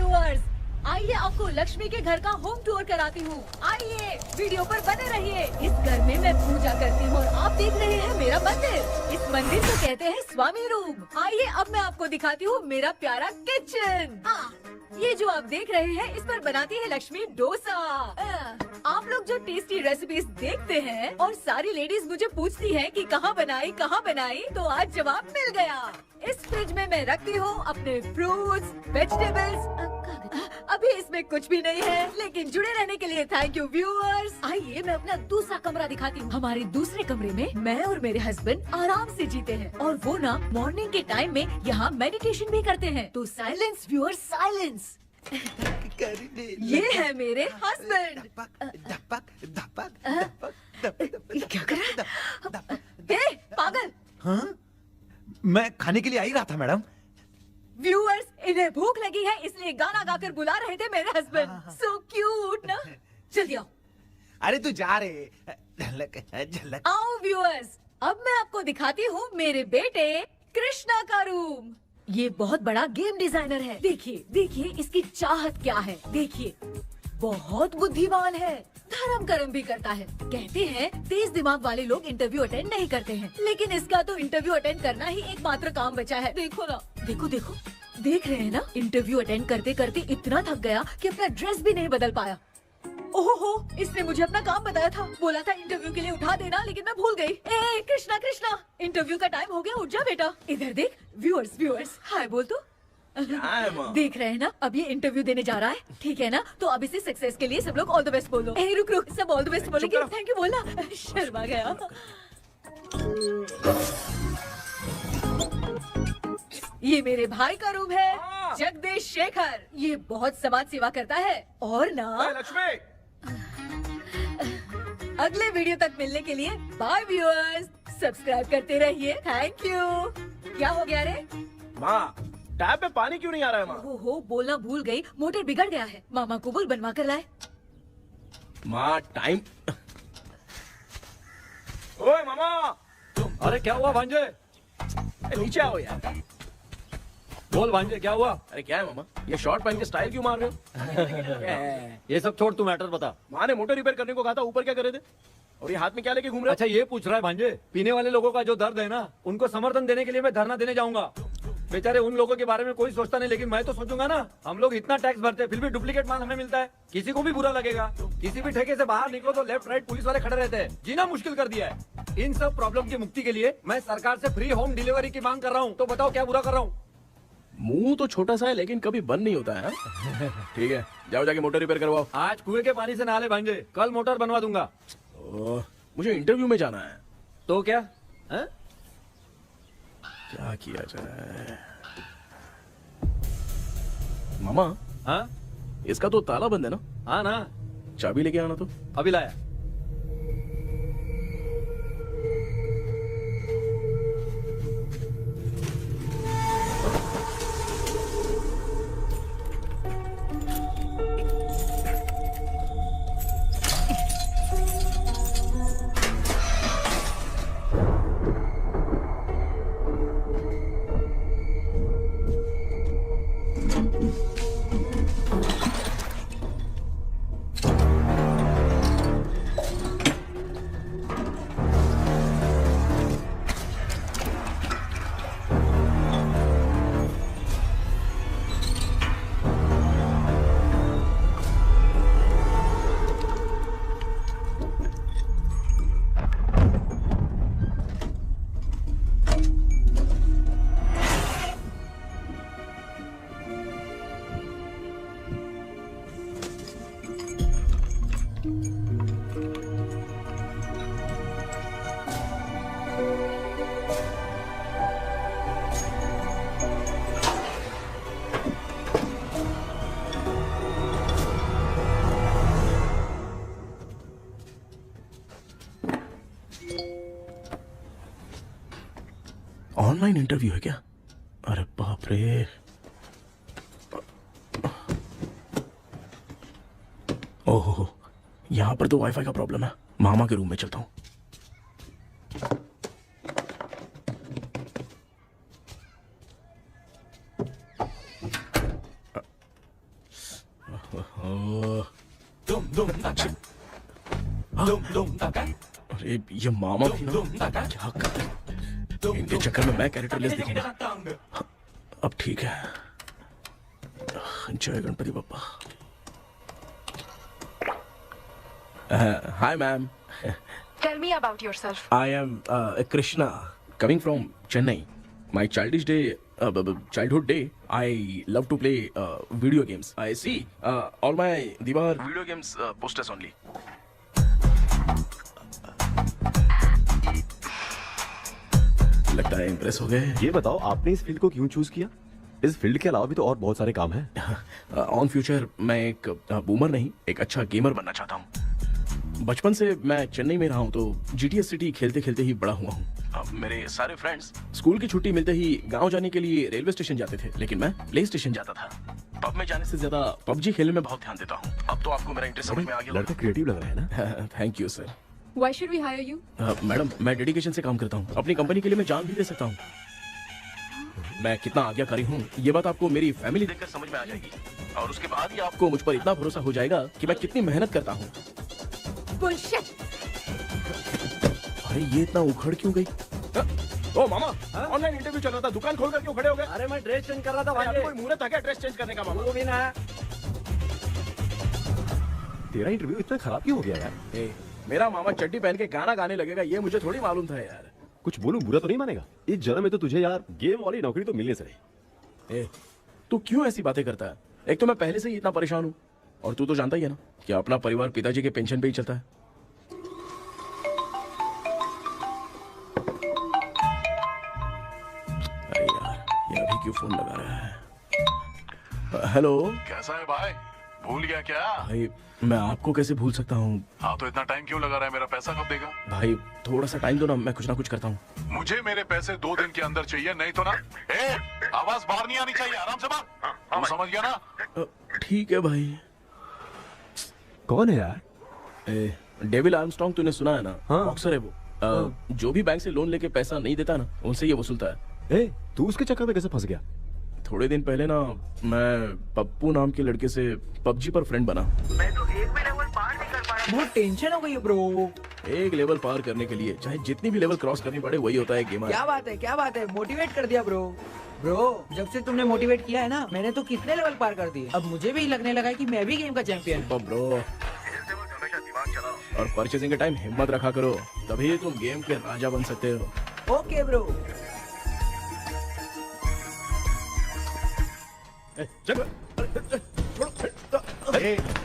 Viewers, आइए आपको लक्ष्मी के घर का होम टूर कराती हूँ। आइए वीडियो पर बने रहिए। इस घर में मैं पूजा करती हूँ और आप देख रहे हैं मेरा मंदिर। इस मंदिर को कहते हैं स्वामी रूम। आइए अब मैं आपको दिखाती हूँ मेरा प्यारा किचन। ये जो आप देख रहे हैं इस पर बनाती है लक्ष्मी डोसा। आप लोग जो टेस्टी रेसिपीज देखते हैं और सारी लेडीज मुझे पूछती हैं कि कहाँ बनाई, तो आज जवाब मिल गया। इस फ्रिज में मैं रखती हूँ अपने फ्रूट्स, वेजिटेबल्स। अभी इसमें कुछ भी नहीं है, लेकिन जुड़े रहने के लिए थैंक यू व्यूअर्स। आइए मैं अपना दूसरा कमरा दिखाती हूँ। हमारे दूसरे कमरे में मैं और मेरे हस्बैंड आराम से जीते हैं और वो ना मॉर्निंग के टाइम में यहाँ मेडिटेशन भी करते हैं। तो साइलेंस व्यूअर्स, साइलेंस। ये है मेरे हस्बैंड। क्या कर रहा है? पागल। हाँ? मैं खाने के लिए आ ही रहा था मैडम। व्यूअर्स, इन्हें भूख लगी है इसलिए गाना गाकर बुला रहे थे मेरे हस्बैंड। सो क्यूट ना। जल्दी आओ। अरे तू जा रे। झलक। आओ व्यूअर्स, अब मैं आपको दिखाती हूँ मेरे बेटे कृष्णा का रूम। ये बहुत बड़ा गेम डिजाइनर है। देखिए देखिए इसकी चाहत क्या है। देखिए बहुत बुद्धिमान है, धर्म कर्म भी करता है। कहते हैं तेज दिमाग वाले लोग इंटरव्यू अटेंड नहीं करते हैं, लेकिन इसका तो इंटरव्यू अटेंड करना ही एकमात्र काम बचा है। देखो ना, देखो देखो, देख रहे हैं ना। इंटरव्यू अटेंड करते करते इतना थक गया कि अपना ड्रेस भी नहीं बदल पाया। ओहो, इसने मुझे अपना काम बताया था। बोला था इंटरव्यू के लिए उठा देना, लेकिन मैं भूल गई। ए कृष्णा कृष्णा, इंटरव्यू का टाइम हो गया, उठ जा बेटा। इधर देख। व्यूअर्स व्यूअर्स, हाय बोल तो। देख रहे हैं ना, अब ये इंटरव्यू देने जा रहा है, ठीक है ना। तो अब इसे सक्सेस के लिए सब लोग ऑल द बेस्ट बोलो। ए रुक रुक, सब ऑल द बेस्ट बोलेंगे। थैंक यू बोलना। शर्मा गया। ये मेरे भाई का रूम है, जगदीश शेखर। ये बहुत समाज सेवा करता है और ना लक्ष्मी। अगले वीडियो तक मिलने के लिए बाय व्यूअर्स। सब्सक्राइब करते रहिए। Thank you. क्या हो गया रे? माँ, टैप में पानी क्यों नहीं आ रहा है माँ? हो बोलना भूल गई, मोटर बिगड़ गया है। मामा को बोल बनवा कर लाए। माँ टाइम। ओए मामा। अरे क्या हुआ भांजे? नीचे आओ यार। बोल भांजे क्या हुआ? अरे क्या है मामा, ये शॉर्ट पहन के स्टाइल क्यों मार रहे हो? ये सब छोड़, तू मैटर बता। माँ ने मोटर रिपेयर करने को कहा था, ऊपर क्या करे थे? और ये हाथ में क्या लेके घूम रहे हो? अच्छा ये पूछ रहा है भांजे, पीने वाले लोगों का जो दर्द है ना, उनको समर्थन देने के लिए मैं धरना देने जाऊंगा। बेचारे उन लोगों के बारे में कोई सोचता नहीं, लेकिन मैं तो सोचूंगा ना। हम लोग इतना टैक्स भरते हैं, फिर भी डुप्लीकेट माल हमें मिलता है। किसी को भी बुरा लगेगा। किसी भी ठेके से बाहर निकलो तो लेफ्ट राइट पुलिस वाले खड़े रहते हैं। जीना मुश्किल कर दिया है। इन सब प्रॉब्लम की मुक्ति के लिए मैं सरकार से फ्री होम डिलीवरी की मांग कर रहा हूँ। तो बताओ क्या बुरा कर रहा हूँ? मुंह तो छोटा सा है लेकिन कभी बंद नहीं होता है। ठीक है, जाओ जाके मोटर रिपेयर करवाओ। आज कुएं के पानी से नहा ले भांजे, कल मोटर बनवा दूंगा। मुझे इंटरव्यू में जाना है। तो क्या है? क्या किया जाए? मामा, हाँ इसका तो ताला बंद है ना? हाँ ना। चाबी लेके आना तो। अभी लाया। ऑनलाइन इंटरव्यू है क्या? अरे बाप रे। ओहो, यहाँ पर तो वाईफाई का प्रॉब्लम है। मामा के रूम में चलता हूँ। अरे ये मामा भी ना क्या कर, इनके चक्कर में मैं कैरेक्टरलेस दिखूंगा। अब ठीक है। जय Ganpati Bappa. Hi ma'am. Tell me about yourself. I am Krishna, coming from Chennai. My childhood day, I love to play video games. I see all my Diwar video games posters only. लगता है impress हो गए। ये बताओ आपने इस field को क्यों चूज किया? इस फील्ड के अलावा भी तो और बहुत सारे काम हैं। ऑन फ्यूचर मैं एक बूमर नहीं, एक अच्छा गेमर बनना चाहता हूँ। बचपन से मैं चेन्नई में रहा हूँ तो जीटीएस सिटी खेलते खेलते ही बड़ा हुआ हूँ। मेरे सारे फ्रेंड्स स्कूल की छुट्टी मिलते ही गांव जाने के लिए रेलवे स्टेशन जाते थे, लेकिन मैं प्ले स्टेशन जाता था। पब में जाने से ज्यादा पबजी खेलने में बहुत ध्यान देता हूँ। अब तो आपको मेरा इंटरेस्ट समझ में आ गया। लड़का क्रिएटिव लग रहा है ना। Thank you sir. Why should we hire you? Madam मैं डेडिकेशन से काम करता हूँ, अपनी कंपनी के लिए मैं जान भी दे सकता हूँ। मैं कितना आज्ञाकारी हूँ ये बात आपको मेरी फैमिली देखकर समझ में आ जाएगी, और उसके बाद ही आपको मुझ पर इतना भरोसा हो जाएगा कि मैं कितनी मेहनत करता हूँ। Bullshit! अरे ये इतना उखड़ क्यों गई? ओ मामा, ऑनलाइन इंटरव्यू चल रहा था, दुकान खोलकर क्यों खड़े हो गए? अरे मैं ड्रेस चेंज कर रहा था भाई भाई। कोई मुहूर्त था क्या ड्रेस चेंज करने का मामा? वो भी ना। तेरा इंटरव्यू इतना खराब क्यों हो गया यार? ए, मेरा मामा चड्डी पहन के गाना गाने लगेगा ये मुझे थोड़ी मालूम था यार। कुछ बोलूं बुरा तो नहीं मानेगा? इस जन्म में तो तुझे यार गेम वाली नौकरी तो मिलने से रही। ए, तू क्यों ऐसी बातें करता है? एक तो मैं पहले से ही इतना परेशान हूँ, और तू तो जानता ही है ना कि अपना परिवार पिताजी के पेंशन पे ही चलता है। अरे यार ये अभी क्यों फोन लगा रहा है? हेलो कैसा है भाई? भूल गया क्या? भाई, मैं आपको कैसे भूल सकता हूँ? हाँ तो इतना टाइम क्यों लगा रहा है? मेरा पैसा कब देगा? भाई थोड़ा सा टाइम दो ना, मैं कुछ ना कुछ करता हूँ। मुझे मेरे पैसे 2 दिन के अंदर चाहिए, नहीं तो ना आवाज बाहर नहीं आनी चाहिए। आराम से बात, तू समझ गया ना? ठीक है भाई। कौन है यार? डेविल आर्मस्ट्रॉन्ग तूने सुना है ना? हाँ। बॉक्सर है वो। जो भी बैंक से लोन लेके पैसा नहीं देता ना, उनसे ये वसूलता है। तू उसके चक्कर में कैसे फंस गया? थोड़े दिन पहले ना मैं पप्पू नाम के लड़के से पबजी पर फ्रेंड बना। बहुत टेंशन हो गई है ब्रो। एक लेवल पार करने के लिए चाहे जितनी भी लेवल क्रॉस करनी पड़े, वही होता है गेमर। क्या बात है, मोटिवेट कर दिया ब्रो। ब्रो जब से तुमने मोटिवेट किया है ना, मैंने तो कितने लेवल पार कर दिए। अब मुझे भी लगने लगा है कि मैं भी गेम का चैंपियन हूँ। ब्रो, और परचेसिंग के टाइम हिम्मत रखा करो, तभी तुम गेम के राजा बन सकते हो। Okay bro.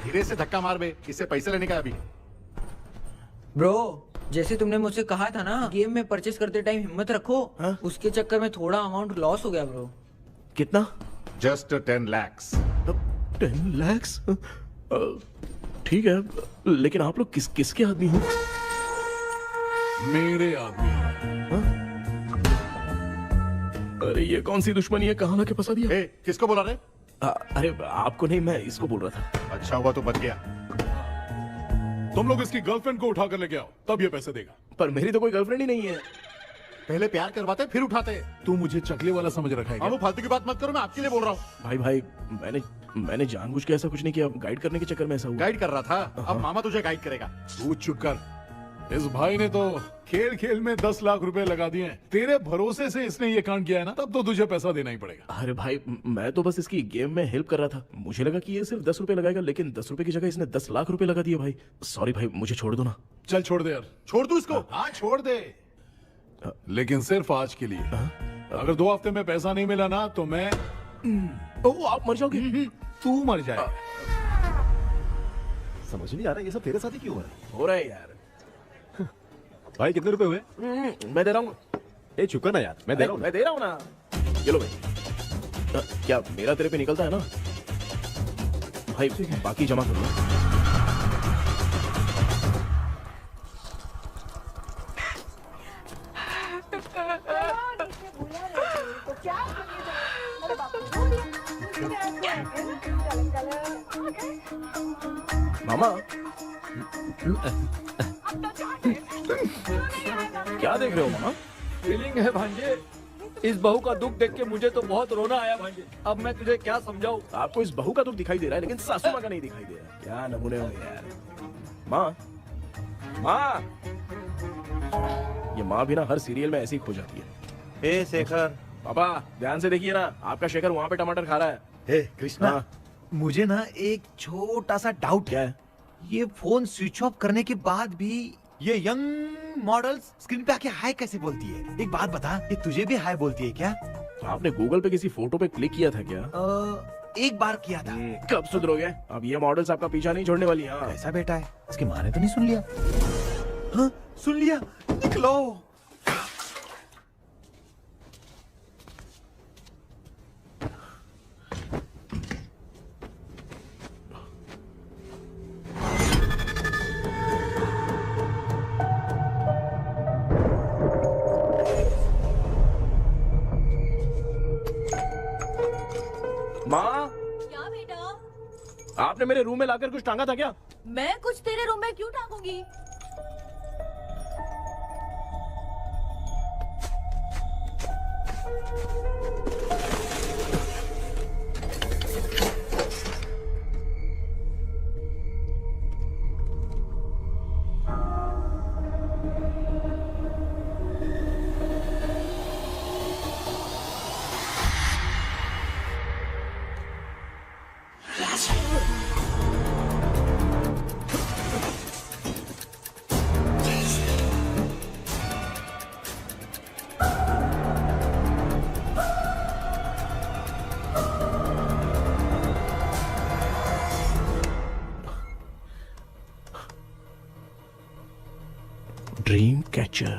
धीरे से धक्का मार बे, इससे पैसे लेने का अभी। ब्रो जैसे तुमने मुझसे कहा था ना, गेम में परचेस करते टाइम हिम्मत रखो। हाँ? उसके चक्कर में थोड़ा अमाउंट लॉस हो गया ब्रो। कितना? Just 10 lakhs। 10 lakhs? ठीक है, लेकिन आप लोग किसके आदमी हो? मेरे आदमी। अरे ये कौन सी दुश्मनी है, कहाँ लाके फंसा दिया? किसको बोला रे? अरे आपको नहीं, मैं इसको बोल रहा था। अच्छा हुआ तो बच गया। तुम लोग इसकी गर्लफ्रेंड को उठा कर लेके आओ, तब ये पैसे देगा। पर मेरी तो कोई गर्लफ्रेंड ही नहीं है। पहले प्यार करवाते फिर उठाते। तू मुझे चकले वाला समझ रखा है क्या? वो फालतू की बात मत करो, मैं आपके लिए बोल रहा हूँ। भाई मैंने जानबूझ के ऐसा कुछ नहीं किया, गाइड करने के चक्कर में ऐसा हुआ। गाइड कर रहा था, अब मामा तुझे गाइड करेगा। तू चुप कर। इस भाई ने तो खेल खेल में 10 लाख रुपए लगा दिए हैं। तेरे भरोसे से इसने ये कांड किया है ना, तब तो तुझे पैसा देना ही पड़ेगा। अरे भाई मैं तो बस इसकी गेम में हेल्प कर रहा था, मुझे लगा कि ये सिर्फ 10 रुपए लगाएगा, लेकिन 10 रुपए की जगह इसने 10 लाख रुपए लगा दिए। भाई सॉरी भाई, मुझे छोड़ दो ना। चल छोड़ दे यार। छोड़ दू इसको। हाँ छोड़ दे, लेकिन सिर्फ आज के लिए। अगर 2 हफ्ते में पैसा नहीं मिला ना तो मैं ओ आप मर जाओगे। तू मर जाए। समझ नहीं आ रहा ये सब तेरे साथ ही क्यों हो रहा है? हो रहा है यार। भाई कितने रुपए हुए? मैं दे रहा हूँ। चुका ना यार, मैं दे रहा हूँ। मैं दे रहा हूँ ना। ये लो भाई। क्या मेरा तेरे पे निकलता है ना भाई? बाकी जमा कर लो। मामा क्या देख रहे हो मामा? फीलिंग है भांजे। इस बहू का दुख देख के मुझे तो बहुत रोना आया भाई। अब मैं तुझे क्या समझाऊं? आपको इस बहू का दुख दिखाई दे रहा है लेकिन सासू माँ का नहीं दिखाई दे रहा है। क्या नमूने हो यार। माँ, माँ, ये माँ भी ना हर सीरियल में ऐसी ही खो जाती है। ए शेखर, पापा ध्यान से देखिए ना, आपका शेखर वहाँ पे टमाटर खा रहा है। हे कृष्णा, हाँ। मुझे ना एक छोटा सा डाउट क्या है। है? ये फोन स्विच ऑफ करने के बाद भी ये यंग मॉडल्स स्क्रीन पे आके हाय कैसे बोलती है? एक बात बता, ये तुझे भी हाय बोलती है क्या? आपने गूगल पे किसी फोटो पे क्लिक किया था क्या? एक बार किया था। कब सुधरोगे? अब ये मॉडल्स आपका पीछा नहीं छोड़ने वाली। हाँ। कैसा बेटा है? इसकी माँ ने तो नहीं सुन लिया? हाँ, सुन लिया। निकलो। माँ, क्या बेटा? आपने मेरे रूम में लाकर कुछ टांगा था क्या? मैं कुछ तेरे रूम में क्यों टांगूंगी? Dream catcher.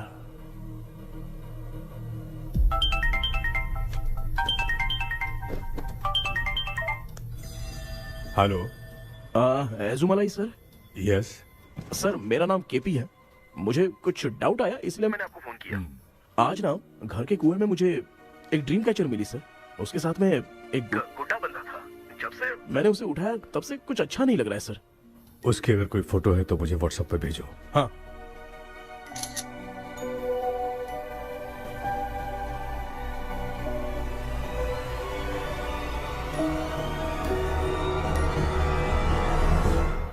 Hello. Ezhumalai sir. Yes. Sir मेरा नाम केपी है। मुझे कुछ डाउट आया इसलिए मैंने आपको फोन किया। आज ना घर के कुएं में मुझे एक ड्रीम कैचर मिली सर। उसके साथ में एक गुड्डा बंधा था। जब से मैंने उसे उठाया तब से कुछ अच्छा नहीं लग रहा है सर। उसकी अगर कोई फोटो है तो मुझे व्हाट्सएप पे भेजो। हाँ।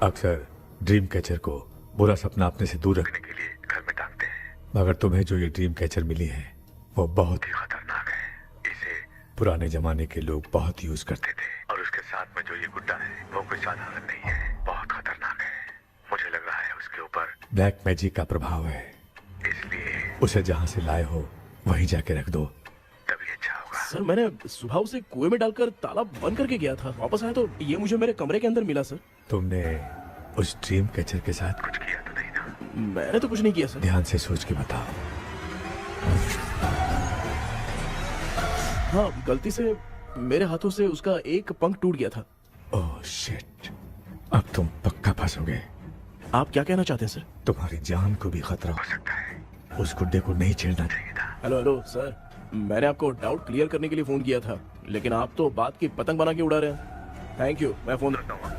अक्सर ड्रीम कैचर को बुरा सपना अपने से दूर रखने के लिए घर में टांगते हैं, मगर तुम्हें जो ये ड्रीम कैचर मिली है वो बहुत ही खतरनाक है। इसे पुराने जमाने के लोग बहुत यूज करते थे, और उसके साथ में जो ये गुड्डा है वो कोई साधारण नहीं है, बहुत खतरनाक है। मुझे लग रहा है उसके ऊपर ब्लैक मैजिक का प्रभाव है, इसलिए उसे जहाँ से लाए हो वहीं जाके रख दो, तभी अच्छा होगा। सर मैंने सुबह उसे कुएं में डालकर ताला बंद करके गया था। वापस आया तो ये मुझे मेरे कमरे के अंदर मिला सर। तुमने उस ड्रीम कैचर के साथ कुछ किया तो नहीं ना? मैंने तो कुछ नहीं किया सर। ध्यान से सोच के बताओ। हाँ, गलती से मेरे हाथों से उसका एक पंख टूट गया था। ओह शिट, अब तुम पक्का फंसोगे। आप क्या कहना चाहते हैं सर? तुम्हारी जान को भी खतरा हो सकता है। उस गुड्डे को नहीं छेड़ना चाहिए था। हेलो हेलो सर, मैंने आपको डाउट क्लियर करने के लिए फोन किया था, लेकिन आप तो बात की पतंग बना के उड़ा रहे हैं। थैंक यू, मैं फोन रखता हूँ।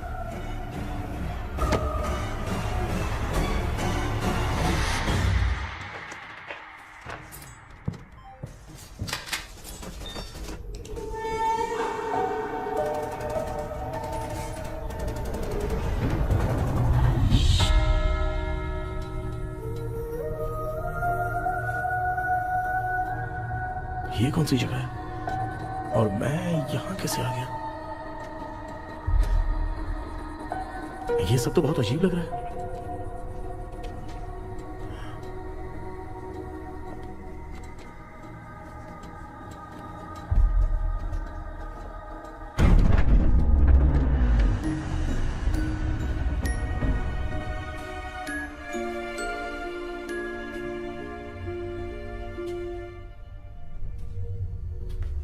ये कौन सी जगह है और मैं यहाँ कैसे आ गया? ये सब तो बहुत अजीब लग रहा है।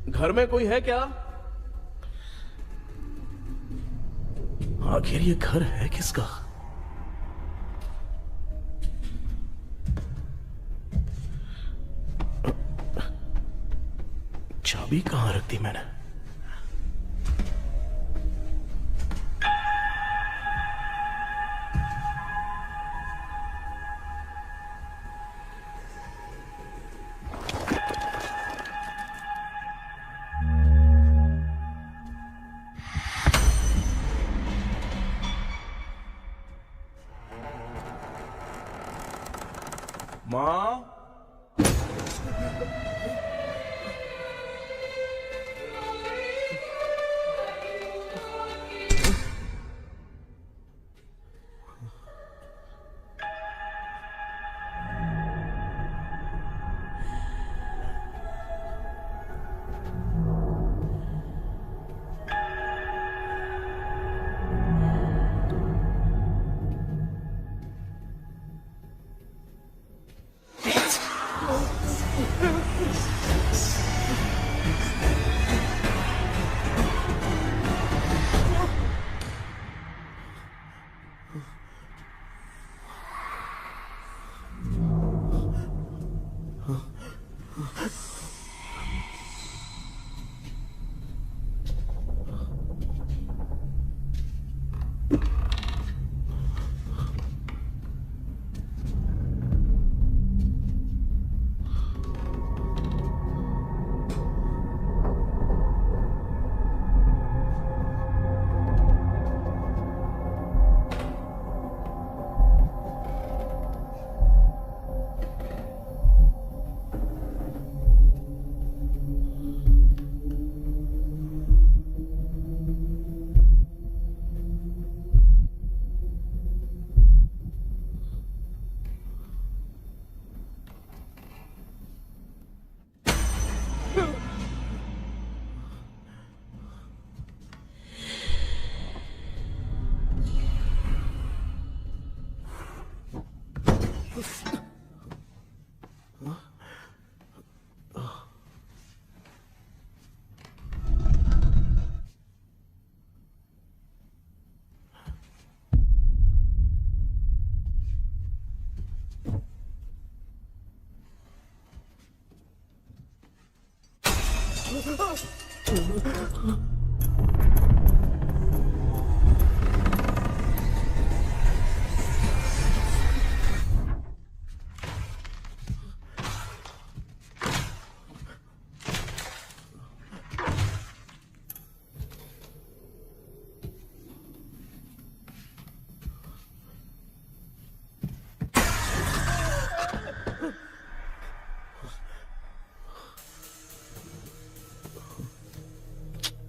घर में कोई है क्या? आखिर ये घर है किसका? चाबी कहां रख दी मैंने? माँ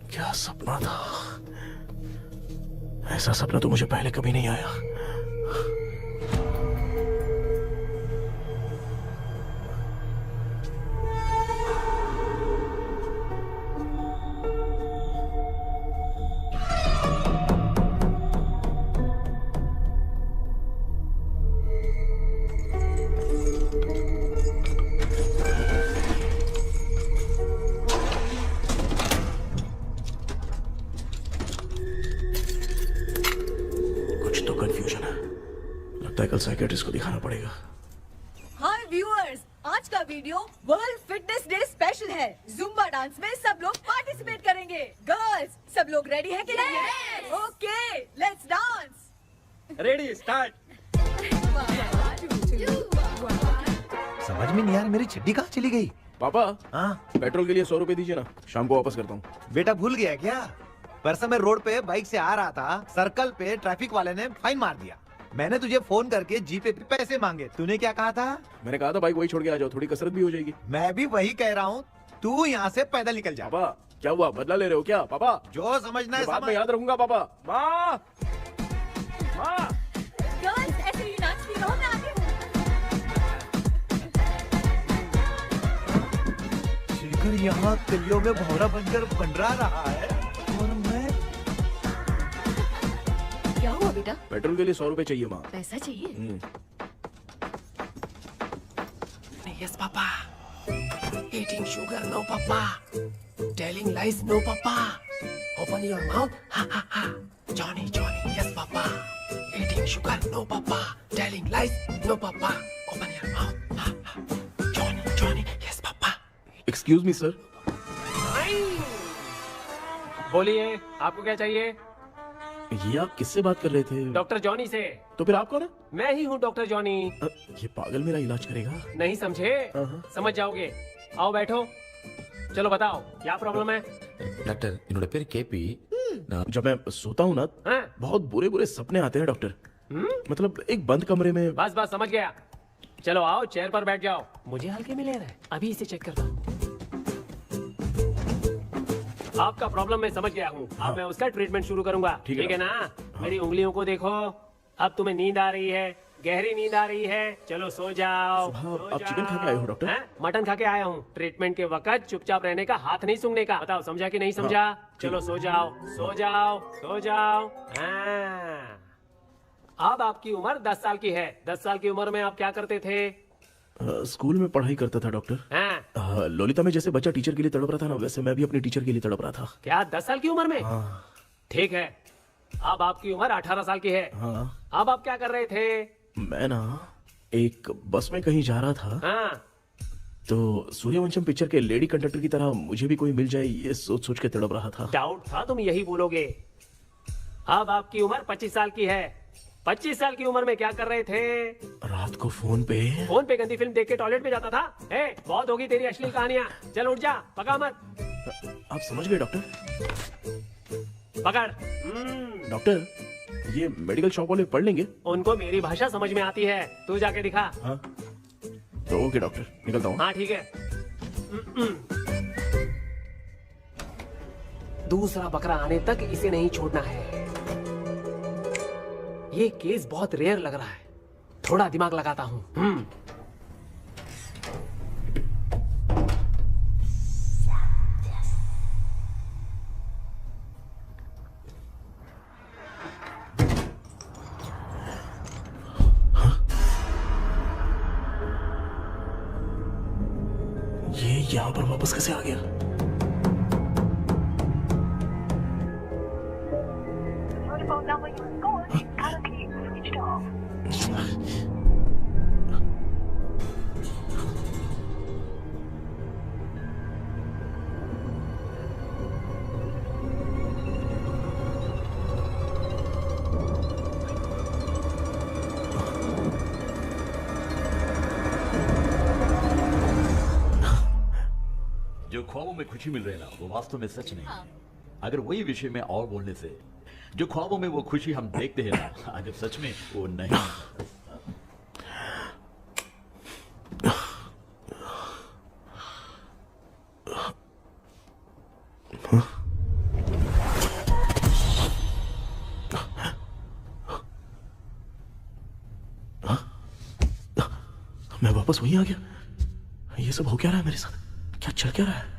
क्या सपना था। ऐसा सपना तो मुझे पहले कभी नहीं आया। कंफ्यूजन है, लगता है कल साइकियाट्रिस्ट को दिखाना पड़ेगा। हाय व्यूअर्स, आज का video world fitness day special है। जुम्बा डांस में सब लोग पार्टिसिपेट करेंगे। गर्ल्स, सब लोग रेडी हैं कि नहीं? Okay, let's dance. Ready, start. समझ में नहीं यार, मेरी चड्डी कहाँ चली गई? पापा, हाँ पेट्रोल के लिए 100 रुपए दीजिए ना, शाम को वापस करता हूँ। बेटा भूल गया क्या? परसों मैं रोड पे बाइक से आ रहा था, सर्कल पे ट्रैफिक वाले ने फाइन मार दिया। मैंने तुझे फोन करके जीपे पे पैसे मांगे, तूने क्या कहा था? मैंने कहा था बाइक वही छोड़ के आ जाओ, थोड़ी कसरत भी हो जाएगी। मैं भी वही कह रहा हूँ, तू यहाँ से पैदल निकल जा। पापा क्या हुआ, बदला ले रहे हो क्या? पापा जो समझना है बाद में समझ। याद रखूंगा। पापा, माँ माँ गर्ल्स, ऐसे ही नाचती रहो, मैं आती हूँ। शेखर यहाँ कलियों में भौरा बनकर बंडरा रहा है और मैं। क्या हुआ बेटा? पेट्रोल के लिए 100 रुपए चाहिए माँ। पैसा चाहिए? Yes, Papa. Eating sugar, no, Papa. Telling lies, no, Papa. Open your mouth, ha ha ha. Johnny, Johnny, yes, Papa. Eating sugar, no, Papa. Telling lies, no, Papa. Open your mouth, ha ha. Johnny, Johnny, yes, Papa. Excuse me sir. बोलिए, आपको क्या चाहिए? ये आप किससे बात कर रहे थे? डॉक्टर जॉनी से। तो फिर आप कौन है? मैं ही हूँ डॉक्टर जॉनी। ये पागल मेरा इलाज करेगा? नहीं समझे? समझ जाओगे। आओ बैठो। चलो बताओ, क्या प्रॉब्लम है? டாக்டர் என்னோட பேர் கேபி जब मैं सोता हूँ ना, हाँ? बहुत बुरे बुरे सपने आते हैं डॉक्टर। मतलब एक बंद कमरे में। बस बस समझ गया। चलो आओ, चेयर पर बैठ जाओ। मुझे हल्के में ले रहा है, अभी इसे चेक करता हूँ। आपका प्रॉब्लम मैं समझ गया हूँ। अब मैं उसका ट्रीटमेंट शुरू करूंगा, ठीक है ना? मेरी उंगलियों को देखो, अब तुम्हें नींद आ रही है, गहरी नींद आ रही है। चलो सो जाओ। सुबह आप चिकन खा के आए हो डॉक्टर? हैं? मटन खा के आया हूँ। ट्रीटमेंट के वक्त चुपचाप रहने का, हाथ नहीं सूंघने का। बताओ समझा कि नहीं समझा? चलो सो जाओ, सो जाओ, सो जाओ। हाँ। अब आपकी उम्र 10 साल की है। 10 साल की उम्र में आप क्या करते थे? स्कूल में पढ़ाई करता था डॉक्टर। हाँ। लोलिता में जैसे बच्चा टीचर के लिए तड़प रहा था ना, वैसे मैं भी अपने टीचर के लिए तड़प रहा था। क्या 10 साल की उम्र में? ठीक है, अब आपकी उम्र 18 साल की है। हाँ। अब आप क्या कर रहे थे? मैं ना एक बस में कहीं जा रहा था। हाँ। तो सूर्यवंशम पिक्चर के लेडी कंडक्टर की तरह मुझे भी कोई मिल जाए, ये सोच सोच के तड़प रहा था। डाउट था तुम यही बोलोगे। अब आपकी उम्र 25 साल की है। 25 साल की उम्र में क्या कर रहे थे? रात को फोन पे गंदी फिल्म देख के टॉयलेट में जाता था। बहुत होगी तेरी अश्लील कहानियां। चल उठ जा, पका मत। आप समझ गए डॉक्टर? पकड़। डॉक्टर, ये मेडिकल शॉप वाले पढ़ लेंगे? उनको मेरी भाषा समझ में आती है, तू जाके दिखा। हाँ। तो ओके डॉक्टर, निकलता हूँ। हाँ ठीक है। दूसरा बकरा आने तक इसे नहीं छोड़ना है। ये केस बहुत रेयर लग रहा है, थोड़ा दिमाग लगाता हूँ। ये यहाँ पर वापस कैसे आ गया? जो ख्वाबों में खुशी मिल रही है ना, वो वास्तव में सच नहीं है। अगर वही विषय में और बोलने से, जो ख्वाबों में वो खुशी हम देखते हैं ना, अगर सच में वो नहीं। मैं वापस वहीं आ गया। ये सब हो क्या रहा है मेरे साथ? क्या चल क्या रहा है?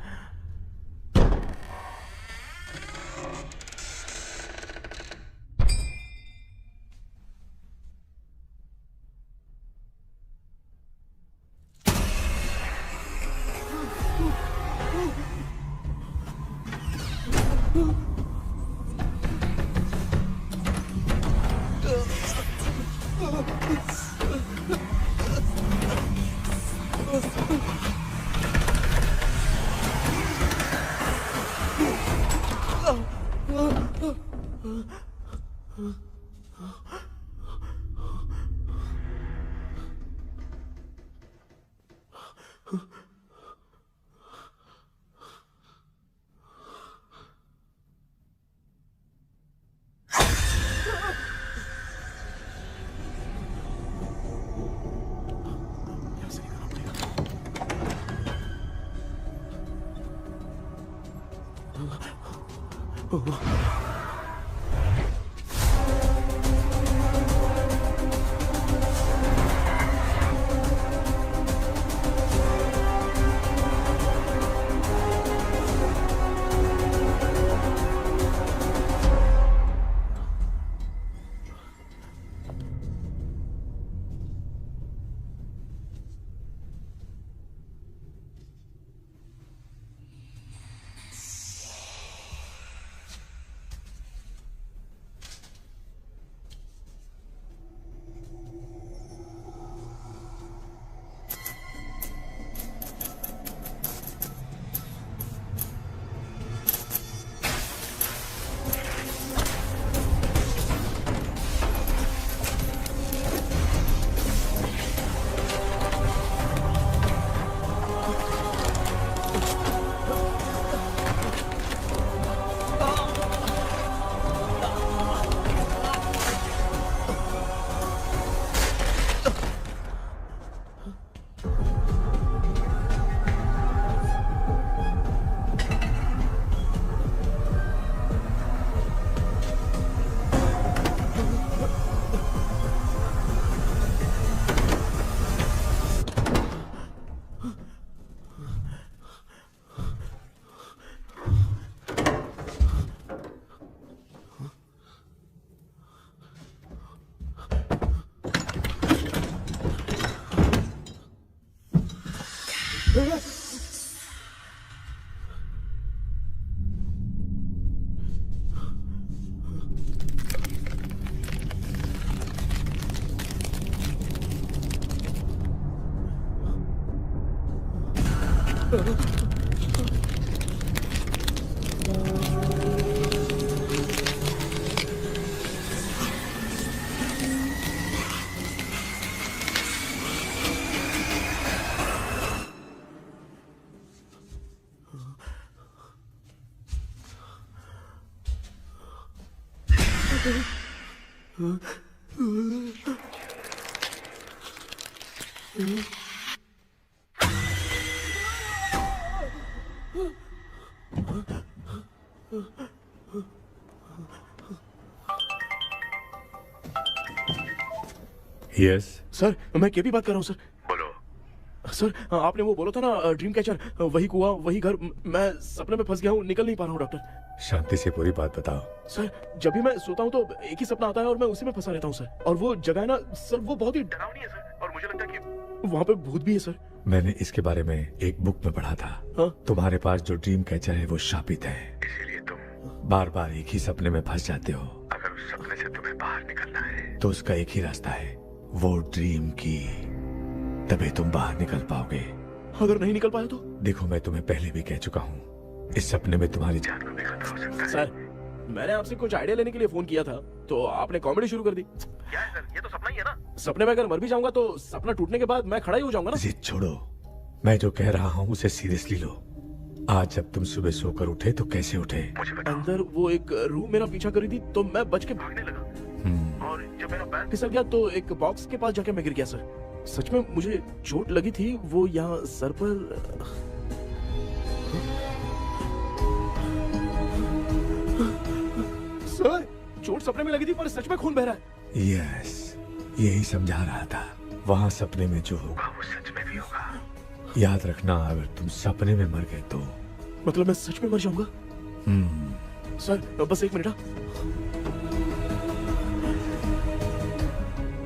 यस सर मैं केपी बात कर रहा हूँ सर। बोलो सर, आपने वो बोला था ना ड्रीम कैचर, वही कुआं वही घर, मैं सपने में फंस गया हूँ, निकल नहीं पा रहा हूँ डॉक्टर। शांति से पूरी बात बताओ। सर जब भी मैं सोता हूँ तो एक ही सपना आता है और मैं उसी में फंसा रहता हूँ सर। और वो जगह है ना सर, वो बहुत ही डरावनी है सर, और मुझे लगता है कि वहाँ पे भूत भी है सर। मैंने इसके बारे में एक बुक में पढ़ा था। हाँ? तुम्हारे पास जो ड्रीम कैचर है वो शापित है, इसीलिए तुम बार बार एक ही सपने में फंस जाते हो। अगर उस सपने से तुम्हें बाहर निकलना है तो उसका एक ही रास्ता है, वो ड्रीम की, तभी तुम बाहर निकल पाओगे। अगर नहीं निकल पाया तो? देखो मैं तुम्हें पहले भी कह चुका हूँ, इस सपने में तुम्हारी जान को भी खतरा हो सकता है। सर मैंने आपसे कुछ आइडिया लेने के लिए फोन किया था तो आपने कॉमेडी शुरू कर दी। क्या है सर, ये तो सपना ही है ना। सपने में अगर मर भी जाऊंगा तो सपना टूटने के बाद मैं खड़ा ही हो जाऊंगा ना। जिद छोड़ो, मैं जो कह रहा हूँ उसे सीरियसली लो। आज जब तुम सुबह सोकर उठे तो कैसे उठे? अंदर वो एक रूह मेरा पीछा करी थी तो मैं बच के भागने लगा, और जब मेरा पैर फिसल गया तो एक बॉक्स के पास जाके मैं गिर गया सर। सच में मुझे चोट लगी थी, वो यहाँ सर पर। सर चोट सपने में लगी थी पर सच में खून बह रहा है। यस, यही समझा रहा था, वहाँ सपने में जो होगा वो सच में भी होगा। याद रखना, अगर तुम सपने में मर गए तो मतलब मैं सच में मर जाऊंगा। सर बस एक मिनट।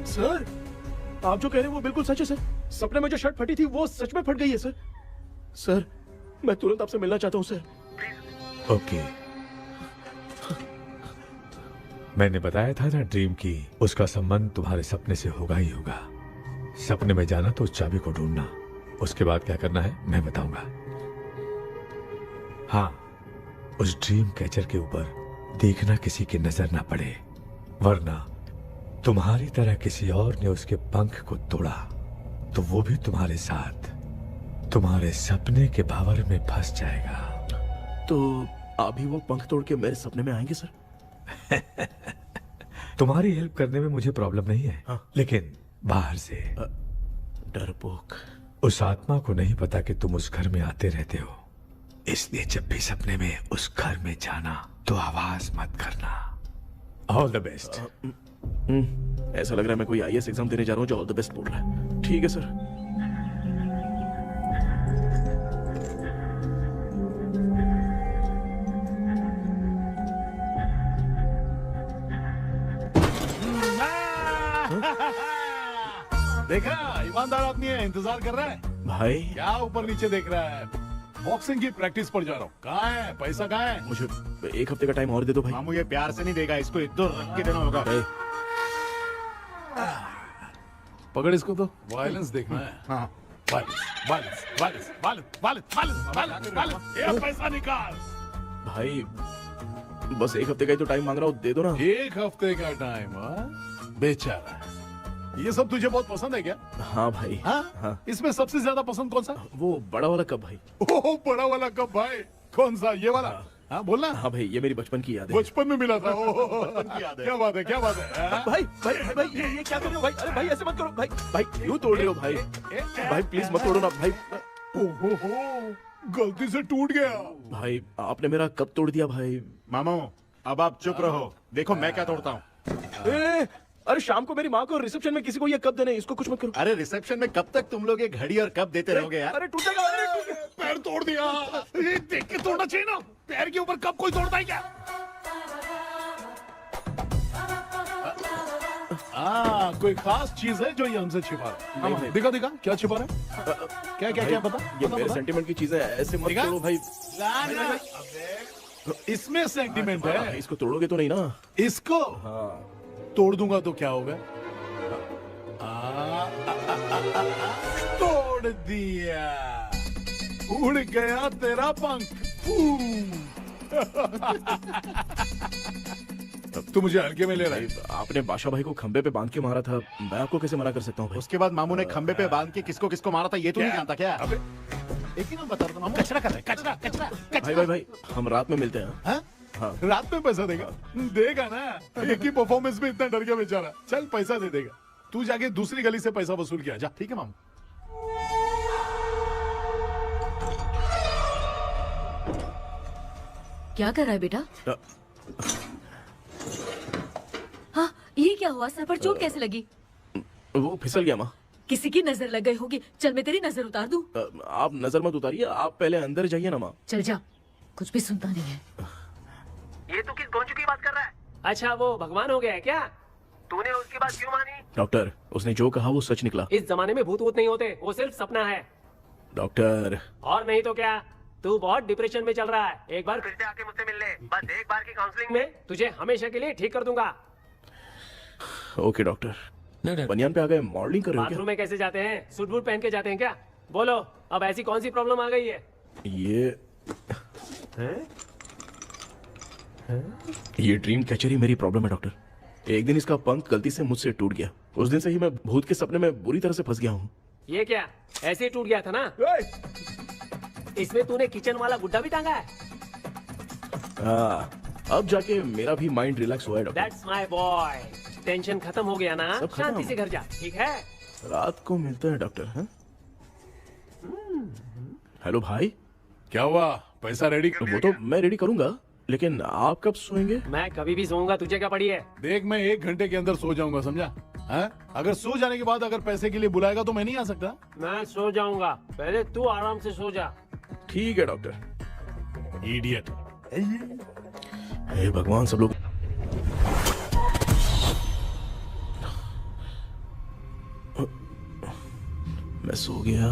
सर आप जो कह रहे हैं वो बिल्कुल सच है सर। सपने में जो शर्ट फटी थी वो सच में फट गई है सर। सर मैं तुरंत आपसे मिलना चाहता हूँ सर। ओके, मैंने बताया था ना ड्रीम की, उसका संबंध तुम्हारे सपने से होगा ही होगा। सपने में जाना तो उस चाबी को ढूंढना, उसके बाद क्या करना है मैं बताऊंगा। हाँ, उस ड्रीम कैचर के ऊपर देखना किसी की नजर ना पड़े, वरना तुम्हारी तरह किसी और ने उसके पंख को तोड़ा तो वो भी तुम्हारे साथ तुम्हारे सपने के भावर में फंस जाएगा। तो अभी वो पंख तोड़ के मेरे सपने में आएंगे सर? तुम्हारी हेल्प करने में मुझे प्रॉब्लम नहीं है। हाँ। लेकिन बाहर से डरपोक, उस आत्मा को नहीं पता कि तुम उस घर में आते रहते हो, इसलिए जब भी सपने में उस घर में जाना तो आवाज मत करना। All the best. ऐसा लग रहा है मैं कोई आईएएस एग्जाम देने जा रहा हूँ जो ऑल द बेस्ट बोल रहा है। ठीक है सर। देखा, ईमानदार आदमी है, इंतजार कर रहा है। भाई क्या ऊपर नीचे देख रहा है? बॉक्सिंग की प्रैक्टिस पर जा रहा हूँ। कहाँ है पैसा, कहाँ है? मुझे एक हफ्ते का टाइम और दे दो भाई। मामू ये प्यार से नहीं देगा, इसको एक दो रख के देना होगा। पकड़ इसको तो। वायलेंस देखना है। हाँ, violence violence violence violence violence violence violence violence. ये पैसा निकाल। भाई बस एक हफ्ते का ही तो टाइम मांग रहा हूँ, दे दो ना। एक हफ्ते का टाइम? बेचारा, ये सब तुझे बहुत पसंद है क्या? हाँ भाई। हाँ? इसमें सबसे ज्यादा पसंद कौन सा? वो बड़ा वाला कप भाई। ओह, बड़ा वाला कप भाई। कौन सा, ये वाला? हाँ बोलना। हाँ भाई, ये मेरी बचपन की याद है। बचपन में मिला था। क्या बात है, क्या बात है। भाई भाई भाई ये क्या कर रहे हो भाई? अरे भाई ऐसे मत करो भाई। भाई क्यों तोड़ रहे हो भाई? भाई प्लीज मत तोड़ो ना भाई। ओहो, गलती से टूट गया। भाई आपने मेरा कप तोड़ दिया भाई। मामू अब आप चुप रहो, देखो मैं क्या तोड़ता हूँ। अरे शाम को मेरी माँ को रिसेप्शन में किसी को ये कप देने, इसको कुछ मत करो। अरे रिसेप्शन में कब तक तुम लोग ये घड़ी और कप देते रहोगे यार? अरे टूटेगा, अरे टूट गया। पैर तोड़ दिया। ये देख के तोड़ना चाहिए ना, पैर के ऊपर कब कोई तोड़ता है क्या? कोई खास चीज है जो ये हमसे छिपा रहा है? दिखा दिखा, क्या छिपा रहा है? क्या क्या क्या बता? ये मेरे सेंटिमेंट की चीजें ऐसे मत करो भाई। इसमें सेंटिमेंट है। इसको तोड़ोगे तो नहीं ना? इसको तोड़ दूंगा तो क्या होगा? तोड़ दिया। उड़ गया तेरा पंख। तू मुझे हल्के में ले रहा है। आपने बादशाह भाई को खंबे पे बांध के मारा था, मैं आपको कैसे मना कर सकता हूँ भाई? उसके बाद मामू ने खंबे पे बांध के किसको किसको मारा था ये तो नहीं जानता क्या? अबे एक ही नाम बता रहा था मामू। कचरा कर रहा है, कचरा कचरा भाई भाई भाई, हम रात में मिलते हैं। हाँ? हाँ। रात में पैसा देगा? देगा ना, एक ही परफॉर्मेंस में इतना डर गया बेचारा। चल पैसा दे देगा, तू जाके दूसरी गली से पैसा वसूल किया जा। ठीक है मामू। क्या कर रहा है बेटा? हाँ, ये क्या हुआ? सर पर चोट कैसे लगी? वो फिसल गया माँ। किसी की नजर लग गई होगी। चल मैं तेरी नजर उतार दूं। आप नजर मत उतारिए, आप पहले अंदर जाइए ना माँ। चल जा, कुछ भी सुनता नहीं है। ये तू किस गोंचू की बात कर रहा है? अच्छा वो भगवान हो गया है क्या? तूने उसकी बात क्यों मानी? डॉक्टर, उसने जो कहा वो सच निकला। इस जमाने में भूत वूत नहीं होते, वो सिर्फ सपना है। डॉक्टर, और नहीं तो क्या, तू बहुत डिप्रेशन में चल रहा है। एक बार फिर से आके मुझसे मिल ले, बस एक बार की काउंसलिंग में तुझे हमेशा के लिए ठीक कर दूंगा। Okay doctor. बनियान पे आ गए, मॉडलिंग कर रहे हो बाथरूम में कैसे जाते हैं? सूट बूट पहन के जाते हैं क्या? बोलो, अब ऐसी कौन सी प्रॉब्लम आ गई है? ये ड्रीम कैचर ही मेरी प्रॉब्लम है डॉक्टर। एक दिन इसका पंख गलती से मुझसे टूट गया। उस दिन से ही मैं भूत के सपने में बुरी तरह से फंस गया हूँ। ये क्या ऐसे ही टूट गया था ना? इसमें तूने किचन वाला गुड्डा भी टांगा है? अब जाके मेरा भी माइंड रिलैक्स हुआ है doctor. That's my boy. Tension खत्म हो गया ना? सब खत्म। शांति से घर जा, ठीक है? रात को मिलते हैं डॉक्टर। हाँ? हेलो भाई, क्या हुआ? पैसा रेडी कर वो तो मैं रेडी करूंगा, लेकिन आप कब सोएंगे? मैं कभी भी सोऊंगा, तुझे क्या पड़ी है? देख, मैं 1 घंटे के अंदर सो जाऊंगा, समझा? हाँ? अगर सो जाने के बाद अगर पैसे के लिए बुलाएगा तो मैं नहीं आ सकता। मैं सो जाऊंगा, पहले तू आराम से सो जा। ठीक है डॉक्टर। इडियट। हे भगवान, सब लोग मैं सो गया।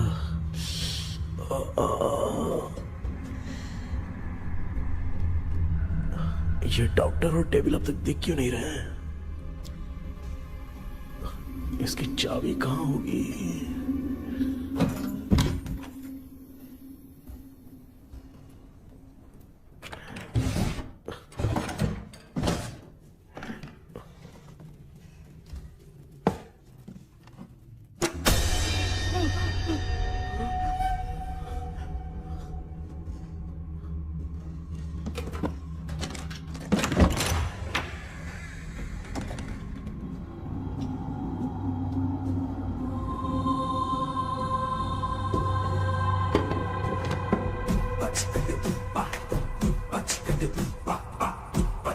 ये डॉक्टर और टेबल अब तक दिख क्यों नहीं रहे हैं? इसकी चाबी कहाँ होगी?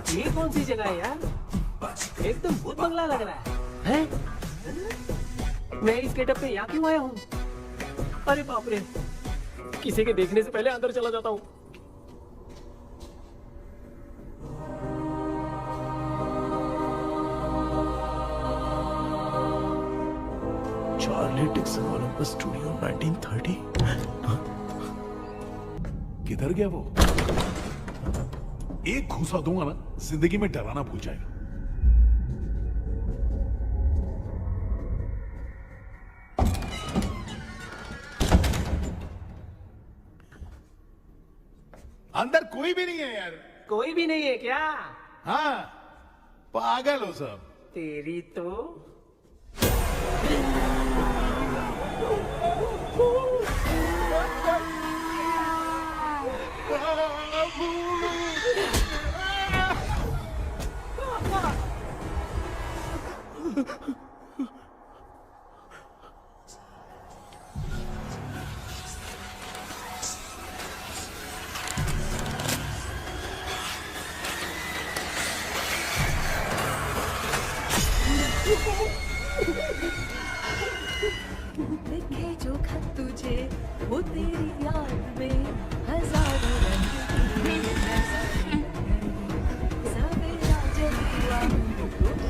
ये कौन सी जगह है यार? एकदम भूत बंगला लग रहा है। हैं? मैं इस गेटअप पे यहाँ क्यों आया हूँ? अरे बाप रे, किसी के देखने से पहले अंदर चला जाता हूँ। Charlie Dixon Olympus studio 1930। किधर गया वो? एक घूसा दूंगा ना, जिंदगी में डराना भूल जाएगा। अंदर कोई भी नहीं है यार। कोई भी नहीं है क्या? हाँ, पागल हो सब। तेरी तो लिखे जो खत तुझे वो तेरी याद में हजारों रंग की सवेरा जब हुआ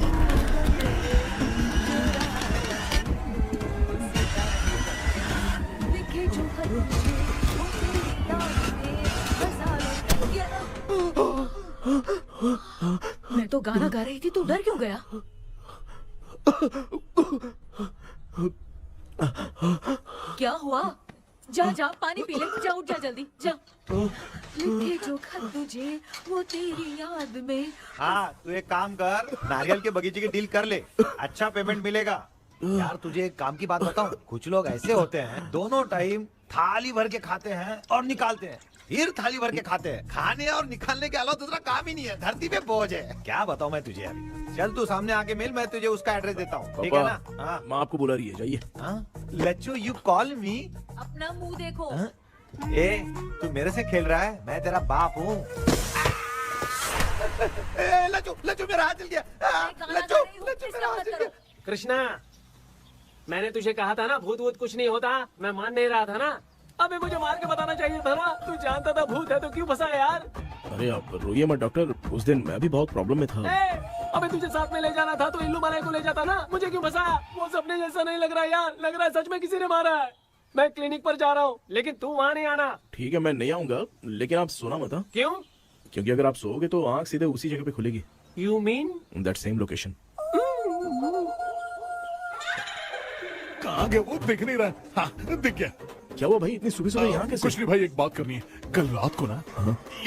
लिखे जो खत तुझे वो तेरी याद में हजारों मैं तो गाना गा रही थी, तू डर क्यों गया? क्या हुआ? जा जा पानी पी ले, जा उठ जा जल्दी जा। लिखे जो खत तुझे वो तेरी याद में। हाँ तू एक काम कर, नारियल के बगीचे की डील कर ले, अच्छा पेमेंट मिलेगा। यार तुझे एक काम की बात बताऊं, कुछ लोग ऐसे होते हैं दोनों टाइम थाली भर के खाते हैं और निकालते हैं, फिर थाली भर के खाते हैं। खाने और निकालने के अलावा दूसरा काम ही नहीं है, धरती पे बोझ है। क्या बताऊं मैं तुझे अभी। चल तू सामने आके मिल, मैं तुझे उसका एड्रेस देता हूँ, ठीक है ना? हाँ माँ आपको बुला रही है, जाइए। लच्चू यू कॉल मी। अपना मुंह देखो। ए तू मेरे से खेल रहा है, मैं तेरा बाप हूँ। लच्चू लच्चू मेरा हाथ जल गया। लच्चू लच्चू मेरा हाथ जल गया। कृष्णा, मैंने तुझे कहा था ना भूत वूत कुछ नहीं होता, मैं मान नहीं रहा था ना। अबे मुझे मार के बताना चाहिए था ना, तू जानता था भूत है तो क्यों फंसा यार। अरे आप रोइए मत डॉक्टर, उस दिन मैं भी बहुत प्रॉब्लम में था। अबे तुझे साथ में ले जाना था तो इल्लू मलाई को ले जाता ना, मुझे क्यों फंसाया? वो सपने जैसा नहीं लग रहा यार, लग रहा है सच में किसी ने मारा है। मैं क्लिनिक पर जा रहा हूँ, लेकिन तू वहाँ नहीं आना। ठीक है मैं नहीं आऊंगा, लेकिन आप सोना मत। क्यों? क्योंकि अगर आप सोओगे तो आंख सीधे उसी जगह पे खुलेगी। You mean that same location. कहाँ गया वो, दिख नहीं रहा। हाँ दिख गया। क्या हुआ भाई, इतनी सुबह सुबह यहाँ कैसे? कुछ नहीं भाई, एक बात करनी है। कल रात को ना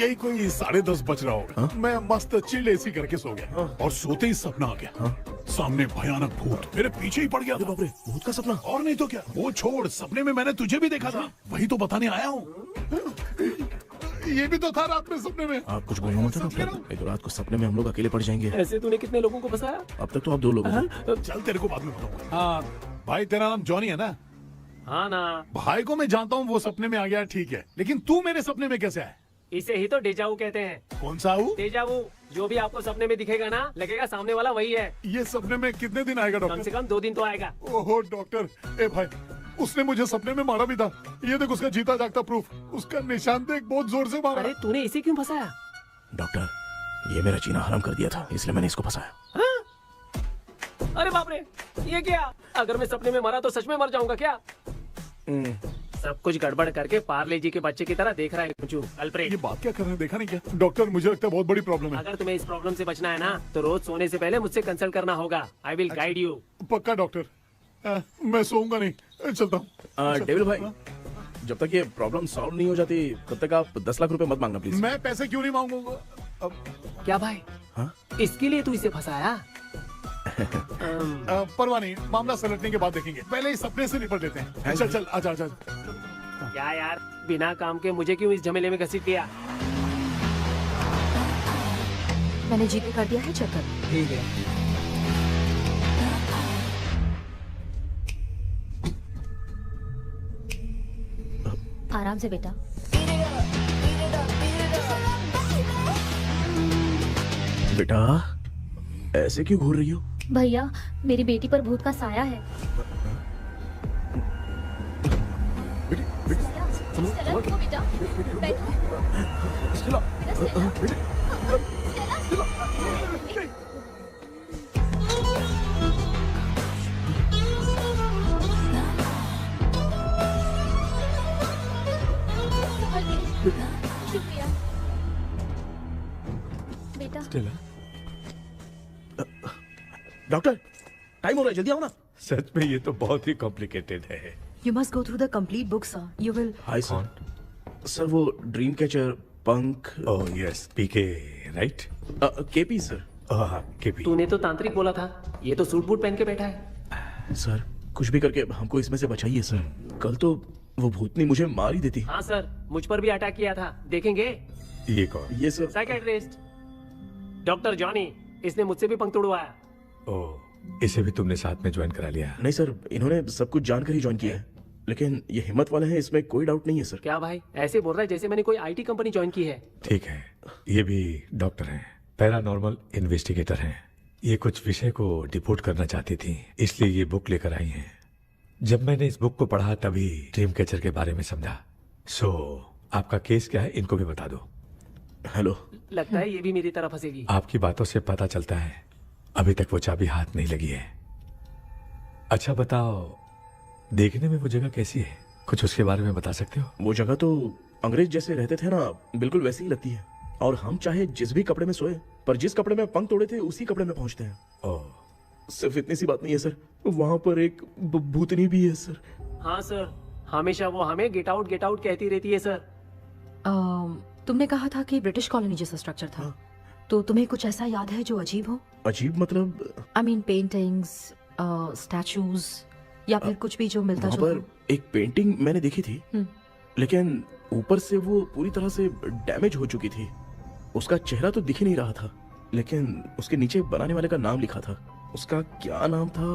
यही कोई 10:30 बज रहा होगा, मैं मस्त चिल एसी करके सो गया और सोते ही सपना आ गया। सामने भयानक भूत मेरे पीछे ही पड़ गया। बाप रे, भूत का सपना? और नहीं तो क्या, वो छोड़, सपने में मैंने तुझे भी देखा था, वही तो बताने आया हूँ। ये भी तो था रात में सपने में। आप कुछ बोलना मत डॉक्टर, एक रात को सपने में हम लोग अकेले पड़ जाएंगे। ऐसे तूने कितने लोगों को फंसाया? अब तक तो आप 2 लोग हो। चल तेरे को बाद में बताऊंगा। हाँ भाई, तेरा नाम जॉनी है ना? हाँ ना। भाई को मैं जानता हूँ, वो सपने में आ गया, ठीक है, लेकिन तू मेरे सपने में कैसे आया? इसे ही तो डेजावू कहते हैं। कौन सा हूँ? डेजावू, जो भी आपको सपने में दिखेगा ना, लगेगा सामने वाला वही है। ये सपने में कितने दिन आएगा डॉक्टर? कम से कम 2 दिन तो आएगा। ओहो डॉक्टर, ए भाई, उसने मुझे सपने में मारा भी था। ये देख उसका जीता जागता प्रूफ, उसका निशान देख, बहुत जोर से मारा। अरे तूने इसे क्यों फंसाया? डॉक्टर, ये मेरा जीना हराम कर दिया था, इसलिए मैंने इसको फंसाया। अरे बाप रे, ये क्या? अगर मैं सपने में मरा तो सच में मर जाऊंगा क्या? सब कुछ गड़बड़ करके पार्ले जी के बच्चे की तरह देख रहा है कुचू अल्फ्रेड। ये बात क्या कर रहे हैं, देखा नहीं क्या? डॉक्टर मुझे लगता है बहुत बड़ी प्रॉब्लम है। अगर तुम्हें इस प्रॉब्लम से बचना है ना, तो रोज सोने से पहले मुझसे कंसल्ट करना होगा। I will guide you. पक्का डॉक्टर, मैं सोऊंगा नहीं, चलता हूँ। डेविल भाई, जब तक ये प्रॉब्लम सॉल्व नहीं हो जाती तब तक आप 10 लाख रुपए मत मांगना प्लीज। मैं पैसे क्यों नहीं मांगूंगा? क्या भाई? हाँ? इसके लिए तू इसे फंसाया? परवाह नहीं, मामला सलटने के बाद देखेंगे, पहले इस सपने से निपट लेते हैं। चल चल, आजा आजा। क्या यार, बिना काम के मुझे क्यों इस झमेले में घसीट दिया? मैंने जीपे कर दिया है, चेक कर। ठीक है। आराम से बेटा। बेटा ऐसे क्यों घूर रही हो? भैया, मेरी बेटी पर भूत का साया है। स्टेला, रुको बेटा, बैठो। शुक्रिया बेटा। डॉक्टर, टाइम हो रहा है, जल्दी आओ ना। सच में ये तो बहुत ही कॉम्प्लिकेटेड है। You must go through the complete book, sir. You will. Hi sir. Sir वो ड्रीम कैचर, पंख। ओह यस, पीके राइट? KP sir. हाँ केपी। तूने तो तांत्रिक बोला था, ये तो सूट बूट पहन के बैठा है। सर कुछ भी करके हमको इसमें से बचाइए सर, कल तो वो भूतनी मुझे मार ही देती। हाँ सर, मुझ पर भी अटैक किया था, देखेंगे? ये कौन? ये सर साइकियाट्रिस्ट डॉक्टर जॉनी, इसने मुझसे भी पंख तोड़वाया। ओह, इसे भी तुमने साथ में ज्वाइन करा लिया? नहीं सर, इन्होंने सब कुछ जानकर ही ज्वाइन किया है, लेकिन ये हिम्मत वाले हैं, इसमें कोई डाउट नहीं है सर। क्या भाई, ऐसे बोल रहा है जैसे मैंने कोई आईटी कंपनी ज्वाइन की है। ठीक है, ये भी डॉक्टर हैं, पैरानॉर्मल इन्वेस्टिगेटर हैं। ये कुछ विषय को डिपोर्ट करना चाहती थी, इसलिए ये बुक लेकर आई हैं। जब मैंने इस बुक को पढ़ा तभी ड्रीम कैचर के बारे में समझा। सो आपका केस क्या है, इनको भी बता दो। हेलो। लगता है ये भी मेरी तरह फंसेगी। आपकी बातों से पता चलता है अभी तक वो चाबी हाथ नहीं लगी है। अच्छा बताओ, देखने में वो जगह कैसी है, कुछ उसके बारे में बता सकते हो? वो जगह तो अंग्रेज जैसे रहते थे ना, बिल्कुल वैसी ही लगती है। और हम चाहे जिस भी कपड़े में सोए, पर जिस कपड़े में पंख तोड़े थे उसी कपड़े में पहुंचते हैं। ओह, सिर्फ इतनी सी बात नहीं है सर, वहां पर एक भूतनी भी है सर। हाँ सर, हमेशा वो हमें गेट आउट कहती रहती है सर। तुमने कहा था कि ब्रिटिश कॉलोनी जैसा स्ट्रक्चर था, तो तुम्हें कुछ ऐसा याद है जो अजीब हो? अजीब मतलब? आई मीन पेंटिंग्स, स्टैचूज या फिर कुछ भी जो मिलता वहाँ जुलता पर एक पेंटिंग मैंने देखी थी, लेकिन ऊपर से वो पूरी तरह से डैमेज हो चुकी थी। उसका चेहरा तो दिख ही नहीं रहा था, लेकिन उसके नीचे बनाने वाले का नाम लिखा था। उसका क्या नाम था?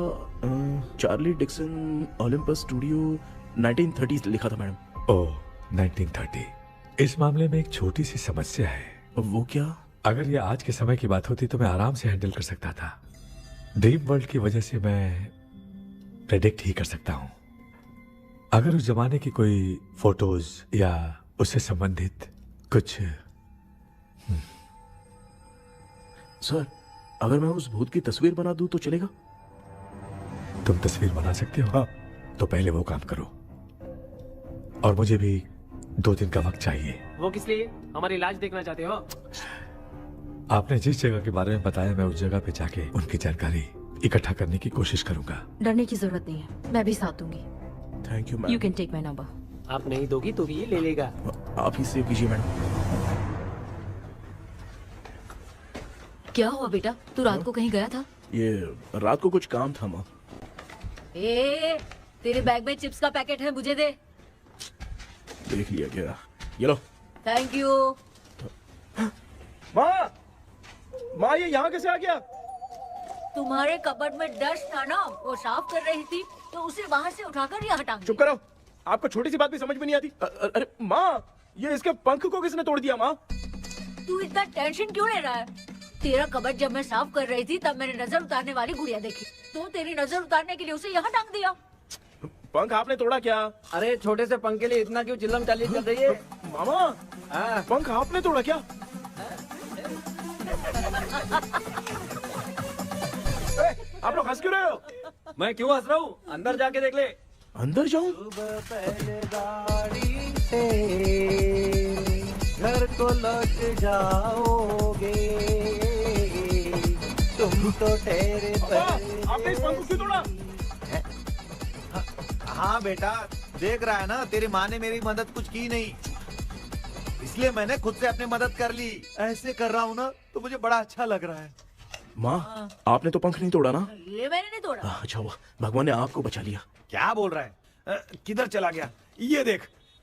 चार्ली डिक्सन ओलंपस स्टूडियो 1930 लिखा था मैडम। ओह 1930। इस मामले में एक छोटी सी समस्या है। वो क्या? अगर ये आज के समय की बात होती तो मैं आराम से हैंडल कर सकता था। ड्रीम वर्ल्ड की वजह से मैं प्रेडिक्ट ही कर सकता हूँ। अगर उस जमाने की कोई फोटोज या उससे संबंधित कुछ। सर, अगर मैं उस भूत की तस्वीर बना दूं तो चलेगा? तुम तस्वीर बना सकते हो? हाँ। तो पहले वो काम करो, और मुझे भी 2 दिन का वक्त चाहिए। वो किस लिए? हमारी इलाज देखना चाहते हो? आपने जिस जगह के बारे में बताया, मैं उस जगह पे जाके उनकी जानकारी इकट्ठा करने की कोशिश करूंगा। डरने की जरूरत नहीं है, मैं भी साथ दूंगी। Thank you ma'am. You can take my number. आप नहीं दोगी तो भी ये ले लेगा। आप ही सेव कीजिए मैडम। क्या हुआ बेटा, तू रात को कहीं गया था? ये रात को कुछ काम था माँ। ए, तेरे बैग में चिप्स का पैकेट है, मुझे दे। देख लिया क्या? ये लो। Thank you. माँ, माँ ये यहाँ कैसे आ गया? तुम्हारे कबर्ड में डस्ट था ना, वो साफ कर रही थी तो उसे वहाँ से उठाकर यहाँ टांग चुप करो, आपको छोटी सी बात भी समझ में नहीं आती। अरे माँ, ये इसके पंख को किसने तोड़ दिया? माँ तू इतना टेंशन क्यों ले रहा है? तेरा कबर्ड जब मैं साफ कर रही थी तब मैंने नजर उतारने वाली गुड़िया देखी, तो तेरी नजर उतारने के लिए उसे यहाँ टांग दिया। पंख आपने तोड़ा क्या? अरे छोटे से पंख के लिए इतना क्यों चिल्लम चाली कर रही है? मामा, पंख आपने तोड़ा क्या? आप लोग हंस क्यों रहे हो? मैं क्यों हंस रहा हूँ? अंदर जाके देख ले। अंदर जाऊं? घर को लौट जाओगे तुम तो ठहरे। आपने इस पंख को क्यों तोड़ा? हाँ बेटा, देख रहा है ना, तेरी माँ ने मेरी मदद कुछ की नहीं, इसलिए मैंने खुद से अपनी मदद कर ली। ऐसे कर रहा हूँ ना तो मुझे बड़ा अच्छा लग रहा है। माँ, आपने तो पंख नहीं तोड़ा ना? ये मैंने नहीं तोड़ा। अच्छा हुआ, भगवान ने आपको बचा लिया। क्या बोल रहा है? किधर चला गया? ये देख,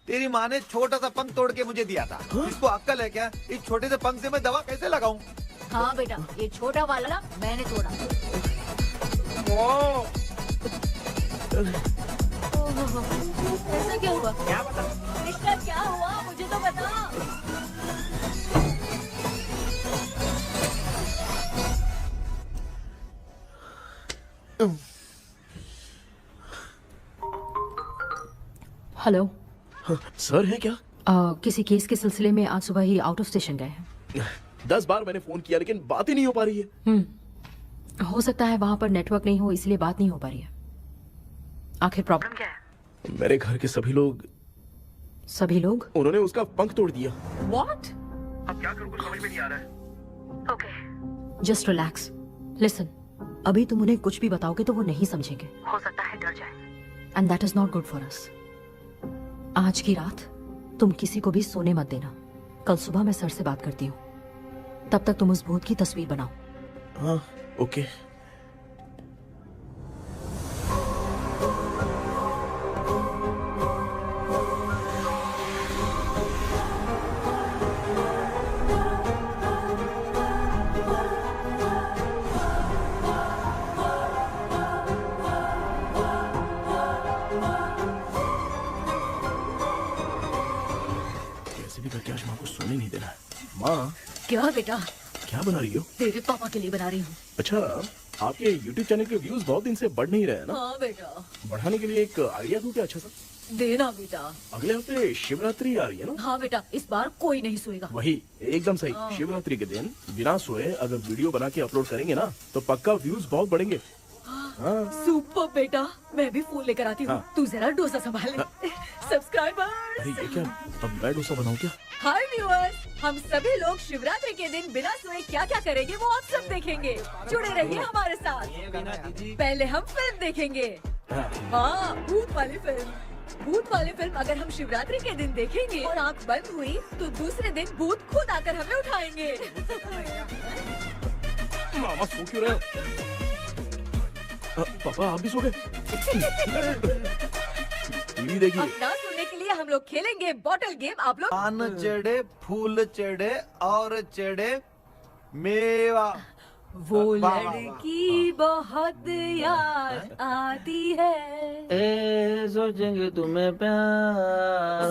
तेरी माँ ने छोटा सा पंख तोड़ के मुझे दिया था। इसको अक्ल है क्या? इस छोटे से पंख से मैं दवा कैसे लगाऊं? हाँ बेटा, ये छोटा वाला मैंने तोड़ा। ऐसा क्या हुआ? क्या बता? रिश्ता क्या हुआ, मुझे तो बता। हेलो। सर है क्या? किसी केस के सिलसिले में आज सुबह ही आउट ऑफ स्टेशन गए हैं। 10 बार मैंने फोन किया लेकिन बात ही नहीं हो पा रही है। हो सकता है वहाँ पर नेटवर्क नहीं हो, इसलिए बात नहीं हो पा रही है। आखिर प्रॉब्लम क्या है? मेरे घर के सभी लोग उन्होंने उसका पंख तोड़ दिया। What? अब क्या करूँ, कुछ समझ में नहीं आ रहा है। Okay. Just relax. Listen. अभी तुम उन्हें कुछ भी बताओगे तो वो नहीं समझेंगे। हो सकता है डर जाए। And that is not good for us. आज की रात तुम किसी को भी सोने मत देना। कल सुबह मैं सर से बात करती हूँ। तब तक तुम उस भूत की तस्वीर बनाओ। हाँ, ओके। करके आज माँ को सोने नहीं देना है। माँ, क्या बेटा? क्या बना रही हो? तेरे पापा के लिए बना रही हूँ। अच्छा, आपके YouTube चैनल के व्यूज बहुत दिन से बढ़ नहीं रहे हैं ना? हाँ बेटा। बढ़ाने के लिए एक आइडिया दूं क्या अच्छा सा? देना बेटा। अगले हफ्ते शिवरात्रि आ रही है ना? हाँ बेटा, इस बार कोई नहीं सोएगा। वही, एकदम सही। शिवरात्रि के दिन बिना सोए अगर वीडियो बना के अपलोड करेंगे ना तो पक्का व्यूज बहुत बढ़ेंगे। सुपर बेटा, मैं भी फोन लेकर आती हूँ। तू जरा डोसा संभाल ले। सब्सक्राइबर्स। अरे ये क्या, अब मैं डोसा बनाऊं क्या? हाय व्यूअर्स, हम सभी लोग शिवरात्रि के दिन बिना सोए क्या क्या करेंगे वो आप सब देखेंगे। जुड़े रहिए हमारे साथ। पहले हम फिल्म देखेंगे। हाँ, भूत वाली फिल्म। भूत वाली फिल्म अगर हम शिवरात्रि के दिन देखेंगे और आँख बंद हुई तो दूसरे दिन भूत खुद आकर हमें उठाएंगे। मामा सो क्यों रहे हो? पापा आप भी सो गए? टीवी देखिए। अब ना सोने के लिए हम लोग खेलेंगे बॉटल गेम। आप लोग पान चढ़े, फूल चढ़े और चढ़े मेवा। वो वाह, वाह, वाह। लड़की बहुत याद आती है। ए सोचेंगे तुम्हें प्यार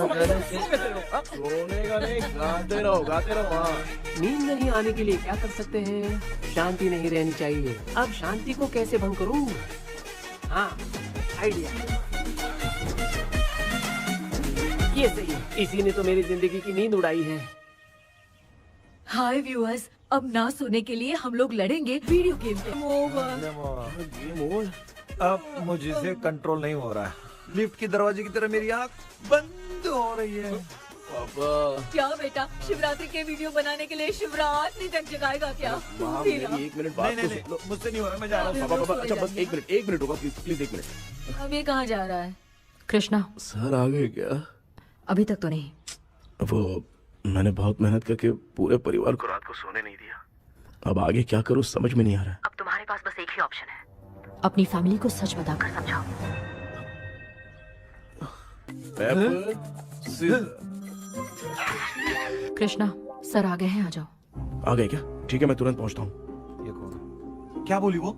सोने का नहीं, गाते रहो हाँ। नींद नहीं आने के लिए क्या कर सकते हैं? शांति नहीं रहनी चाहिए। अब शांति को कैसे भंग करूं? हाँ, आइडिया। ये सही है। इसी ने तो मेरी जिंदगी की नींद उड़ाई है। हाय व्यूअर्स, अब ना सोने के लिए हम लोग लड़ेंगे वीडियो गेम पे। अब मुझसे कंट्रोल नहीं हो रहा है। लिफ्ट की दरवाजे की तरह मेरी आँख बंद हो रही है। पापा क्या बेटा, शिवरात्रि के वीडियो बनाने के लिए शिवरात्रि तक जगाएगा क्या? माँ, फिर मेरी एक मिनट बात नहीं तो नहीं सुन लो। मुझसे नहीं हो रहा, मैं जा रहा हूँ। पापा अच्छा बस एक मिनट होगा प्लीज एक मिनट। अब ये कहाँ जा रहा है? कृष्णा, सर आ गए क्या? अभी तक तो नहीं। वो मैंने बहुत मेहनत करके पूरे परिवार को रात को सोने नहीं दिया। अब आगे क्या करूँ समझ में नहीं आ रहा है। अब तुम्हारे पास बस एक ही ऑप्शन है, अपनी फैमिली को सच बताकर समझाओ। कृष्णा, सर आ गए हैं, आ जाओ। आ गए क्या? ठीक है मैं तुरंत पहुंचता हूँ। ये कौन? क्या बोली वो?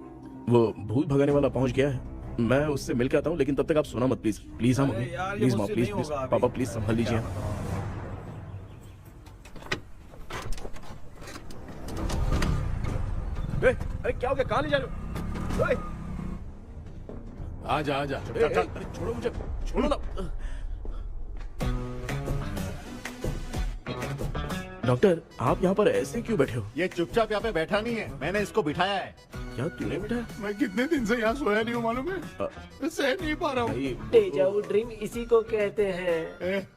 भूत भगाने वाला पहुंच गया है, मैं उससे मिल के आता हूँ, लेकिन तब तक आप सोना मत प्लीज। प्लीज हाँ मम्मी, यार, ये प्लीज माँ, मुझसे प्लीज नहीं प्लीज होगा अभी। पापा प्लीज संभाल लीजिए। अरे क्या हो गया? कहाँ ले जा रहे हो? आजा आजा अरे छोड़ो मुझे, छोड़ो ना। डॉक्टर आप यहाँ पर ऐसे क्यों बैठे हो? ये चुपचाप यहाँ पे बैठा नहीं है, मैंने इसको बिठाया है। क्या तूने बैठा? मैं कितने दिन से यहाँ सोया नहीं हूँ मालूम है। मैं सह नहीं पा रहा हूँ। डेजाऊ ड्रीम इसी को कहते हैं।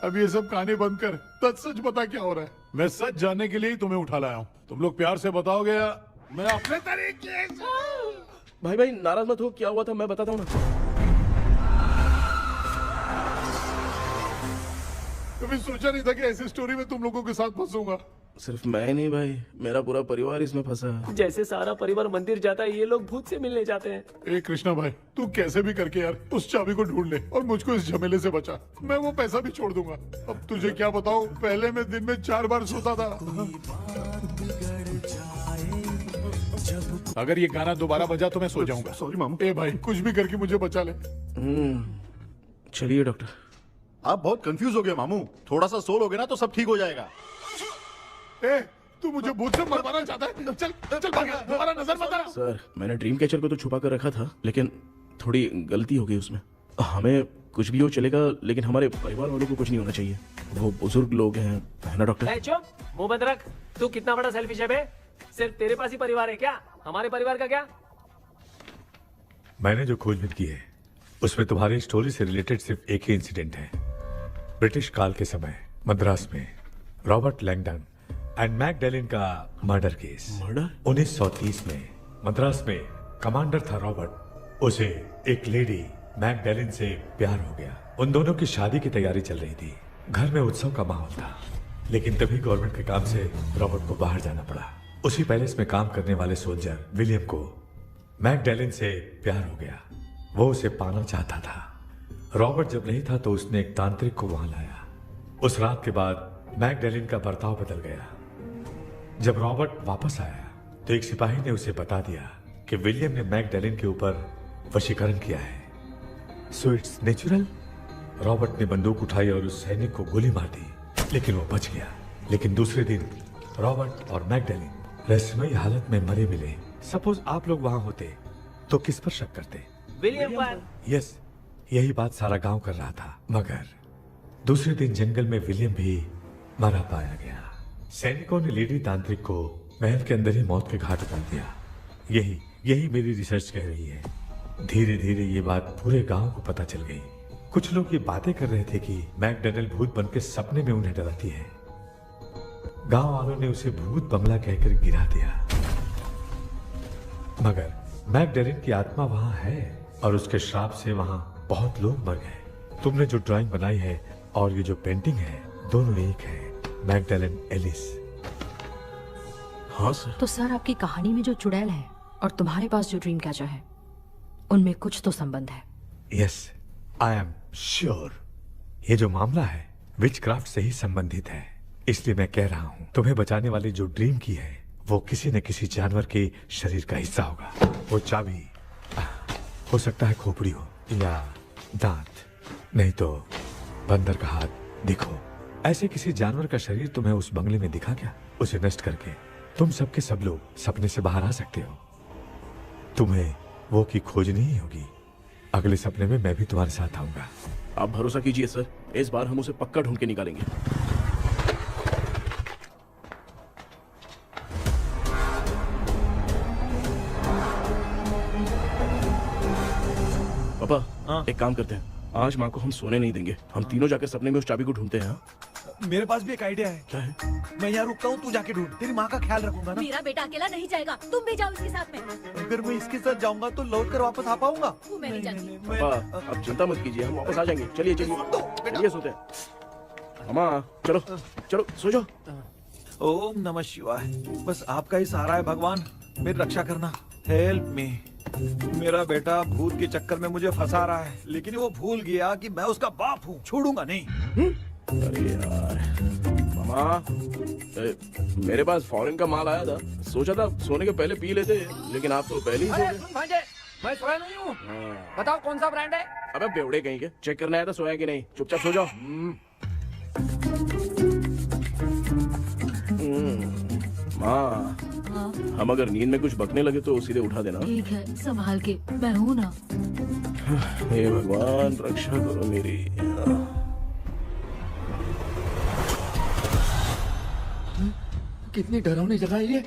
अब ये सब कहानी बंद कर, सच बता क्या हो रहा है। मैं सच जानने के लिए ही तुम्हें उठा लाया हूँ। तुम लोग प्यार से बताओगे या मैं अपने तरीके से? भाई नाराज मत हो, क्या हुआ था मैं बताता हूँ ना। कभी सोचा नहीं था कि ऐसी स्टोरी में तुम लोगों के साथ फंसूंगा। सिर्फ मैं नहीं भाई, मेरा पूरा परिवार इसमें फंसा है। जैसे सारा परिवार मंदिर जाता है, ये लोग भूत से मिलने जाते हैं। ए कृष्णा भाई, तू कैसे भी करके यार उस चाबी को ढूंढ ले और मुझको इस झमेले से बचा। मैं वो पैसा भी छोड़ दूंगा। अब तुझे क्या बताऊं, पहले मैं दिन में 4 बार सोता था। अगर ये गाना दोबारा बजा तो मैं सो जाऊंगा। सॉरी मामू। ए भाई कुछ भी करके मुझे बचा ले। चलिए डॉक्टर। आप बहुत कंफ्यूज हो गए मामू, थोड़ा सा सो लोगे ना तो सब ठीक हो जाएगा। ए तू मुझे भूत से मरवाना चाहता है? चल चल भाग, दोबारा नजर मत आना। सर मैंने ड्रीम कैचर को तो छुपा कर रखा था, लेकिन थोड़ी गलती हो गई उसमें। हमें कुछ भी हो चलेगा, लेकिन हमारे परिवार वालों को कुछ नहीं होना चाहिए। वो बुजुर्ग लोग हैं, है ना डॉक्टर? चुप, मुंह बंद रख। तू कितना बड़ा सेल्फिश है बे? सिर्फ तेरे पास ही परिवार है क्या? हमारे परिवार का क्या? मैंने जो खोजबीन की है उसमें तुम्हारी स्टोरी से रिलेटेड सिर्फ एक ही इंसिडेंट है। ब्रिटिश काल के समय मद्रास में रॉबर्ट लैंगडन एंड मैकडैलिन का मर्डर केस। मर्डर? 1930 में मद्रास में कमांडर था रॉबर्ट, उसे एक लेडी मैकडैलिन से प्यार हो गया। उन दोनों की शादी की तैयारी चल रही थी, घर में उत्सव का माहौल था, लेकिन तभी गवर्नमेंट के काम से रॉबर्ट को बाहर जाना पड़ा। उसी पैलेस में काम करने वाले सोल्जर विलियम को मैकडैलिन से प्यार हो गया, वो उसे पाना चाहता था। रॉबर्ट जब नहीं था तो उसने एक तांत्रिक को वहां लाया। उस रात के बाद मैकडैलिन का बर्ताव बदल गया। जब रॉबर्ट वापस आया तो एक सिपाही ने उसे बता दिया कि विलियम ने मैकडैलिन के ऊपर वशीकरण किया है। So it's natural. रॉबर्ट ने बंदूक उठाई और उस सैनिक को गोली मार दी, लेकिन वो बच गया। लेकिन दूसरे दिन रॉबर्ट और मैकडैलिन रहस्यमयी हालत में मरे मिले। सपोज आप लोग वहां होते तो किस पर शक करते? विलियम पर। यस, यही बात सारा गांव कर रहा था। मगर दूसरे दिन जंगल में विलियम भी मरा पाया गया। सैनिकों ने लेडी तांत्रिक को महल के अंदर ही मौत के घाट उतार दिया। यही मेरी रिसर्च कह रही है। धीरे धीरे ये बात पूरे गांव को पता चल गई। कुछ लोग ये बातें कर रहे थे कि मैकडैलिन भूत बनकर सपने में उन्हें डराती है। गांव वालों ने उसे भूत बंगला कहकर गिरा दिया। मगर मैकडैलिन की आत्मा वहां है और उसके श्राप से वहां बहुत लोग मर गए। तुमने जो ड्राइंग बनाई है और ये जो पेंटिंग है दोनों एक है, मैगडेलन एलिस। हाँ सर। तो सर आपकी कहानी में जो चुड़ैल है और तुम्हारे पास जो ड्रीम कैचर है उनमें कुछ तो संबंध है। यस, आई एम श्योर ये जो मामला है विचक्राफ्ट से ही संबंधित है। इसलिए मैं कह रहा हूँ तुम्हें बचाने वाली जो ड्रीम की है वो किसी न किसी जानवर के शरीर का हिस्सा होगा। वो चाबी हो सकता है खोपड़ी हो या दांत, नहीं तो बंदर का हाथ। देखो, ऐसे किसी जानवर का शरीर तुम्हें उस बंगले में दिखा क्या? उसे नष्ट करके तुम सबके सब लोग सपने से बाहर आ सकते हो। तुम्हें वो की खोजनी ही होगी। अगले सपने में मैं भी तुम्हारे साथ आऊंगा। आप भरोसा कीजिए सर, इस बार हम उसे पक्का ढूंढ के निकालेंगे। पापा, एक काम करते हैं, आज माँ को हम सोने नहीं देंगे। हम तीनों जाकर सपने में उस चाबी को ढूंढते हैं। मेरे पास भी एक आइडिया है। क्या है? मैं यहाँ रुकता हूँ, तू जाके ढूंढ। तेरी माँ का ख्याल रखूंगा ना। मेरा बेटा अकेला नहीं जाएगा, तुम भी जाओ इसके साथ में। अगर मैं इसके साथ जाऊंगा तो लौट कर वापस आ पाऊंगा? वो मैं नहीं जानती। पापा, अब चिंता मत कीजिए, हम वापस आ जाएंगे। चलिए चलिए चलिए, सोते हैं। अम्मा चलो चलो सो जाओ। ओम नमः शिवाय। बस आपका ही सहारा है भगवान, मेरी रक्षा करना। Help me. मेरा बेटा भूत के चक्कर में मुझे फंसा रहा है, लेकिन वो भूल गया कि मैं उसका बाप हूँ। छोड़ूंगा नहीं। अरे यार मामा, मेरे पास फॉरेन का माल आया था, सोचा था सोने के पहले पी लेते, लेकिन आप तो पहले ही सो अरे गए। सुन भांजे, मैं सोया नहीं हूँ। बताओ कौन सा ब्रांड है? अबे बेवड़े कहीं के, चेक करना है तो सोया कि नहीं। चुपचाप सो जाओ। माँ, हम अगर नींद में कुछ बकने लगे तो सीधे उठा देना। ठीक है, संभाल के, मैं हूँ ना। हे भगवान रक्षा करो मेरी। कितनी डरावनी जगह है ये।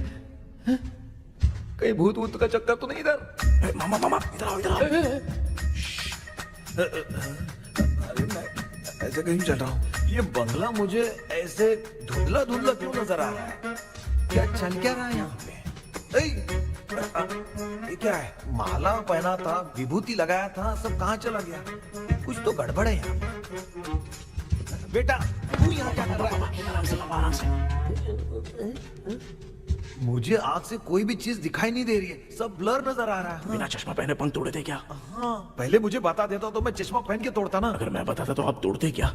कहीं भूत भूत का चक्कर तो नहीं इधर? मामा मामा इधर आओ, इधर आओ। अरे मैं ऐसे कहीं चल रहा हूँ। ये बंगला मुझे ऐसे धुंधला धुंधला क्यों नजर आ रहा है? क्या चल क्या रहा है यहाँ पे? ये क्या है? माला पहना था, विभूति लगाया था, सब कहाँ चला गया? कुछ तो गड़बड़ है यहाँ पे। बेटा तू यहाँ क्या कर रहा है? आराम से। मुझे आँख से कोई भी चीज दिखाई नहीं दे रही है, सब ब्लर नजर आ रहा है। बिना चश्मा पहने पंख तोड़े थे क्या? हाँ, पहले मुझे बता देता तो मैं चश्मा पहन के तोड़ता ना। अगर मैं बताता तो आप तोड़ते क्या?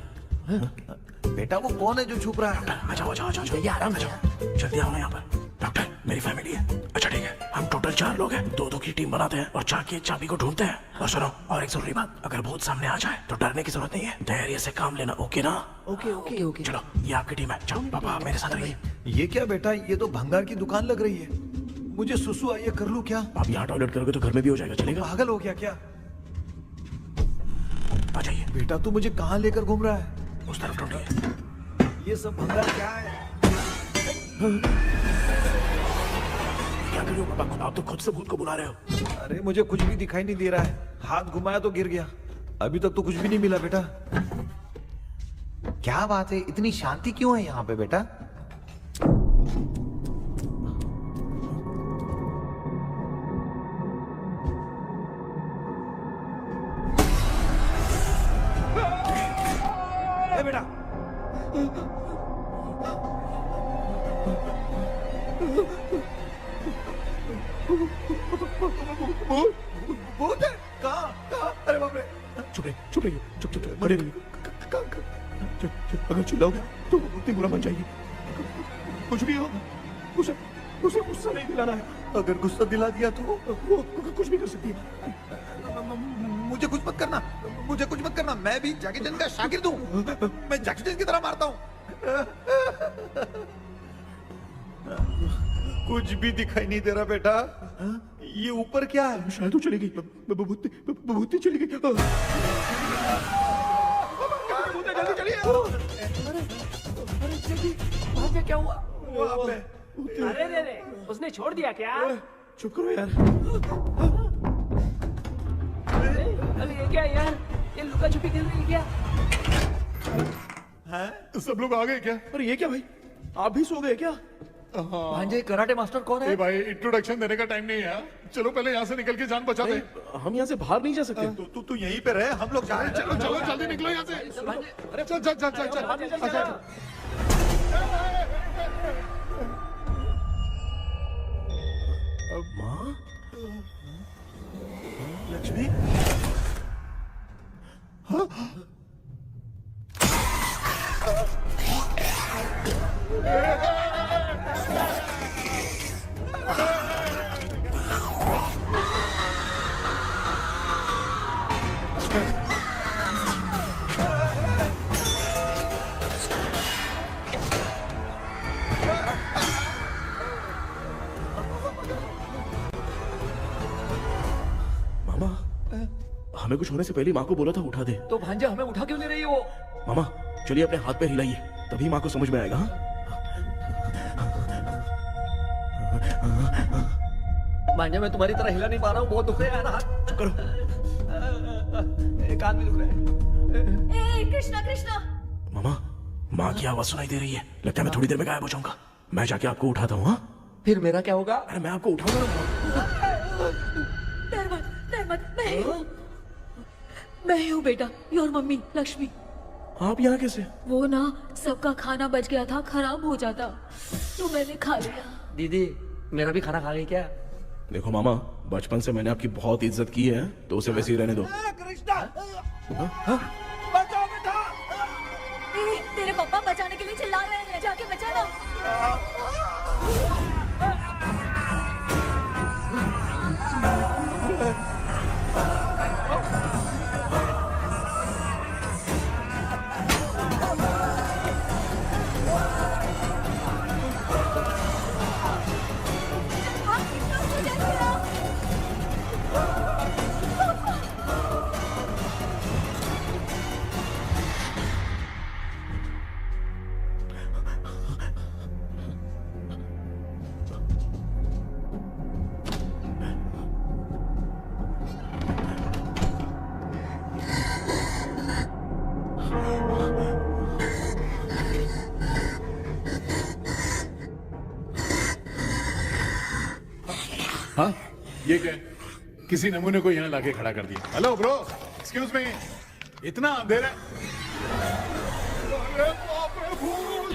बेटा वो कौन है जो छुप रहा है? आ जाओ आ जाओ आ जाओ, ये आराम से जाओ। जल्दी आओ ना यहाँ पर। डॉक्टर, मेरी फैमिली है। अच्छा ठीक है, हम टोटल 4 लोग हैं। 2-2 की टीम बनाते हैं और जाके चाबी को ढूंढते हैं। और सुनो, और एक जरूरी बात, अगर भूत सामने आ जाए तो डरने की जरूरत नहीं है, धैर्य से काम लेना। ओके ना? Okay okay okay. चलो, ये आपकी टीम है। जाओ पापा, मेरे साथ रहिए। ये क्या बेटा, ये तो भंगार की दुकान लग रही है। मुझे सुसु आई है, कर लूं क्या? आप यहाँ टॉयलेट करोगे तो घर में भी हो जाएगा, चलेगा? पागल हो गया क्या? आ जाइए। बेटा तू मुझे कहाँ लेकर घूम रहा है? उस तरफ ढूंढिए। ये सब भंगार क्या है? क्या कर रहे हो पापा? आप तो खुद से भूत को बुला रहे हो। अरे मुझे कुछ भी दिखाई नहीं दे रहा है, हाथ घुमाया तो गिर गया। अभी तक तो कुछ भी नहीं मिला बेटा। क्या बात है, इतनी शांति क्यों है यहाँ पे बेटा? बेटा भूत है? कहाँ? अरे बाप रे! चुप रहिए, चुप रहिए, चुप चुप चुप, खड़े रहिए। अगर चिल्लाओगे तो वो इतनी बुरा बन जाएगी। कुछ भी हो, उसे उसे गुस्सा नहीं दिलाना है। अगर गुस्सा दिला दिया तो वो कुछ भी कर सकती है। मुझे कुछ मत करना, मुझे कुछ मत करना। मैं भी जैकी चैन का शागिर्द हूँ। मैं जैकी चैन की तरह मारता हूँ। कुछ भी दिखाई नहीं दे रहा बेटा। ये ऊपर क्या है? शायद वो चली गई। भूती चली गई। जल्दी चलिए। भांजे क्या हुआ? वहाँ पे अरे रे रे, उसने छोड़ दिया क्या? चुप करो यार। अरे ये क्या यार, ये लुका छुपी खेल रही है क्या? हैं? सब लोग आ गए क्या? अरे ये क्या भाई, आप भी सो गए क्या? भांजे कराटे मास्टर कौन ए है? भाई इंट्रोडक्शन देने का टाइम नहीं है यार। चलो पहले यहाँ से निकल के जान बचा दे। हम यहाँ से बाहर नहीं जा सकते। तू यहीं पे रहे, हम लोग जा रहे हैं। चलो चलो जल्दी निकलो यहाँ से। चल चल चल चल चल। अच्छा माँ, लक्ष्मी, मामा, हमें कुछ होने से पहले माँ को बोला था उठा दे। तो भांजे हमें उठा क्यों ले रही हो? मामा चलिए अपने हाथ पे हिलाइए, तभी माँ को समझ में आएगा। हाँ? भांजे मैं तुम्हारी तरह हिला नहीं पा रहा हूँ, बहुत दुख रहा है ना हाथ। चुप करो। एक हाथ भी दुख रहा है। ए कृष्णा कृष्णा, मामा, माँ की आवाज सुनाई दे रही है, लगता है मैं थोड़ी देर में गायब हो जाऊंगा। मैं जाके आपको उठाता हूँ। हाँ, फिर मेरा क्या होगा? अरे मैं आपको उठाऊंगा। डर मत, मैं ही हूँ बेटा, योर मम्मी लक्ष्मी। आप यहाँ कैसे? वो ना सबका खाना बच गया था, खराब हो जाता तो मैंने खा लिया। दीदी मेरा भी खाना खा गई क्या? देखो मामा, बचपन से मैंने आपकी बहुत इज्जत की है, तो उसे वैसे ही रहने दो। तेरे पापा बचाने के लिए चिल्ला रहे हैं, जाके बचा ना। हाँ ये क्या? किसी नमूने को यहाँ लाके खड़ा कर दिया। हेलो ब्रो, एक्सक्यूज मी, इतना अंधेरा है? अरे बाप रे, भूत!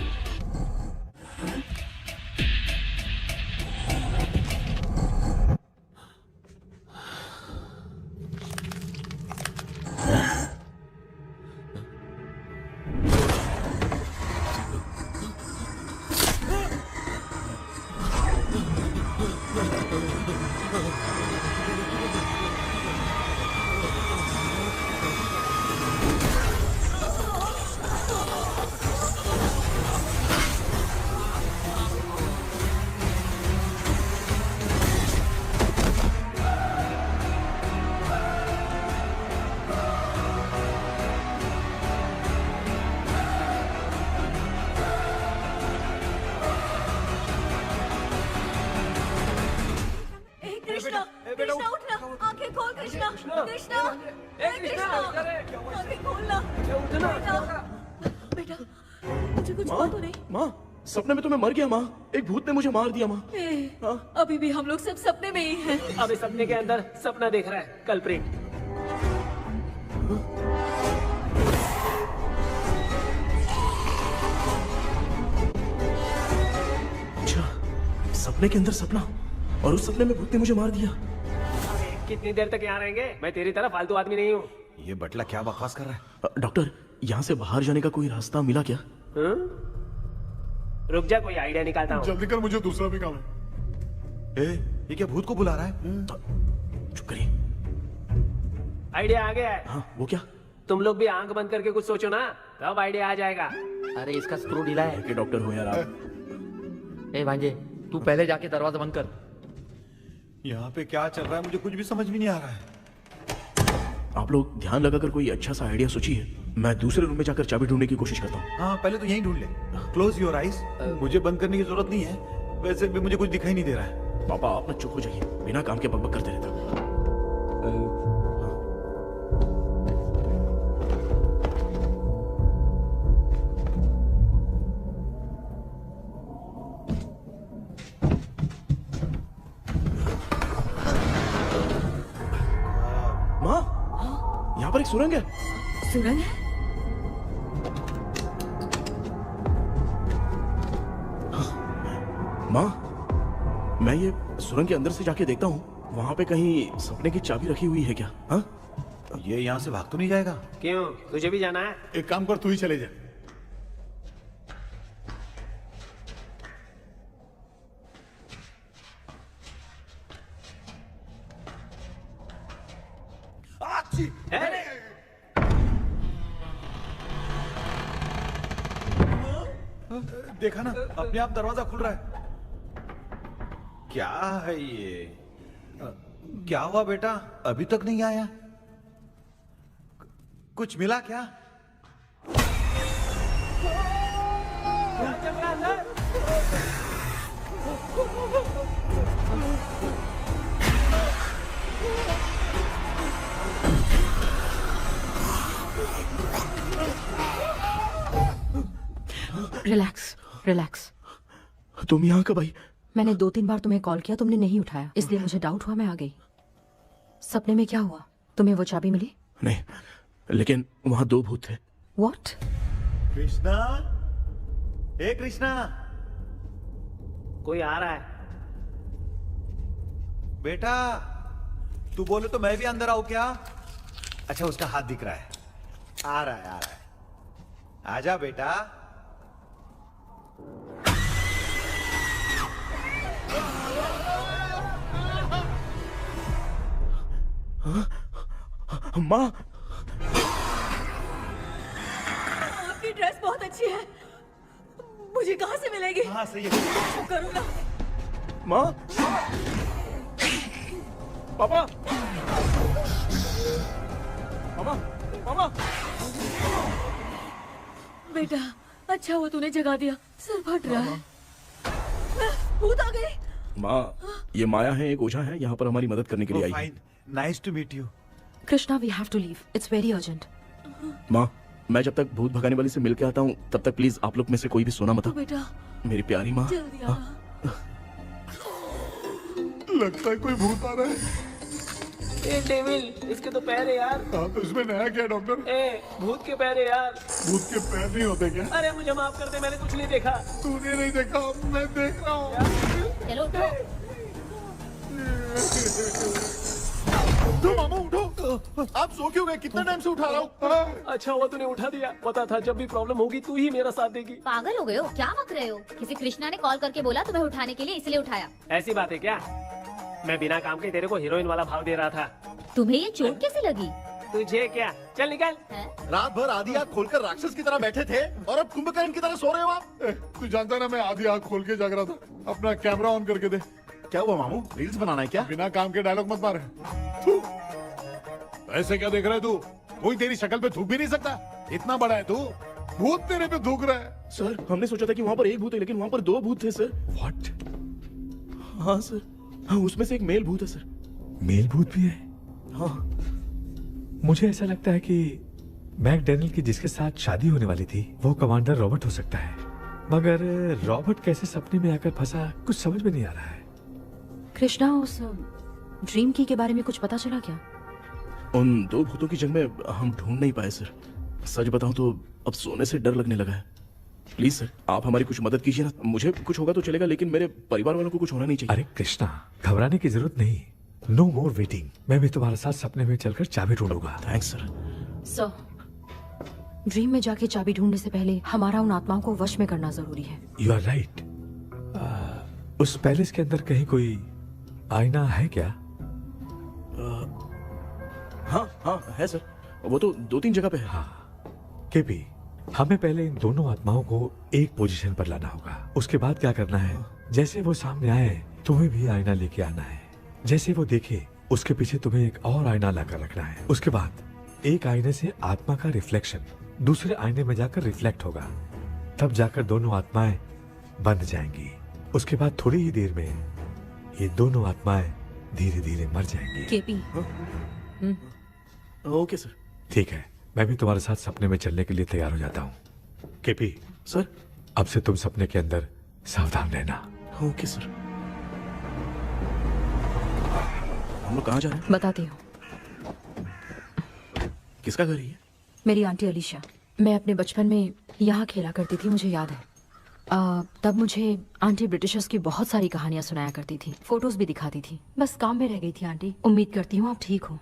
कृष्णा, कृष्णा उठना, आंखें खोल कृष्णा, कृष्णा, आंखें खोलना, बेटा, मुझे कुछ हुआ तो नहीं? माँ, सपने में तो मैं मर गया माँ, एक भूत ने मुझे मार दिया माँ। अभी भी हम लोग सब सपने में ही हैं। अबे सपने के अंदर सपना देख रहा है कल्प्रिट। अच्छा, सपने के अंदर सपना, और उस सपने में भूत ने मुझे मार दिया। कितनी देर तक यहाँ रहेंगे? मैं तेरी तरह फालतू आदमी नहीं हूँ। ये बटला क्या बकवास कर रहा है? डॉक्टर, यहाँ से बाहर जाने का कोई रास्ता मिला क्या? रुक जा, कोई आइडिया निकालता हूँ। जल्दी कर, मुझे दूसरा भी काम है। ये क्या भूत को बुला रहा है? चुप करिए। आइडिया आ गया है। हाँ, वो क्या? तुम लोग भी आंख बंद करके कुछ सोचो ना, तब आइडिया आ जाएगा। अरे इसका स्क्रू ढीला है। के डॉक्टर हो यार आप। ए भांजे, तू पहले जाके दरवाजा बंद कर। यहाँ पे क्या चल रहा है मुझे कुछ भी समझ में नहीं आ रहा है। आप लोग ध्यान लगाकर कोई अच्छा सा आइडिया सोचिए, मैं दूसरे रूम में जाकर चाबी ढूंढने की कोशिश करता हूँ। हाँ, पहले तो यहीं ढूंढ ले। Close your eyes. मुझे बंद करने की जरूरत नहीं है, वैसे भी मुझे कुछ दिखाई नहीं दे रहा है। पापा आप ना चुप हो जाइए, बिना काम के बकबक करते रहते हो। पर एक सुरंग है। सुरंग है? माँ, मैं ये सुरंग के अंदर से जाके देखता हूँ, वहाँ पे कहीं सपने की चाबी रखी हुई है क्या? हाँ? ये यहाँ से भाग तो नहीं जाएगा? क्यों, तुझे भी जाना है? एक काम कर, तू ही चले जा। देखा ना, अपने आप दरवाजा खुल रहा है। क्या है ये? क्या हुआ बेटा, अभी तक नहीं आया? कुछ मिला क्या? चल रहा है रिलैक्स रिलैक्स। तुम यहाँ कब आई? मैंने 2-3 बार तुम्हें कॉल किया, तुमने नहीं उठाया, इसलिए मुझे डाउट हुआ, मैं आ गई। सपने में क्या हुआ? तुम्हें वो चाबी मिली? नहीं, लेकिन वहाँ 2 भूत थे। व्हाट? कृष्णा, हे कृष्णा, कोई आ रहा है। बेटा तू बोले तो मैं भी अंदर आऊं क्या? अच्छा, उसका हाथ दिख रहा है, आ रहा है, आ रहा है। आजा बेटा। माँ, आपकी ड्रेस बहुत अच्छी है, मुझे कहाँ से मिलेगी? हाँ सही है। करूँगा। माँ, पापा, मामा, मामा। बेटा अच्छा हुआ तूने जगा दिया, सर फट रहा है। भूत आ गई। माँ, ये माया है, एक ओझा है, यहाँ पर हमारी मदद करने के लिए आई है। Fine, nice to meet you. Krishna, we have to leave, it's very urgent. माँ, मैं जब तक भूत भगाने वाली से मिल के आता हूँ, तब तक प्लीज आप लोग में से कोई भी सोना मत। तो बेटा मेरी प्यारी माँ। जल्दी आना। लगता है कोई भूत आ रहा है। ए डेविल, इसके तो पैर है यार। हाँ, तो इसमें नया क्या डॉक्टर? ए भूत के पैर है यार। भूत के पैर नहीं होते क्या? अरे मुझे माफ कर दे, मैंने कुछ नहीं देखा। तूने नहीं देखा, मैं देख रहा हूँ। चलो उठो। उठो मामा, उठो। आप सो क्यों गए? कितना टाइम से उठा रहा हूँ। अच्छा हुआ तूने उठा दिया, पता था जब भी प्रॉब्लम होगी तू ही मेरा साथ देगी। पागल हो गए हो क्या? बक रहे हो? किसी कृष्णा ने कॉल करके बोला तुम्हें उठाने के लिए, इसलिए उठाया। ऐसी बात है क्या? मैं बिना काम के तेरे को हीरोइन वाला भाव दे रहा था। तुम्हें ये चोट कैसे लगी? तुझे क्या, चल निकल। रात भर आधी आंख खोलकर राक्षस की तरह बैठे थे और अब कुंभकर्ण की तरह सो रहे हो आप। तू जानता है ना, मैं आधी आंख खोल के जाग रहा था। अपना कैमरा ऑन करके दे। क्या हुआ मामू, रील्स बनाना है क्या? बिना काम के डायलॉग मत मार। थू। ऐसे क्या देख रहा है तू? कोई तेरी शक्ल पे थूक भी नहीं सकता, इतना बड़ा है तू। भूत तेरे पे थूक रहा है। सर, हमने सोचा था कि वहाँ पर एक भूत है, लेकिन वहाँ पर 2 भूत थे सर। व्हाट? हाँ सर, हाँ, उसमें से एक मेल भूत है सर। मेल भूत भी है? हाँ। मुझे ऐसा लगता है कि मैकडैनियल की जिसके साथ शादी होने वाली थी वो कमांडर रॉबर्ट हो सकता है, मगर रॉबर्ट कैसे सपने में आकर फंसा, कुछ समझ में नहीं आ रहा है। कृष्णा, उस ड्रीम की के बारे में कुछ पता चला क्या? उन 2 भूतों की जंग में हम ढूंढ नहीं पाए सर। सच बताऊं तो अब सोने से डर लगने लगा है। प्लीज सर, आप हमारी कुछ मदद कीजिए ना। मुझे कुछ होगा तो चलेगा, लेकिन मेरे परिवार वालों को कुछ होना नहीं चाहिए। अरे कृष्णा, घबराने की जरूरत नहीं, नो मोर वेटिंग। मैं भी तुम्हारे साथ सपने में चलकर चाबी ढूंढूंगा। Thanks sir. सर, ड्रीम में जाके चाबी ढूंढने से पहले हमारा उन आत्माओं को वश में करना जरूरी है। You are right. उस पैलेस के अंदर कहीं कोई आईना है क्या? हाँ हाँ है सर, वो तो 2-3 जगह पे है। हाँ केपी, हमें पहले इन दोनों आत्माओं को एक पोजीशन पर लाना होगा। उसके बाद क्या करना है, जैसे वो सामने आए तुम्हें भी आईना लेके आना है। जैसे वो देखे उसके पीछे तुम्हें एक और आईना लाकर रखना है। उसके बाद एक आईने से आत्मा का रिफ्लेक्शन दूसरे आईने में जाकर रिफ्लेक्ट होगा, तब जाकर दोनों आत्माएं बंध जाएंगी। उसके बाद थोड़ी ही देर में ये दोनों आत्माएं धीरे धीरे मर जाएंगी। KP, okay sir. ठीक है, मैं भी तुम्हारे साथ सपने में चलने के लिए तैयार हो जाता हूँ। केपी सर, अब से तुम सपने के अंदर सावधान रहना। Okay sir. हम लोग कहाँ जा रहे हैं? बताती हूँ। किसका घर है ये? मेरी आंटी अलीशा। मैं अपने बचपन में यहाँ खेला करती थी, मुझे याद है। तब मुझे आंटी ब्रिटिशर्स की बहुत सारी कहानियां सुनाया करती थी, फोटोज भी दिखाती थी। बस काम में रह गई थी आंटी। उम्मीद करती हूँ आप ठीक हो।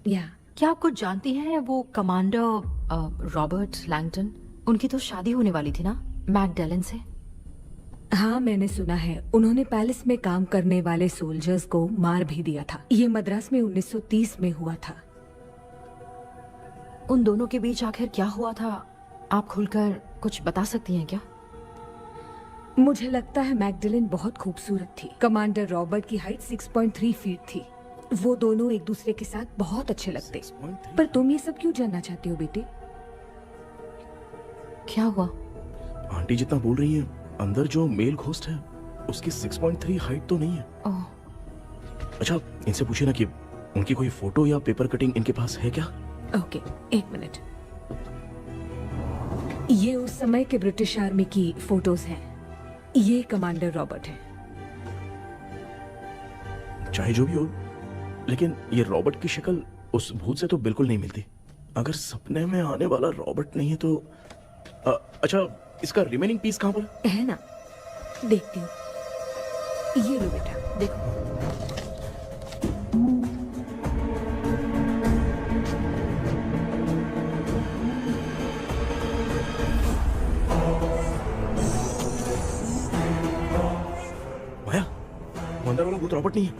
या क्या आप कुछ जानती हैं वो कमांडर रॉबर्ट लैंगटन? उनकी तो शादी होने वाली थी ना मैकडेलन से। हाँ, मैंने सुना है उन्होंने पैलेस में काम करने वाले सोल्जर्स को मार भी दिया था। ये मद्रास में 1930 में हुआ था। उन दोनों के बीच आखिर क्या हुआ था, आप खुलकर कुछ बता सकती हैं क्या? मुझे लगता है मैकडेलन बहुत खूबसूरत थी। कमांडर रॉबर्ट की हाइट 6.3 फीट थी। वो दोनों एक दूसरे के साथ बहुत अच्छे लगते। पर तुम ये सब क्यों जानना चाहती हो बेटे? क्या हुआ? आंटी जितना बोल रही है, अंदर जो मेल घोस्ट है उसकी 6.3 हाइट तो नहीं है। ओह, अच्छा, इनसे पूछिए ना कि उनकी कोई फोटो या पेपर कटिंग इनके पास है क्या? ओके, एक मिनट। ये उस समय के ब्रिटिश आर्मी की फोटोज हैं। ये कमांडर रॉबर्ट है। चाहे जो भी हो, लेकिन ये रॉबर्ट की शक्ल उस भूत से तो बिल्कुल नहीं मिलती। अगर सपने में आने वाला रॉबर्ट नहीं है तो अच्छा, इसका रिमेनिंग पीस कहाँ पर है ना? देखती हूँ। ये लो बेटा, देखो। माया, वो अंदर वाला भूत रॉबर्ट नहीं है,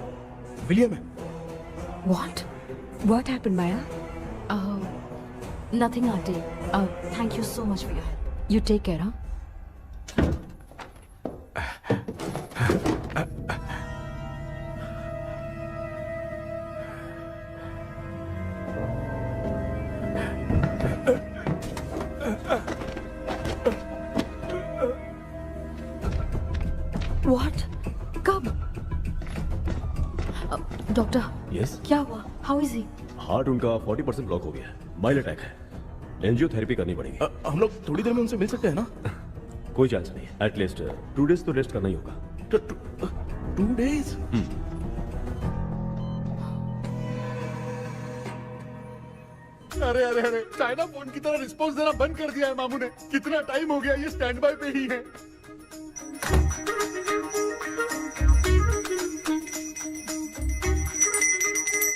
विलियम है। What happened, Maya? Nothing, auntie. Thank you so much for your help. You take care, huh? What? कब? डॉक्टर, यस, क्या हुआ? How is he? हार्ट उनका 40% ब्लॉक हो गया है। माइल्ड अटैक है। एंजियोथेरेपी करनी पड़ेगी। हम लोग थोड़ी देर में उनसे मिल सकते हैं ना? कोई चांस नहीं। एटलीस्ट 2 डेज तो रेस्ट करना ही होगा। 2 days? अरे अरे अरे, चाइना फोन की तरह रिस्पॉन्स देना बंद कर दिया है मामू ने। कितना टाइम हो गया, ये स्टैंड बाय पे ही है।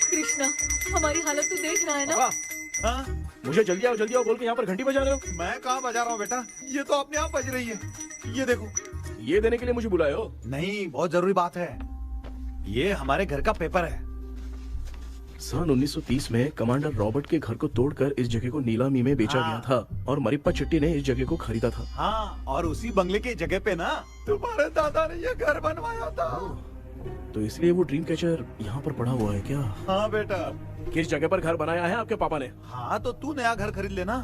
कृष्णा, हमारी हालत तो देख रहा है ना? हाँ? मुझे जल्दी आओ बोल के यहाँ पर घंटी बजा रहे हो। मैं कहाँ बजा रहा हूँ बेटा, ये तो अपने आप बज रही है। ये देखो। ये देने के लिए मुझे बुलाए हो? नहीं, बहुत जरूरी बात है। ये हमारे घर का पेपर है। सन 1930 में कमांडर रॉबर्ट के घर को तोड़कर इस जगह को नीलामी में बेचा गया था और मरिप्पा चिट्टी ने इस जगह को खरीदा था। हाँ, और उसी बंगले की जगह पे ना तुम्हारे दादा ने ये घर बनवाया था। तो इसलिए वो ड्रीम कैचर यहाँ पर पड़ा हुआ है क्या? हाँ बेटा। किस जगह पर घर बनाया है आपके पापा ने? हाँ, तो तू नया घर खरीद लेना।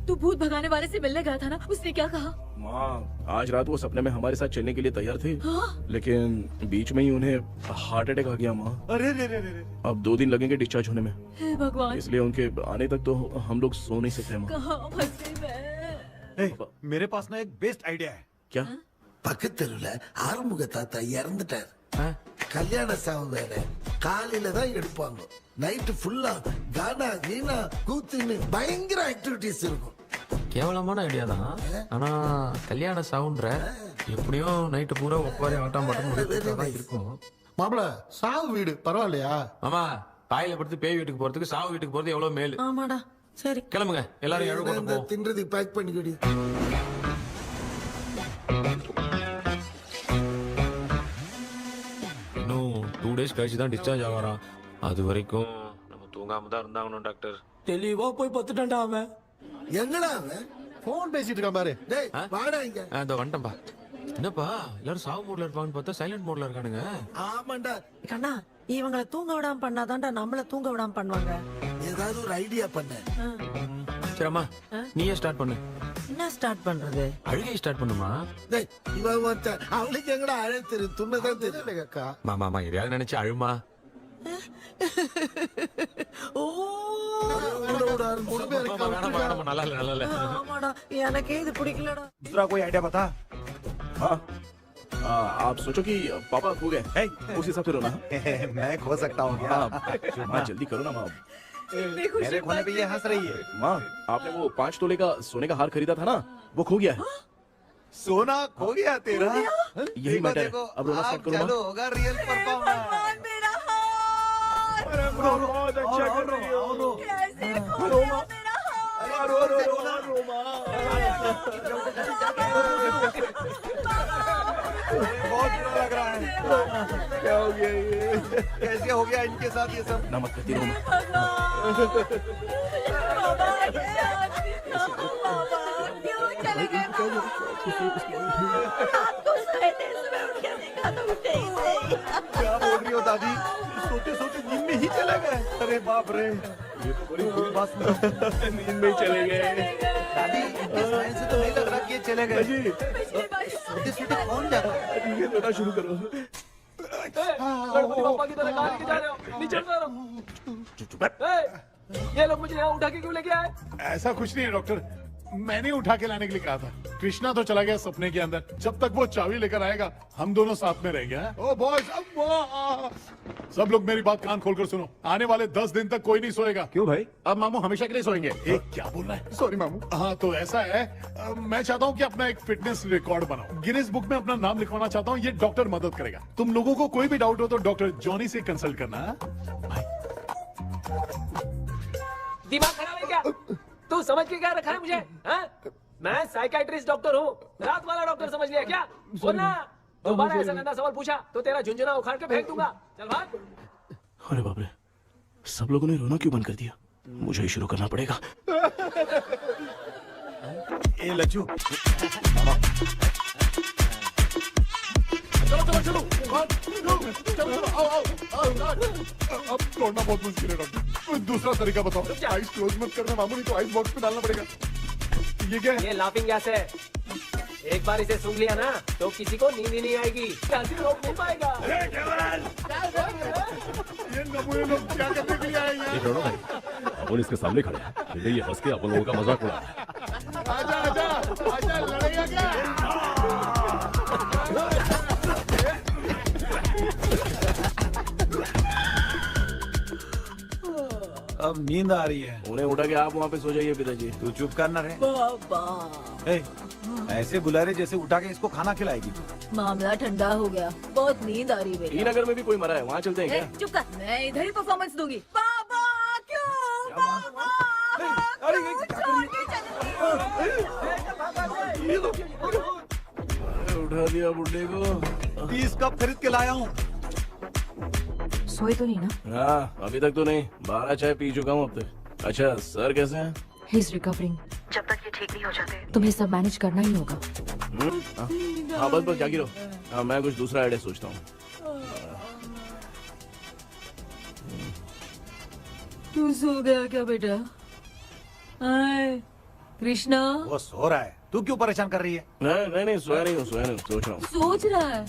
तू भूत भगाने वाले से मिलने गया था ना? उसने क्या कहा? माँ, आज रात वो सपने में हमारे साथ चलने के लिए तैयार थे। हाँ? लेकिन बीच में ही उन्हें हार्ट अटैक आ गया माँ। अरे रे रे रे रे। अब 2 दिन लगेंगे डिस्चार्ज होने में। हे भगवान, इसलिए उनके आने तक तो हम लोग सो नहीं सकते माँ। कहाँ फंसे मैं? मेरे पास ना एक बेस्ट आइडिया है। क्या? பக்கத்தெருவுல ஆறுமுக தாத்தா இறந்துட்டார். கல்யாண சாவு வேற. காலையில தான் எடுப்பாங்க. நைட்டு ஃபுல்லா கானா கீனா கூத்துன்னு பயங்கர ஆக்டிவிட்டிஸ் இருக்கும். கேவலமான ஐடியா தான். ஆனா கல்யாண சவுண்ட்ற எப்படியும் நைட்டு பூரா ஒப்பாரி ஆட்டம் பாட்டம் இருக்கும். மாப்பிள சாவு வீடு பரவாயில்லையா? மாமா, பாயில படுத்து பேய் வீட்டுக்கு போறதுக்கு சாவு வீட்டுக்கு போறது எவ்வளவு மேல். ஆமாடா, சரி கிளம்புங்க, எல்லாரும் எழு கொண்டு போ. தின்றதுக்கு பேக் பண்ணிக்கடி. இன்னும் 2 டேஸ் கழிச்சு தான் டிஸ்சார்ஜ் ஆவாராம். அது வரைக்கும் நம்ம தூங்காம தான் இருந்தாகணும் டாக்டர். தெளிவா போய் பத்துட்டான்டா அவன். எங்கடா அவன்? फोन பேசிட்டு இருக்கான் பாரு. டேய் வாடா இங்க. இதோ வந்துட்டேன்பா. என்னப்பா எல்லாரும் சாவு மோட்ல இருப்பாங்கன்னு பார்த்தா சைலண்ட் மோட்ல இருக்கானுங்க. ஆமாண்டா. கண்ணா, இவங்களை தூங்க விடாம பண்ணாதான்டா நம்மள தூங்க விடாம பண்ணுவாங்க. ஏதாவது ஒரு ஐடியா பண்ண. சரிம்மா, நீயே ஸ்டார்ட் பண்ணு. என்ன ஸ்டார்ட் பண்றது? அழுகை ஸ்டார்ட் பண்ணுமா? டேய் இவன் மத்த அவளுக்கு எங்கடா அழ தெரியும்? துண்ணதான் தெரியல அக்கா. மாமா எதையாவது நினைச்சு அழுமா. ஓ, வேணாமா, நல்லா இல்ல. ஆமாடா, எனக்கே இது பிடிக்கலடா. दूसरा कोई आइडिया बता। हाँ, आप सोचो कि पापा खो गए, उस हिसाब से रोना। मैं खो सकता हूँ क्या? माँ, जल्दी करो ना माँ। इतनी खुशी मेरे खोने पे ये हंस रही है। माँ, आपने वो 5 तोले का सोने का हार खरीदा था ना, वो खो गया है। सोना खो गया तेरा? यही मैटर है। अब रोना स्टार्ट करो चालू माँ। होगा रियल परफॉर्मेंस। भगवान मेरा हाथ बहुत अच्छा कर रही हो। कैसे खो गया मेरा हाथ? बहुत बुरा लग रहा है। क्या हो गया ये? कैसे हो गया इनके साथ ये सब? ना मत करती रो माँ। बाबा क्यों चले गए? रात को सोए थे, सुबह उठ के देखा तो उठे ही नहीं। क्या बोल रही हो दादी? सोते सोते नींद में ही चले गए? अरे बाप रे, ये तो बड़ी बुरी बात सुना। नींद में ही चले गए। दादी, इस लाइन से तो नहीं लग रहा कि ये चले गए। सोते सोते कौन जाता है? ये रोना शुरू करो। गणपति बापा की तरह कहाँ लेके जा रहे हो? नीचे उतारो। ये लोग मुझे यहाँ उठा के क्यों लेके आए? ऐसा कुछ नहीं है डॉक्टर, मैंने उठा के लाने के लिए कहा था। कृष्णा तो चला गया सपने के अंदर, जब तक वो चाबी लेकर आएगा हम दोनों साथ में रहेंगे। ओ बॉयज, सब लोग मेरी बात कान खोलकर सुनो, आने वाले 10 दिन तक कोई नहीं सोएगा। क्यों भाई? अब मामू हमेशा के लिए सोएंगे। एक क्या बोल रहा है? सॉरी मामू। हाँ तो ऐसा है, मैं चाहता हूँ कि अपना एक फिटनेस रिकॉर्ड बनाओ, गिनीज बुक में अपना नाम लिखवाना चाहता हूँ। ये डॉक्टर मदद करेगा। तुम लोगों को कोई भी डाउट हो तो डॉक्टर जॉनी से कंसल्ट करना। दिमाग खराब है क्या? तू समझ के क्या रखा है मुझे? हाँ? मैं साइकाइट्रिस्ट डॉक्टर हूँ, रात वाला डॉक्टर समझ लिया क्या? बोलना, दोबारा ऐसा गंदा सवाल पूछा तो तेरा झुंझुना उखाड़ के फेंक दूंगा। चल भाग। अरे बाप रे, सब लोगों ने रोना क्यों बंद कर दिया? मुझे ही शुरू करना पड़ेगा। ए लज्जू, चलो चलो चलो, आओ। अब तोड़ना बहुत मुश्किल है डॉक्टर, दूसरा तरीका बताओ। आइस क्लोज मत करना मामू, नहीं तो आइस बॉक्स में डालना पड़ेगा। ये क्या है? ये लाफिंग गैस है। एक बार इसे सूंघ लिया ना तो किसी को नींद ही नहीं आएगी, हंसी रोक नहीं पाएगा। ये नमूने लोग क्या करने के लिए आए हैं? ये छोड़ो भाई, अपन इसके सामने खड़े हैं, फिर ये हंस के अपन लोगों का मजाक उड़ा रहा है। आजा, लड़ेगा क्या? अब नींद आ रही है। उन्हें उठा के आप वहाँ पे सो जाइए पिताजी। तू चुप करना रे। बाबा ए, ऐसे बुला रहे जैसे उठा के इसको खाना खिलाएगी। मामला ठंडा हो गया, बहुत नींद आ रही है। नगर में भी कोई मरा है, वहाँ चलते हैं क्या? चुप कर, मैं इधर ही परफॉर्मेंस दूंगी। बाबा क्यों? बाबा उठा दिया बुड्ढे को। 20 कप खरीद के लाया हूँ। सोए तो नहीं ना? हाँ, अभी तक तो नहीं, 12 चाय पी चुका हूँ अब तक। अच्छा, सर कैसे हैं? He is recovering. जब तक ये ठीक नहीं हो जाते तुम्हें सब मैनेज करना ही होगा। हाँ बस जागी रहो। हाँ, मैं कुछ दूसरा आइडिया सोचता हूँ। तू सो गया क्या बेटा? आए, कृष्णा वो सो रहा है, तू क्यों परेशान कर रही है? नहीं, सोया नहीं हूँ, सोच रहा हूँ। सोच रहा है।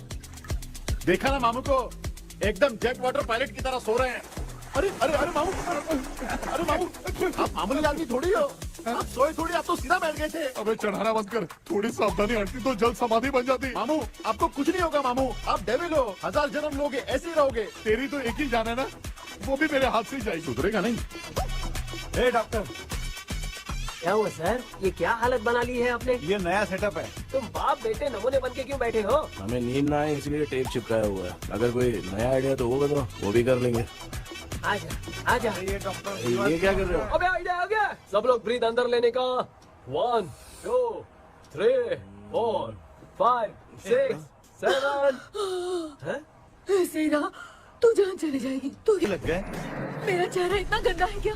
देखा ना मामू को, एकदम जेट वाटर पायलट की तरह सो रहे हैं। अरे मामू, अरे मामू, आप मामूली आदमी थोड़ी हो, आप सोए थोड़ी, आप तो सीधा बैठ गए थे। अबे चढ़ाना बंद कर, थोड़ी सावधानी हटती तो जल्द समाधि बन जाती। मामू आपको कुछ नहीं होगा मामू, आप डेविल हो, 1000 जन्म लोगे ऐसे ही रहोगे। तेरी तो एक ही जान है ना, वो भी मेरे हाथ से ही जाएगी। सुधरेगा नहीं। ए डॉक्टर, क्या हुआ सर? ये क्या हालत बना ली है आपने? ये नया सेटअप है। तुम बाप बेटे नमूने बन के क्यों बैठे हो? हमें नींद ना आए इसलिए टेप चिपकाया हुआ है। अगर कोई नया आइडिया तो वो बताओ, वो भी कर लेंगे। आजा। ये डॉक्टर ये क्या कर रहे हो? अबे आइडिया आ गया। सब लोग ब्रीथ अंदर लेने का। 1 2 3 4 5 6 7। ऐसे ना तू जान चली जाएगी। तू लग गए। मेरा चेहरा इतना गंदा है क्या?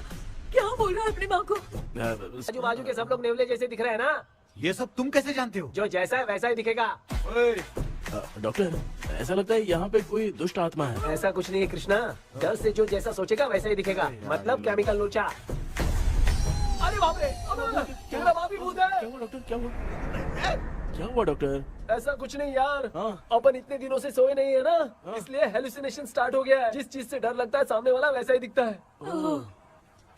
क्या बोल रहा है अपनी माँ को? आजू बाजू के सब लोग नेवले जैसे दिख रहे हैं ना? ये सब तुम कैसे जानते हो? जो जैसा है वैसा ही दिखेगा। डॉक्टर, ऐसा लगता है यहाँ पे कोई दुष्ट आत्मा है। ऐसा कुछ नहीं है कृष्णा, डर से जो जैसा सोचेगा वैसा ही दिखेगा, मतलब केमिकल लोचा। अरे बाप रे, मेरा बाप ही भूत है। क्या हुआ डॉक्टर? क्या हुआ डॉक्टर? ऐसा कुछ नहीं यार, हाँ। अपन इतने दिनों से सोए नहीं है ना, इसलिए हेलुसिनेशन स्टार्ट हो गया है। जिस चीज से डर लगता है सामने वाला वैसा ही दिखता है।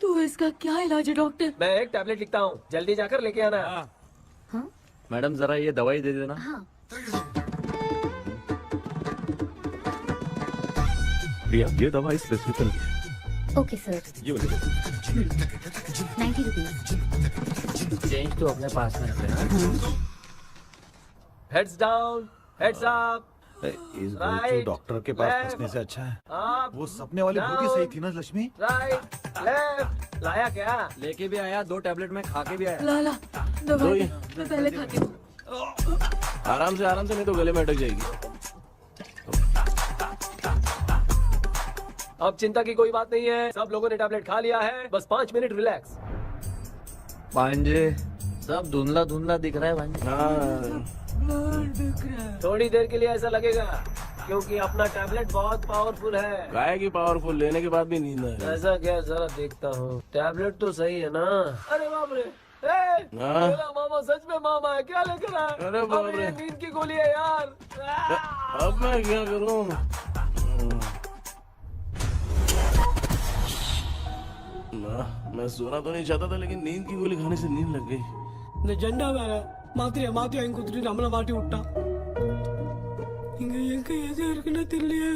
तो इसका क्या इलाज है डॉक्टर? मैं एक टैबलेट लिखता हूँ, जल्दी जाकर लेके आना। मैडम जरा ये दवाई दे देना। प्रिया, ये दवा इस प्रिस्क्रिप्शन की है, ओके सर, ये वाली 90 रुपीज। चेंज तो अपने पास में रखना। Heads down, heads up. इस भोचू डॉक्टर के पास फंसने से अच्छा है वो सपने वाली भूत ही सही थी ना लक्ष्मी। Right, left. लाया क्या? लेके भी आया, 2 टैबलेट में खा के भी आया। लाला दवाई मैं पहले खाती हूँ। आराम से नहीं तो गले में अटक जाएगी। अब चिंता की कोई बात नहीं है, सब लोगों ने टैबलेट खा लिया है, बस 5 मिनट रिलैक्स। भांजे सब धुंधला धुंधला दिख रहा है भांजे। थोड़ी देर के लिए ऐसा लगेगा क्योंकि अपना टैबलेट बहुत पावरफुल है। गाय की पावरफुल लेने के बाद भी नींद है। ऐसा क्या, जरा देखता हूँ। टैबलेट तो सही है ना? अरे बाप रे, हाँ। मेरा मामा सच में मामा है, क्या लेकर आया? अरे बाप रे, नींद की गोली है यार। अब मैं क्या करूँ? मैं सोना तो नहीं चाहता था, लेकिन नींद की गोली खाने से नींद लग गई। நிஜண்டா வேற மாத்திரையா வாங்கி கொடுத்துட்டு நம்மள மாட்டி விட்டான். இங்க எங்க எது இருக்குன்னு தெரியலையே.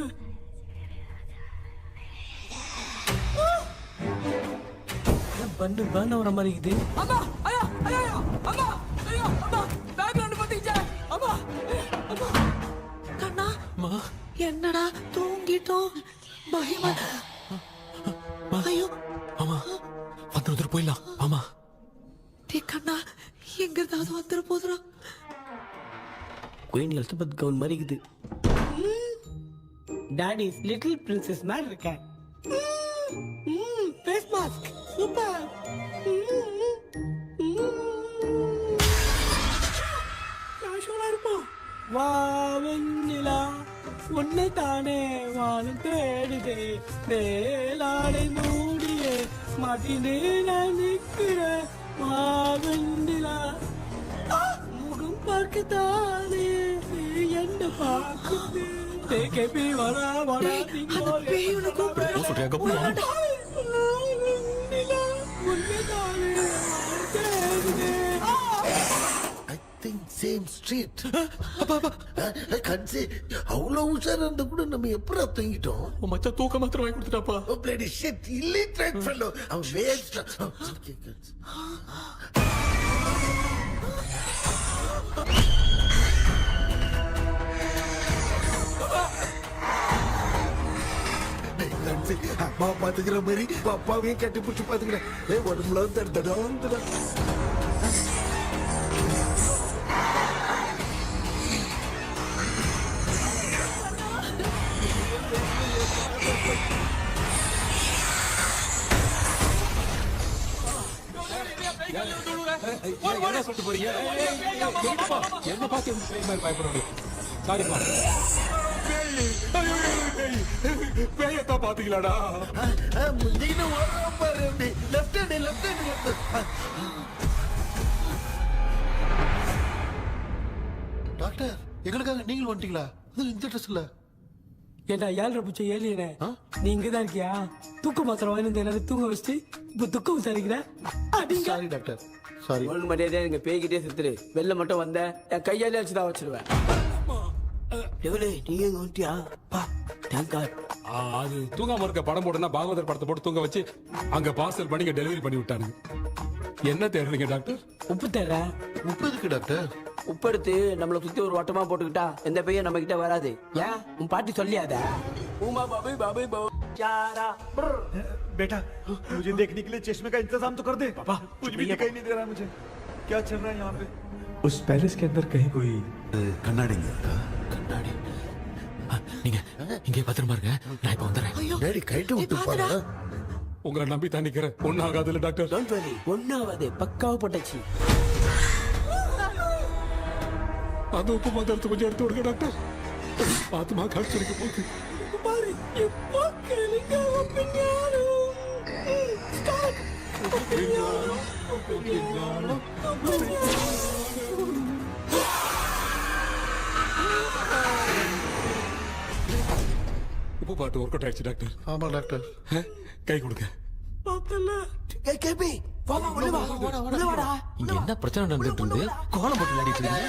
பண்ண வர மாதிரி இருக்குது. அம்மா ஐயா ஐயா அம்மா ஐயா அம்மா பேக்ரவுண்ட் பத்திச்சே அம்மா அம்மா கண்ணா அம்மா என்னடா தூங்கிட்டோம் பயமா ஐயோ அம்மா வந்துரு போயிடலாம் அம்மா. கண்ணா எங்க இருந்தாவது வந்துரு போதுரா. குயின் எலிசபெத் கவுன் மாதிரி இருக்குது. டாடி லிட்டில் பிரின்சஸ் மாதிரி இருக்கேன். Face mask super. காஷோலா இருப்போம். வா வெண்ணிலா உன்னை தானே வானம் தேடுதே மேலாடை மூடியே மாட்டினே நான் நிற்கிறேன். வா வெண்ணிலா முகம் பார்க்கத்தானே என்ன பார்க்குது. தேக்கபி வரா வரா பேயுன கூப்பிடுறா. சொல்றியா cup I think same street. கன்சி அவ்வளவு உஷாரா இருந்தா கூட நம்ம எப்படா தூங்கிட்டோம்? மச்சா தூக்க மாத்திரம் வாங்கி கொடுத்துட்டாப்பா. Oh bloody shit, illiterate fellow. அவன் வேஸ்ட். அம்மா பாத்துக்கிற மாதிரி அப்பாவையும் கட்டி பிடிச்சி பாத்துக்கிறேன். உடம்புல தடா என்ன சொல்லிட்டு போறீங்க? என்ன பார்த்து பயப்படுறீங்க? சாரிப்பா. பேயத்தான் பாத்தீங்களாடா? முந்தின ஓரம் பாரு. Left hand left hand. Doctor எங்களுக்காக நீங்கள் வந்துட்டீங்களா? அது இந்த ட்ரெஸ் இல்ல. ஏண்டா 7:30 பூச்ச ஏலியனே, நீ இங்கதான் இருக்கியா? தூக்க மாத்திரம் வாங்கி எல்லாரும் தூங்க வச்சுட்டு இப்ப துக்கம் விசாரிக்கிற. Sorry doctor, sorry. ஒழுங்கு மரியாதையா எங்க பேய்கிட்டே செத்துரு. வெளில மட்டும் வந்த என் கையாலே வச்சுதான் வச்சிருவேன். எவ்வளவு நீ எங்க வந்துட்டியா? Thank God. அது தூங்காம இருக்க படம் போடுனா பாகவதர் படத்தை போட்டு தூங்க வச்சு அங்க பார்சல் பண்ணி டெலிவரி பண்ணி விட்டானுங்க. என்ன தேடுறீங்க டாக்டர்? உப்பு தேடுற. உப்பு இருக்கு டாக்டர். உப்பு எடுத்து நம்மள சுத்தி ஒரு வட்டமா போட்டுக்கிட்டா எந்த பையன் நம்ம கிட்ட வராது. ஏன் உன் பாட்டி சொல்லியாத? உமா பாபு பாபு பாபு चारा बेटा मुझे देखने के लिए चश्मे का इंतजाम तो कर दे। पापा कुछ भी दिखाई नहीं दे रहा है मुझे, क्या चल रहा है यहाँ पे? उस पैलेस के अंदर कहीं कोई கண்ணாடி கண்ணாடி நீங்க இங்கே பத்திரமா இருங்க, நான் இப்ப வந்துடுறேன். டேடி கைட்டு விட்டு போறா. உங்களை நம்பி தான் நிக்கிறேன். ஒன்னும் ஆகாதுல்ல டாக்டர்? டோன்ட் வரி, ஒன்னாவது பக்காவா போட்டாச்சு. அந்த உப்பு மாத்திரத்தை கொஞ்சம் எடுத்து விடுங்க டாக்டர். பாத்துமா காய்ச்சலுக்கு போகுது. பாரு இப்போ கேளுங்க. உப்பு பாட்டு ஒர்க் அவுட் ஆயிடுச்சு டாக்டர். ஆமா டாக்டர். கை கொடுங்க. கேபி வாமா உள்ள வா. உள்ள வாடா. இங்க என்ன பிரச்சனை நடந்துட்டு இருந்து கோலம் போட்டு விளையாடிட்டு இருக்கீங்க?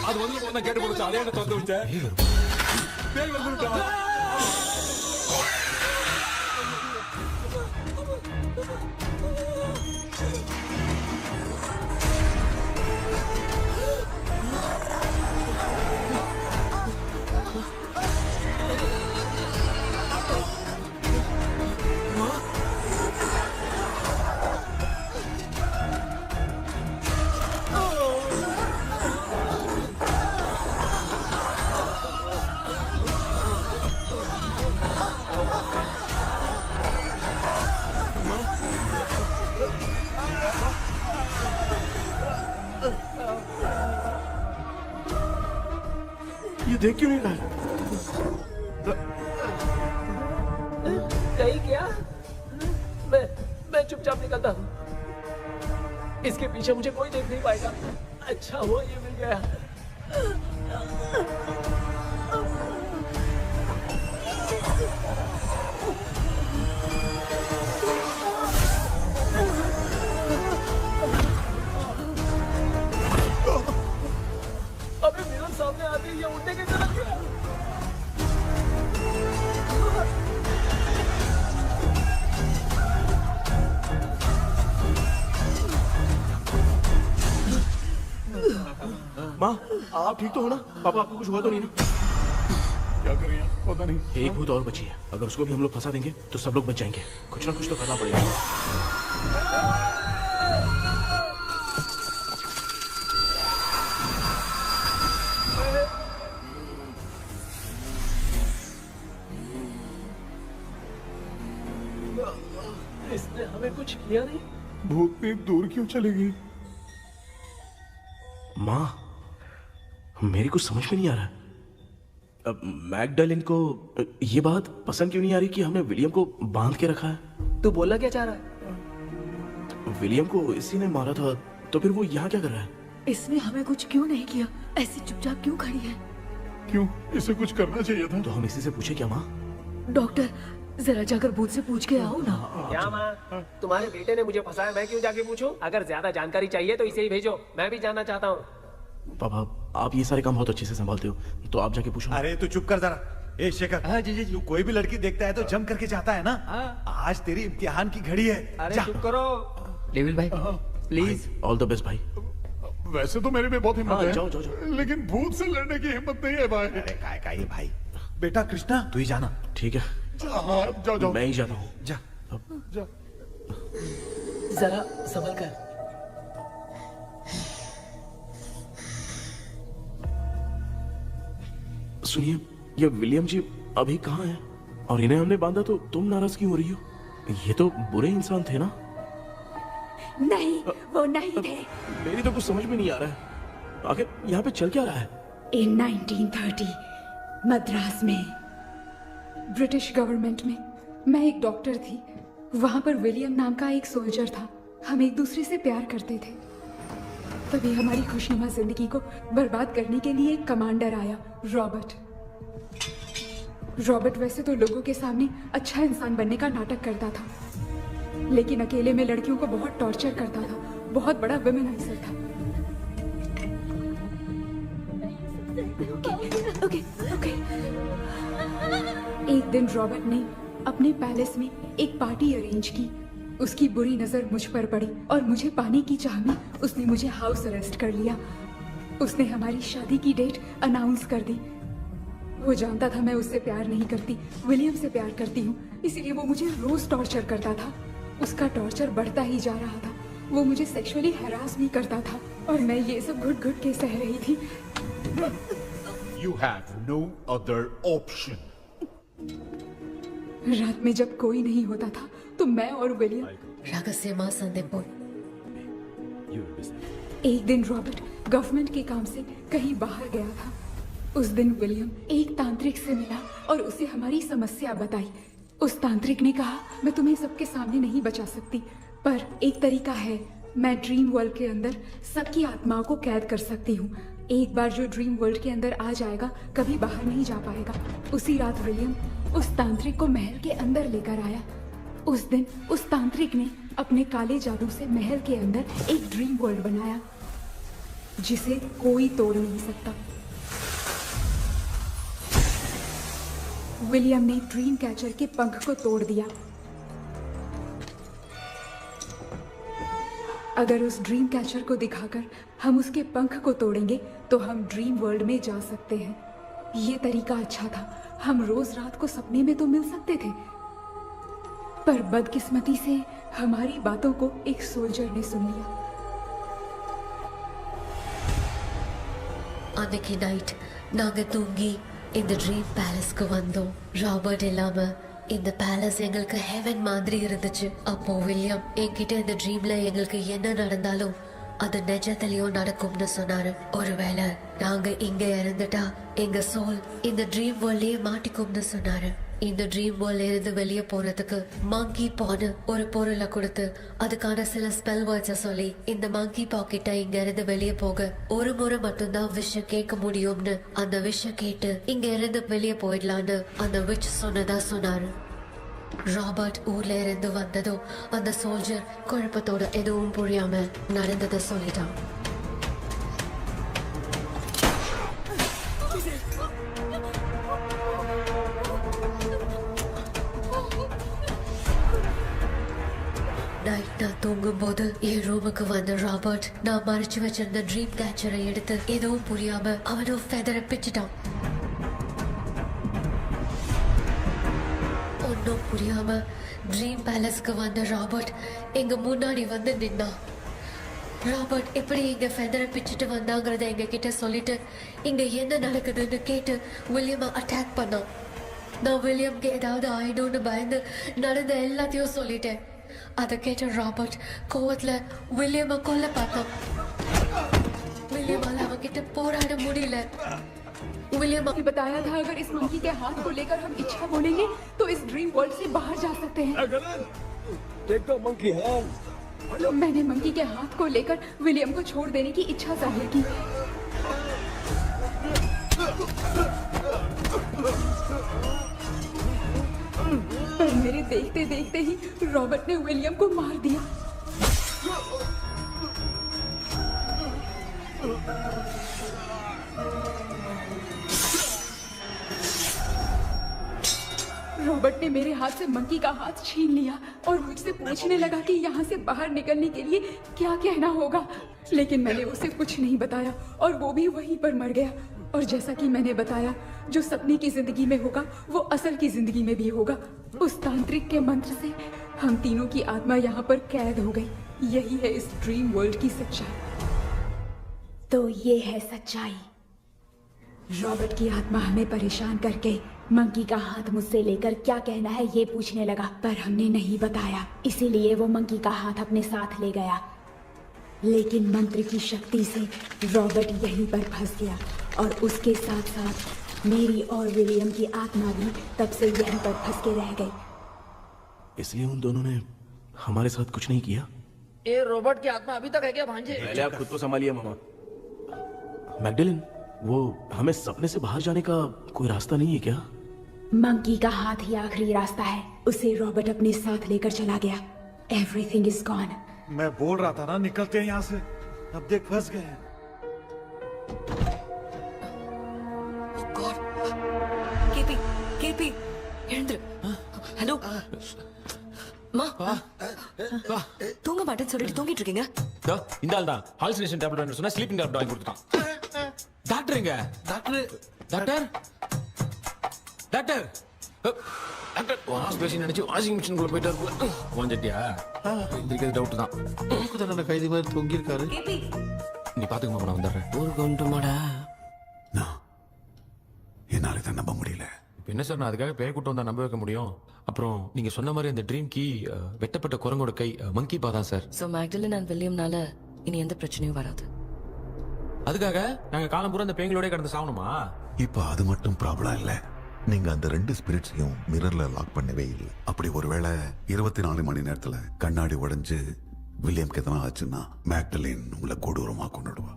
அது வந்து போனா கேட்டு போச்சு. அதே என்ன தந்து வச்சேன். பேய் வந்துட்டா. ये देख क्यों नहीं रहा है? नहीं क्या? मैं चुपचाप निकलता हूँ। इसके पीछे मुझे कोई देख नहीं पाएगा। अच्छा हुआ ये मिल गया। अबे मेरे सामने आते ही ये उड़ने कैसे लग गया? माँ, आप ठीक तो हो ना? पापा आपको कुछ हुआ तो नहीं ना? क्या करें पता नहीं। एक भूत और बची है, अगर उसको भी हम लोग फंसा देंगे तो सब लोग बच जाएंगे। कुछ ना कुछ तो करना पड़ेगा। इसने हमें कुछ किया नहीं। भूतनी दूर क्यों चली गई? माँ, मेरी कुछ समझ में नहीं आ रहा। अब मैगडालिन को ये बात पसंद क्यों नहीं आ रही कि हमने विलियम को बांध के रखा है? तू बोलना क्या चाह रहा है? विलियम को इसी ने मारा था, तो फिर वो यहाँ क्या कर रहा है? इसने हमें कुछ क्यों नहीं किया? ऐसी चुपचाप क्यों खड़ी है? क्यों? इसे कुछ करना चाहिए था। तो हम इसी से पूछे क्या माँ? डॉक्टर, जरा जाकर भूत से पूछ के आओ ना। क्या माँ? तुम्हारे बेटे ने मुझे फंसाया, मैं क्यों जाके पूछूं? अगर ज्यादा जानकारी चाहिए तो इसे ही भेजो, मैं भी जानना चाहता हूँ। पापा, आप ये सारे काम बहुत अच्छे से संभालते हो, तो आप जाके पूछो। अरे तू चुप कर जरा। ए शेखर, हाँ जी जी जी। तू कोई भी लड़की देखता है तो जम करके जाता है ना? आज तेरी इम्तिहान की घड़ी है। अरे जा। चुप करो। लेविल भाई प्लीज। ऑल द बेस्ट भाई। वैसे तो मेरे में बहुत हिम्मत हाँ, है, जाओ, जाओ, जाओ। लेकिन भूत से लड़ने की हिम्मत नहीं है भाई। अरे काय का ये भाई। बेटा कृष्णा, तू ही जाना। ठीक है, हाँ, जाओ जाओ। मैं ही जाता हूँ। जा। जा। जरा संभल कर। सुनिए, ये विलियम जी अभी कहाँ हैं? और इन्हें हमने बांधा तो तुम नाराज क्यों हो रही हो? ये तो बुरे इंसान थे ना? नहीं, वो नहीं थे। मेरी तो कुछ समझ में नहीं आ रहा है। आखिर यहाँ पे चल क्या रहा है? इन 1930 मद्रास में ब्रिटिश गवर्नमेंट में मैं एक डॉक्टर थी। वहां पर विलियम नाम का एक सोल्जर था। हम एक दूसरे से प्यार करते थे। तभी हमारी खुशनुमा जिंदगी को बर्बाद करने के लिए एक कमांडर आया, रॉबर्ट। रॉबर्ट वैसे तो लोगों के सामने अच्छा इंसान बनने का नाटक करता था, लेकिन अकेले में लड़कियों को बहुत टॉर्चर करता था। बहुत बड़ा वुमेनाइजर था। Okay, okay. एक दिन रॉबर्ट ने अपने पैलेस में एक पार्टी अरेंज की। उसकी बुरी नजर मुझ पर पड़ी और मुझे पाने की चाह में उसने मुझे हाउस अरेस्ट कर लिया। उसने हमारी शादी की डेट अनाउंस कर दी। वो जानता था मैं उससे प्यार नहीं करती, विलियम से प्यार करती हूँ, इसीलिए वो मुझे रोज टॉर्चर करता था। उसका टॉर्चर बढ़ता ही जा रहा था। वो मुझे सेक्सुअली हैरास भी करता था और मैं ये सब घुट घुट के सह रही थी। You have no other option. रात में जब कोई नहीं होता था तो मैं और विलियम रहस्यमा संदेपुर। एक दिन रॉबर्ट गवर्नमेंट के काम से कहीं बाहर गया था। उस दिन विलियम एक तांत्रिक से मिला और उसे हमारी समस्या बताई। उस तांत्रिक ने कहा, मैं तुम्हें सबके सामने नहीं बचा सकती, पर एक तरीका है। मैं ड्रीम वर्ल्ड के अंदर सबकी आत्माओं को कैद कर सकती हूँ। एक बार जो ड्रीम वर्ल्ड के अंदर आ जाएगा कभी बाहर नहीं जा पाएगा। उसी रात विलियम उस तांत्रिक को महल के अंदर लेकर आया। उस दिन उस तांत्रिक ने अपने काले जादू से महल के अंदर एक ड्रीम वर्ल्ड बनाया जिसे कोई तोड़ नहीं सकता। विलियम ने ड्रीम कैचर के पंख को तोड़ दिया। अगर उस ड्रीम कैचर को दिखाकर हम उसके पंख को तोड़ेंगे तो हम ड्रीम वर्ल्ड में जा सकते हैं। ये तरीका अच्छा था, हम रोज रात को सपने में तो मिल सकते थे, पर बदकिस्मती से हमारी बातों को एक सोल्जर ने सुन लिया। அன்னைக்கு நைட் நாங்க தூங்கி இந்த ட்ரீம் பேலஸ்க்கு வந்தோம். ராபர்ட் இல்லாம இந்த பேலஸ் எங்களுக்கு ஹெவன் மாதிரி இருந்துச்சு. அப்போ வில்லியம் என்கிட்ட இந்த ட்ரீம்ல எங்களுக்கு என்ன நடந்தாலும் அது நிஜத்திலயும் நடக்கும்னு சொன்னாரு. ஒருவேளை நாங்க இங்க இறந்துட்டா எங்க சோல் இந்த ட்ரீம் வேர்ல்ட்லயே மாட்டிக்கும்னு சொன்னாரு. இந்த ட்ரீம் வேர்ல்ட்ல இருந்து வெளியே போறதுக்கு மங்கி பான்னு ஒரு பொருளை கொடுத்து அதுக்கான சில ஸ்பெல் வேர்ட்ஸை சொல்லி இந்த மங்கி பாக்கெட்டை இங்க இருந்து வெளியே போக ஒரு முறை மட்டும்தான் விஷயம் கேட்க முடியும்னு அந்த விஷயம் கேட்டு இங்க இருந்து வெளியே போயிடலான்னு அந்த விச் சொன்னதா சொன்னாரு. ராபர்ட் ஊர்ல இருந்து வந்ததும் அந்த சோல்ஜர் குழப்பத்தோட எதுவும் புரியாம நடந்ததை சொல்லிட்டான். நைட் நான் தூங்கும் போது என் ரூமுக்கு வந்த ராபர்ட் நான் மறைச்சு வச்சிருந்த ட்ரீம் கேச்சரை எடுத்து எதுவும் புரியாம அவனும் ஃபெதரை பிச்சுட்டான். ஒன்னும் புரியாம ட்ரீம் பேலஸ்க்கு வந்த ராபர்ட் எங்க முன்னாடி வந்து நின்னான். ராபர்ட் எப்படி இங்க ஃபெதரை பிச்சுட்டு வந்தாங்கிறத எங்க கிட்ட சொல்லிட்டு இங்க என்ன நடக்குதுன்னு கேட்டு வில்லியமை அட்டாக் பண்ணான். நான் வில்லியம்க்கு ஏதாவது ஆயிடும்னு பயந்து நடந்த எல்லாத்தையும் சொல்லிட்டேன். அதை கேட்ட ராபர்ட் கோவத்துல வில்லியமை கொல்ல பார்த்தான். வில்லியமால அவன்கிட்ட போராட முடியல. विलियम ने बताया था अगर इस मंकी के हाथ को लेकर हम इच्छा बोलेंगे तो इस ड्रीम वर्ल्ड से बाहर जा सकते हैं। मैंने मंकी के हाथ को लेकर विलियम को छोड़ देने की इच्छा जाहिर की। पर मेरे देखते देखते ही रॉबर्ट ने विलियम को मार दिया। रॉबर्ट ने मेरे हाथ से मंकी का हाथ छीन लिया और मुझसे पूछने लगा कि यहाँ से बाहर निकलने के लिए क्या कहना होगा, लेकिन मैंने उसे कुछ नहीं बताया और वो भी वहीं पर मर गया। और जैसा कि मैंने बताया, जो सपने की जिंदगी में होगा वो असल की जिंदगी में भी होगा। उस तांत्रिक के मंत्र से हम तीनों की आत्मा यहाँ पर कैद हो गई। यही है इस ड्रीम वर्ल्ड की सच्चाई। तो ये है सच्चाई। रॉबर्ट की आत्मा हमें परेशान करके मंकी का हाथ मुझसे लेकर क्या कहना है ये पूछने लगा, पर हमने नहीं बताया, इसीलिए वो मंकी का हाथ अपने साथ ले गया। लेकिन मंत्र की शक्ति से रॉबर्ट यहीं पर फंस गया और उसके साथ साथ मेरी और विलियम की आत्मा भी तब से यहीं पर फंस के रह गई। इसलिए उन दोनों ने हमारे साथ कुछ नहीं किया। ये रॉबर्ट की आत्मा अभी तक है क्या भांजे? पहले आप खुद को संभालिए मामा। मैगडेलिन, वो हमें सपने से बाहर जाने का कोई रास्ता नहीं है क्या? मंकी का हाथ ही आखिरी रास्ता है। उसे रॉबर्ट अपने साथ लेकर चला गया। Everything is gone. मैं बोल रहा था ना निकलते हैं यहाँ से, अब देख फंस गए हैं। கேபி எழுந்துரு. ஹலோ மா, தூங்க மாட்டேன்னு சொல்லிட்டு தூங்கிட்டு இருக்கீங்க. இந்த ஆள் தான் ஹாலுசினேஷன் டேப்லெட் வாங்கி சொன்னா ஸ்லீப்பிங் டேப்லெட் வாங்கி கொடுத்துட்டான். டாக்டர் எங்க? Doctor doctor doctor doctor wash basin நினைச்சு வாஷிங் மிஷின் குள்ள போயிட்டாரு. வாஞ்சிட்டியா? இதுக்கு டவுட் தான். தான் கைதி மாதிரி தொங்கி இருக்காரு. நீ பாத்துக்க மாமா, நான் வந்துடுறேன். ஊருக்கு வந்துமாடா. என்னால இதை நம்ப முடியல. இப்போ என்ன சார், நான் அதுக்காக பேய் கூட்டம் வந்தா நம்ப வைக்க முடியும்? அப்புறம் நீங்க சொன்ன மாதிரி அந்த ட்ரீம் கீ வெட்டப்பட்ட குரங்கோட கை மங்கி பா தான் சார். சோ மேக்டலின் அண்ட் வில்லியம்னால இனி எந்த பிரச்சனையும் வராது. அதுக்காக நாங்க காலம் பூரா அந்த பேய்களோட கடந்து சாவணுமா? இப்ப அது மட்டும் ப்ராப்ளம் இல்ல, நீங்க அந்த ரெண்டு ஸ்பிரிட்ஸையும் மிரர்ல லாக் பண்ணவே இல்லை. அப்படி ஒருவேளை 24 மணி நேரத்துல கண்ணாடி உடைஞ்சு வில்லியம்க்கு எதனா ஆச்சுன்னா மேக்டலின் உங்களை கொடூரமா கொண்டுடுவா.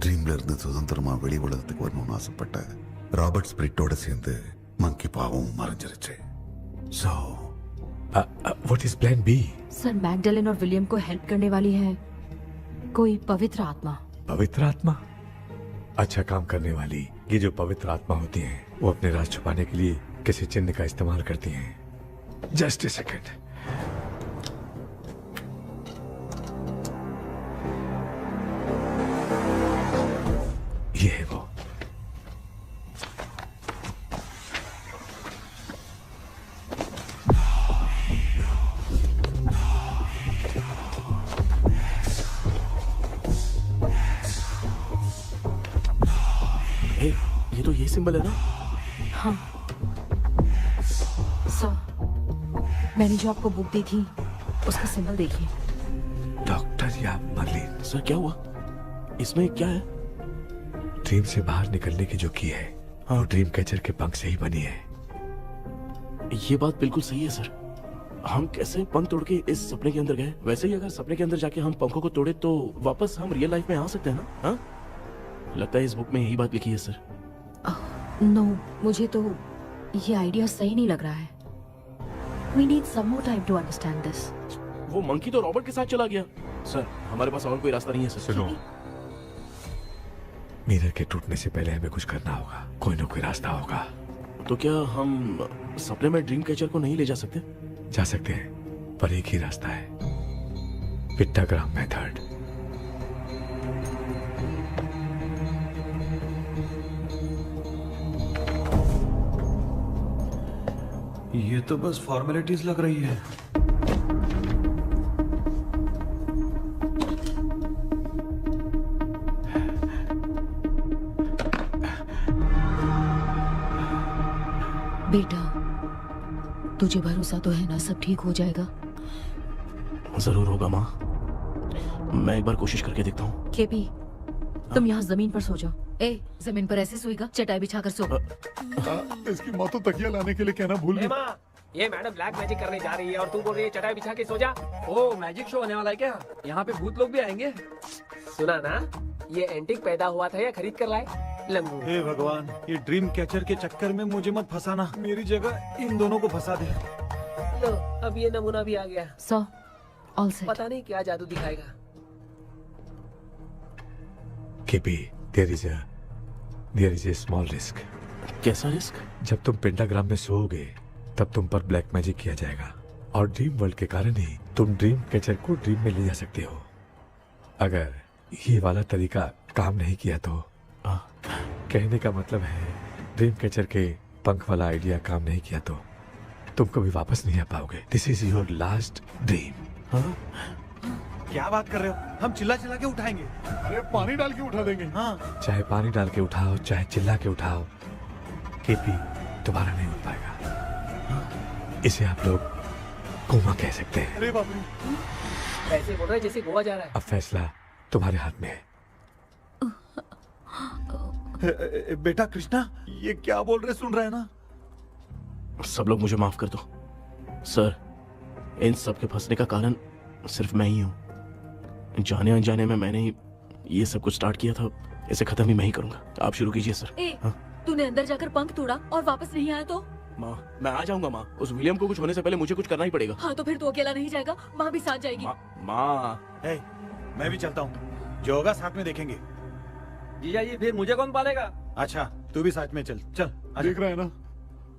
ட்ரீம்ல இருந்து சுதந்திரமா வெளி உலகத்துக்கு வரணும்னு ஆசைப்பட்ட ராபர்ட் ஸ்பிரிட்டோட சேர்ந்து மங்கி பாவும் மறைஞ்சிருச்சு. So what is plan B? Sir Magdalene और विलियम को हेल्प करने वाली है कोई पवित्र आत्मा। पवित्र आत्मा? अच्छा काम करने वाली ये जो पवित्र आत्मा होती हैं वो अपने राज छुपाने के लिए किसी चिन्ह का इस्तेमाल करती हैं। Just a second. है वो। ये तो ये सिंबल है ना? हाँ सर, मैंने जो आपको बुक दी थी उसका सिंबल देखिए। डॉक्टर या मर्लिन। सर क्या हुआ? इसमें क्या है? ड्रीम से बाहर निकलने की जो की है वो ड्रीम कैचर के पंख से ही बनी है। ये बात बिल्कुल सही है सर। हम कैसे पंख तोड़ के इस सपने के अंदर गए, वैसे ही अगर सपने के अंदर जाके हम पंखों को तोड़े तो वापस हम रियल लाइफ में आ सकते हैं ना? हाँ, लगता है इस बुक में यही बात लिखी है सर। नो, मुझे तो ये आइडिया सही नहीं लग रहा है। We need some more time to understand this. वो मंकी तो रॉबर्ट के साथ चला गया। सर हमारे पास और कोई रास्ता नहीं है सर। सुनो, मिरर के टूटने से पहले हमें कुछ करना होगा। कोई ना कोई रास्ता होगा। तो क्या हम सपने में ड्रीम कैचर को नहीं ले जा सकते? जा सकते हैं, पर एक ही रास्ता है, पिट्टाग्राम मेथड। ये तो बस फॉर्मेलिटीज लग रही है। बेटा, तुझे भरोसा तो है ना सब ठीक हो जाएगा? जरूर होगा माँ, मैं एक बार कोशिश करके देखता हूँ। केपी, तुम यहाँ जमीन पर सो जाओ। ए, जमीन पर ऐसे सोएगा? चटाई बिछाकर सो। इसकी माँ तो तकिया लाने के लिए कहना भूल गई। माँ, ये मैडम ब्लैक मैजिक करने जा रही है और तू बोल रही है चटाई बिछा के सो जा। ओ, मैजिक शो होने वाला है क्या? यहाँ पे भूत लोग भी आएंगे? सुना ना, ये एंटीक पैदा हुआ था या खरीद कर लाए? लंगू। हे भगवान, ये ड्रीम कैचर के चक्कर में मुझे मत फंसाना। मेरी जगह इन दोनों को फंसा दे। लो, अब ये नमूना भी आ गया। सो, ऑल सेट। पता नहीं क्या जादू दिखाएगा। KP, there is a small risk। कैसा रिस्क? जब तुम पेंटाग्राम में सोओगे तब तुम पर ब्लैक मैजिक किया जाएगा और ड्रीम वर्ल्ड के कारण ही तुम ड्रीम कैचर को ड्रीम में ले जा सकते हो। अगर ये वाला तरीका काम नहीं किया तो कहने का मतलब है ड्रीम कैचर के पंख वाला आइडिया काम नहीं किया तो तुम कभी वापस नहीं आ पाओगे। This is your last dream. क्या बात कर रहे हो? हम चिल्ला चिल्ला के उठाएंगे। अरे पानी डाल के उठा देंगे। हाँ, चाहे पानी डाल के उठाओ, चाहे चिल्ला के उठाओ, केपी दोबारा नहीं उठ पाएगा। इसे आप लोग कोमा कह सकते हैं। अरे बाप रे, ऐसे बोल रहा है जैसे गोवा जा रहा है। अब फैसला तुम्हारे हाथ में है। बेटा कृष्णा, ये क्या बोल रहे, सुन रहे हैं ना? सब लोग मुझे माफ कर दो सर। इन सब के फंसने का कारण सिर्फ मैं ही हूँ। जाने अनजाने में मैंने ही ये सब कुछ स्टार्ट किया था। इसे खत्म भी मैं ही करूंगा। आप शुरू कीजिए सर। ए, तूने अंदर जाकर पंख तोड़ा और वापस नहीं आया तो? माँ, मैं आ जाऊंगा माँ। उस विलियम को कुछ होने से पहले मुझे कुछ करना ही पड़ेगा। हाँ, तो फिर तू अकेला नहीं जाएगा, माँ भी साथ जाएगी। माँ, मैं भी चलता हूँ, जो होगा साथ में देखेंगे। जीजा जी, फिर मुझे कौन पालेगा? अच्छा, तू भी साथ में चल। चल देख रहा है ना,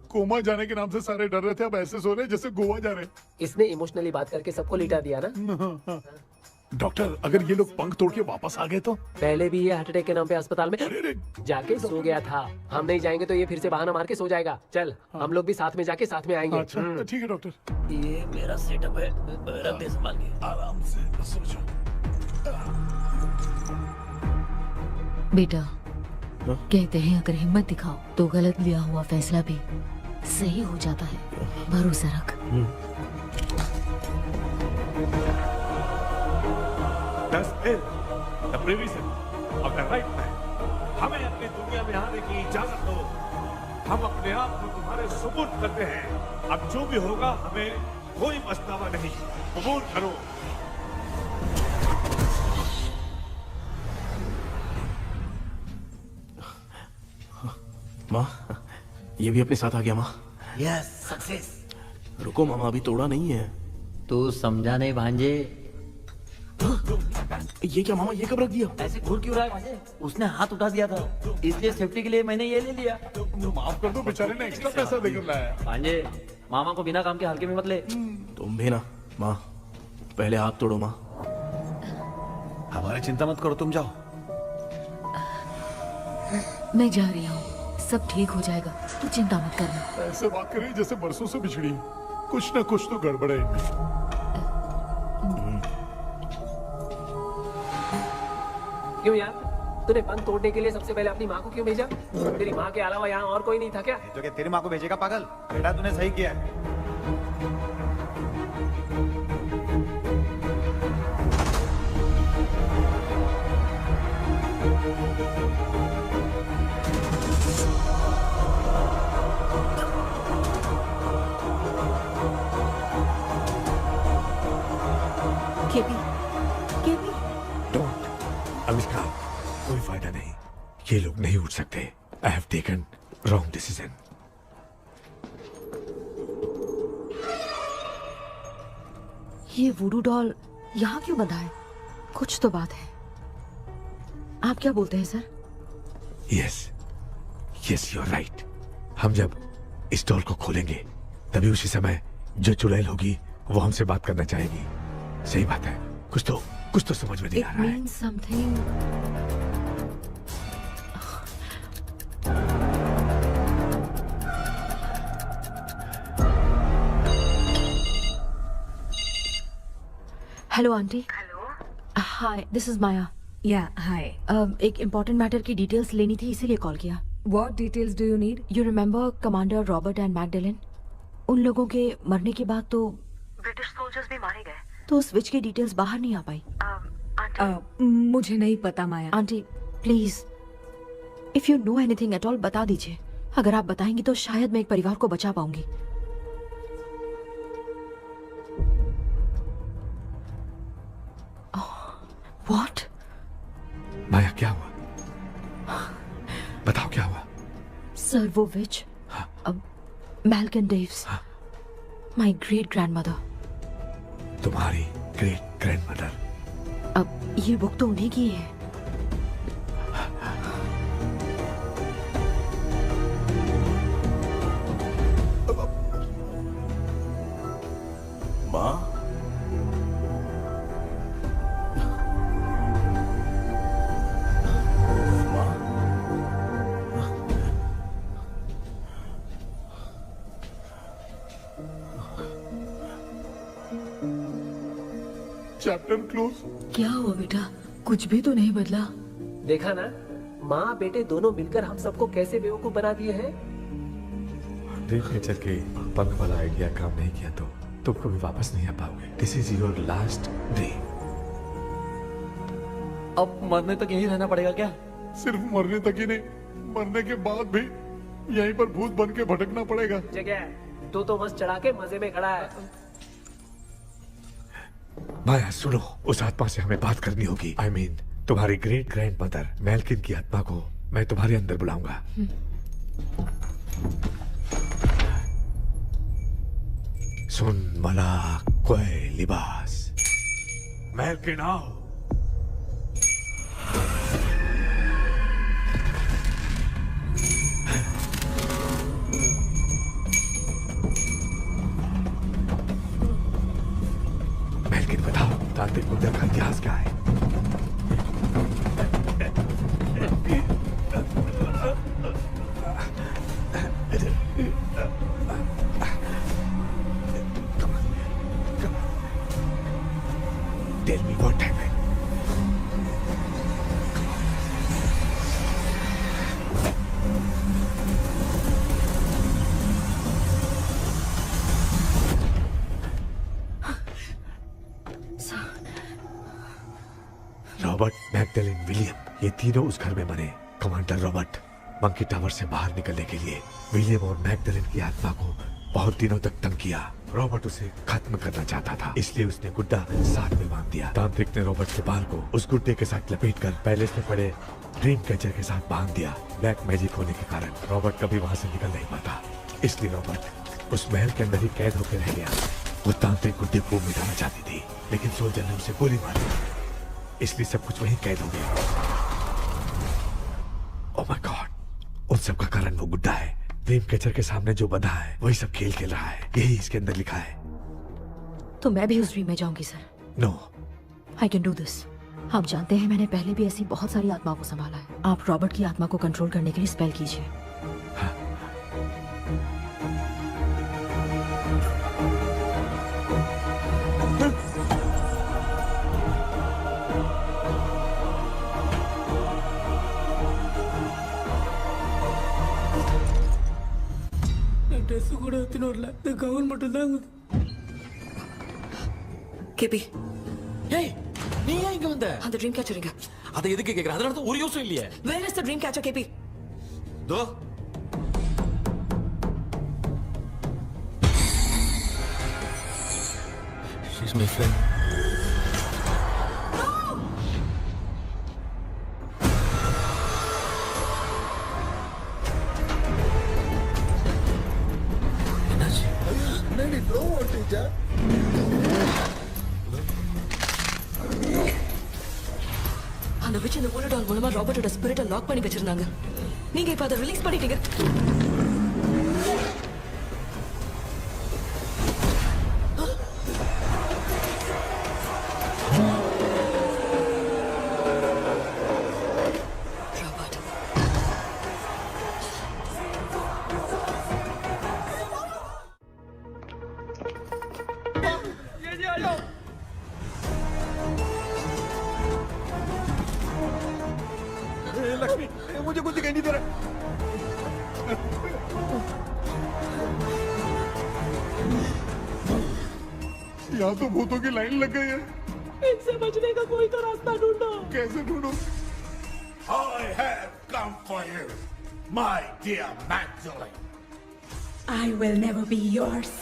कोमा जाने के नाम से सारे डर रहे थे, अब ऐसे सो रहे जैसे गोवा जा रहे। इसने इमोशनली बात करके सबको लिटा दिया ना। डॉक्टर, अगर ये लोग पंख तोड़ के वापस आ गए तो? पहले भी ये हार्ट अटैक के नाम पे अस्पताल में जाके सो गया था। हम नहीं जाएंगे तो ये फिर से बहाना मार के सो जाएगा। चल, हम लोग भी साथ में जाके साथ में आएंगे। अच्छा, ठीक है डॉक्टर। ये मेरा सेटअप है, रख दे संभाल के। आराम से सो जाओ। बेटा, कहते हैं अगर हिम्मत दिखाओ तो गलत लिया हुआ फैसला भी सही हो जाता है। भरोसा रख। हमें अपनी दुनिया में आने की इजाजत दो। हम अपने आप को तुम्हारे सुपुर्द करते हैं। अब जो भी होगा हमें कोई पछतावा नहीं। कबूल करो। माँ, ये भी अपने साथ आ गया। माँ, यस, सक्सेस। रुको मामा, अभी तोड़ा नहीं है। तू समझा नहीं भांजे। ये क्या मामा, ये कब रख दिया? ऐसे घूर क्यों रहा है भांजे? उसने हाथ उठा दिया था, इसलिए सेफ्टी के लिए मैंने ये ले लिया। माफ कर दो, बेचारे ने एक्स्ट्रा पैसा देकर लाया। भांजे, मामा को बिना काम के हल्के में मत ले। तुम भी ना। माँ, पहले हाथ तोड़ो। माँ, हमारी चिंता मत करो, तुम जाओ। मैं जा रही हूँ, सब ठीक हो जाएगा, तू चिंता मत करना। ऐसे बात कर रही जैसे बरसों से बिछड़ी। कुछ ना कुछ तो गड़बड़ है इनमें। क्यों यार, तूने बंद तोड़ने के लिए सबसे पहले अपनी माँ को क्यों भेजा? तेरी माँ के अलावा यहाँ और कोई नहीं था क्या? तो क्या तेरी माँ को भेजेगा पागल? बेटा तूने सही किया है। केपी, केपी, डोंट अनुष्का, कोई फायदा नहीं, ये लोग नहीं उठ सकते। I have taken wrong decision. ये वुडू डॉल यहाँ क्यों बंधा है? कुछ तो बात है। आप क्या बोलते हैं sir? Yes yes, you are right. हम जब इस डॉल को खोलेंगे तभी उसी समय जो चुड़ैल होगी वो हमसे बात करना चाहेगी। सही बात है, कुछ तो समझ में नहीं आ रहा है। It means something. Hello aunty. Hello, hi, this is Maya. Yeah hi. एक इम्पोर्टेंट मैटर की डिटेल्स लेनी थी, इसीलिए कॉल किया। What details do you need? You remember commander Robert and Magdalene? उन लोगों के मरने के बाद तो ब्रिटिश सोल्जर्स भी मारे गए। तो स्विच की डिटेल्स बाहर नहीं आ पाई। मुझे नहीं पता Maya. Aunty please, if you know anything at all बता दीजिए। अगर आप बताएंगी तो शायद मैं एक परिवार को बचा पाऊंगी। व्हाट? माया क्या हुआ? बताओ क्या हुआ? सर वो विच, मैल्कन डेव्स, माय ग्रेट ग्रैंडमदर। तुम्हारी ग्रेट ग्रैंडमदर? अब ये बुक तो उन्हीं की है। माँ, चैप्टर क्लोज। क्या हुआ बेटा? कुछ भी तो नहीं बदला। देखा ना, माँ बेटे दोनों मिलकर हम सबको कैसे बेवकूफ बना दिए हैं। ड्रीम कैचर के पंख वाला आइडिया काम नहीं किया तो तुम कभी वापस नहीं आ पाओगे। This is your last dream. अब मरने तक यहीं रहना पड़ेगा क्या? सिर्फ मरने तक ही नहीं, मरने के बाद भी यहीं पर भूत बन के भटकना पड़ेगा। जगह तू तो बस चढ़ा के मजे में खड़ा है। माया सुनो, उस आत्मा से हमें बात करनी होगी। आई मीन तुम्हारी ग्रेट ग्रैंड मदर मैल्किन की आत्मा को मैं तुम्हारे अंदर बुलाऊंगा। सुन मला कोई लिबास, मैल्किन आओ। मैल्किन बताओ, तांत्रिक मुद्रा का इतिहास क्या है? Tell me what happened. Robert, Magdalene, William, ये तीनों उस घर में मरे। कमांडर रॉबर्ट मंकी टावर से बाहर निकलने के लिए विलियम और मैगडेलिन की आत्मा को बहुत दिनों तक तंग किया। रॉबर्ट उसे खत्म करना चाहता था, इसलिए उसने गुड्डा साथ में बांध दिया। तांत्रिक ने रॉबर्ट के बाल को उस गुड्डे के साथ लपेटकर पैलेस में पड़े ड्रीम कैचर के साथ बांध दिया। ब्लैक मैजिक होने के कारण रॉबर्ट कभी वहां से निकल नहीं पाता, इसलिए रॉबर्ट उस महल के अंदर ही कैद होकर रह गया। वो तांत्रिक गुड्डे को मिटाना चाहती थी, लेकिन सोल्जर ने उसे गोली मारी, इसलिए सब कुछ वहीं कैद हो गया। ओह माय गॉड, उन सब का कारण वो गुड्डा है। ड्रीम कैचर के सामने जो बंधा है वही सब खेल खेल रहा है, यही इसके अंदर लिखा है। तो मैं भी उस ड्रीम में जाऊंगी sir. No, I can do this. आप जानते हैं मैंने पहले भी ऐसी बहुत सारी आत्माओं को संभाला है। आप रॉबर्ट की आत्मा को कंट्रोल करने के लिए स्पेल कीजिए। ட்ரெஸ் கூட எடுத்துன்னு வரல இந்த கவுன் மட்டும் தான் கேபி ஏய் நீ ஏன் இங்க வந்த? அந்த ட்ரீம் கேச்சருங்க. அதை எதுக்கு கேக்குற? அதனால தான் ஒரு யூஸும் இல்லையே. Where is the dream catcher, கேபி? தோ She's my friend. என்னடி த்ரோ ஓட்டிச்சா? அந்த விட்ச் இந்த போலடால் மூலமா ராபர்ட்டோட ஸ்பிரிட்டை லாக் பண்ணி வச்சிருந்தாங்க. நீங்க இப்ப அதை ரிலீஸ் பண்ணிட்டீங்க. लक्ष्मी मुझे कुछ दिखाई नहीं दे रहा। यहाँ तो भूतों की लाइन लग गई है। इनसे बचने का कोई तो रास्ता ढूंढो। कैसे ढूंढूं? I have come for you, my dear Magdalene. I will never be yours.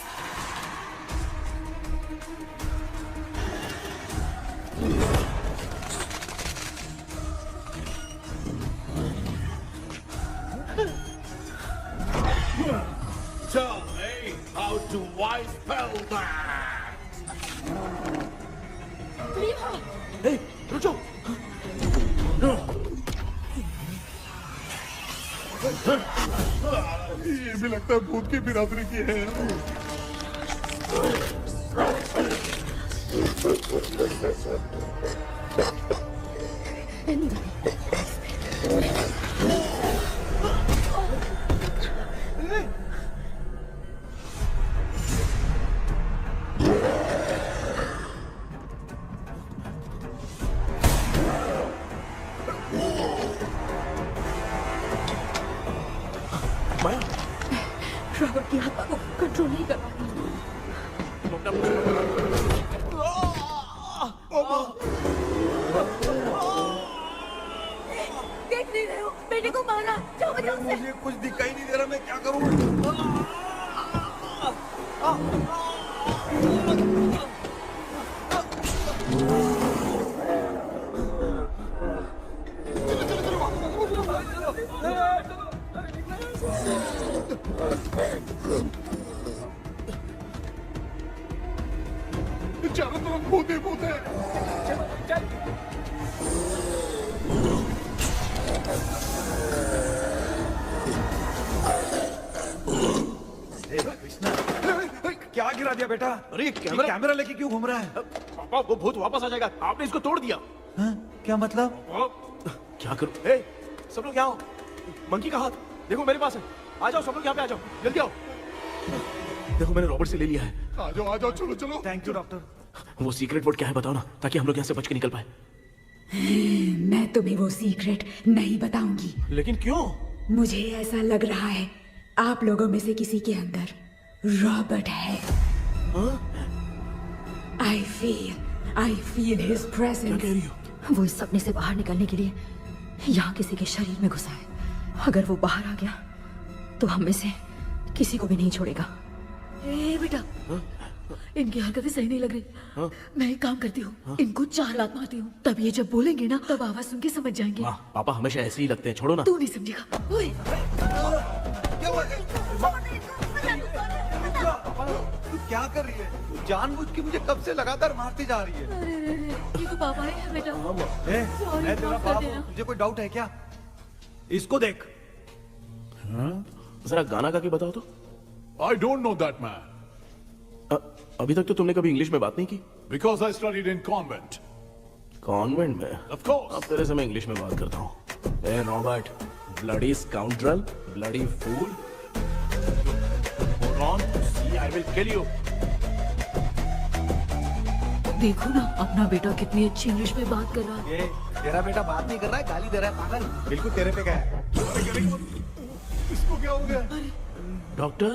Tell me how to wipe spell that. Hey, रुक जाओ। ये भी लगता है भूत की बिरादरी की है। रॉबर्ट की आत्मा को कंट्रोल नहीं कर पाती। देख नहीं रहे हो बेटे को मारा। जाओ बचाओ उसे। मुझे कुछ दिखाई नहीं दे रहा, मैं क्या करूं? चारों तरफ भूत ही भूत है। क्या गिरा दिया बेटा? अरे ये कैमरा लेके क्यों घूम रहा है? पापा वो भूत वापस आ जाएगा। आपने इसको तोड़ दिया। हाँ? क्या मतलब? क्या करूं? ए, सब लोग यहाँ आओ। मंकी का हाथ देखो मेरे पास है। आ जाओ सब लोग यहाँ पे आ जाओ, जल्दी आओ। देखो मैंने रॉबर्ट से ले लिया है। आ जाओ चलो चलो। Thank you doctor. वो सीक्रेट वर्ड क्या है बताओ ना, ताकि हम लोग यहाँ से बच के निकल पाए। मैं तुम्हें वो सीक्रेट नहीं बताऊंगी। लेकिन क्यों? मुझे ऐसा लग रहा है आप लोगों में से किसी के अंदर रॉबर्ट है। I feel his presence. क्या कह रही हो? वो इस सपने से बाहर निकलने के लिए यहाँ किसी के शरीर में घुसा है। अगर वो बाहर आ गया तो हम में से किसी को भी नहीं छोड़ेगा। ए बेटा, इनकी हरकतें सही नहीं लग रही। मैं एक काम करती हूँ, इनको 4 लात मारती हूँ, तब ये जब बोलेंगे ना तब आवाज सुन के समझ जाएंगे। पापा हमेशा ऐसे ही लगते हैं, छोड़ो ना। तू नहीं समझेगा। ओए, तू क्या कर रही है? जानबूझ के मुझे कब से लगातार मारती जा रही है। अरे रे रे, ये तो पापा है बेटा। मैं तेरा बाप हूँ, तुझे कोई डाउट है क्या? इसको देख। जरा गाना गा के बताओ तो। I don't know that man. अभी तक तो तुमने कभी इंग्लिश में बात नहीं की। Because I studied in convent. Convent में? Of course. अब तेरे से मैं इंग्लिश में बात करता हूँ. ए Robert, bloody scoundrel, bloody fool. Hold on, see, I will kill you. देखो ना अपना बेटा कितनी अच्छी इंग्लिश में बात कर रहा है. ये तेरा बेटा बात नहीं कर रहा है, गाली दे रहा है पागल. बिल्कुल तेरे पे क्या है. इसको क्या हो गया? Doctor?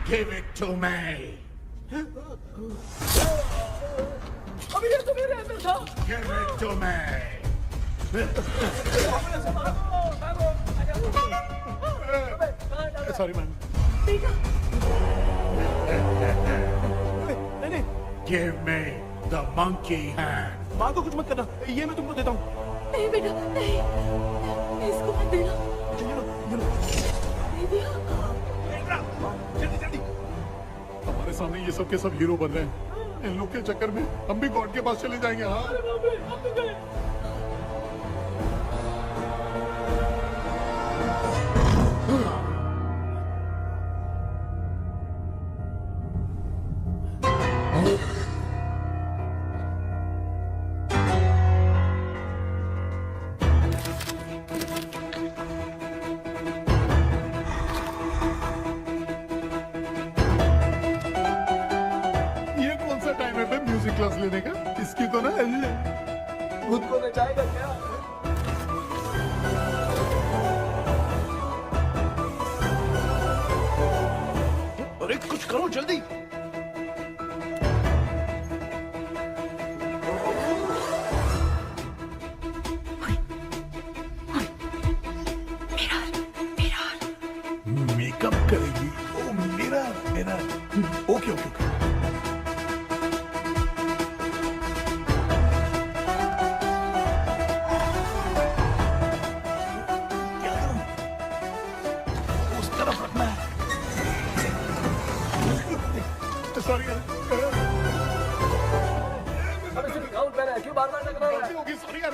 Give it to me. अभी ये तो मेरे अंदर था. Give it to me. Sorry man. नहीं. Give me the monkey hand. माँ को कुछ मत करना, ये मैं तुमको देता हूँ. नहीं बेटा नहीं, इसको मत देना. नहीं दिया. हमारे सामने ये सब के सब हीरो बन रहे हैं. इन लोग के चक्कर में हम भी गॉड के पास चले जाएंगे. हाँ. ये कौन सा टाइम है बे म्यूजिक क्लास लेने का? इसकी तो ना खुद को नचाएगा क्या? अरे कुछ करो जल्दी. मेकअप करेगी. ओ मेरा मेरा. Okay okay okay. क्या करूं? उस तरफ रखना है. सॉरी यार. अबे सिर्फ गाउन पहना है, क्यों बार-बार लग रहा है? गलती होगी. सॉरी यार.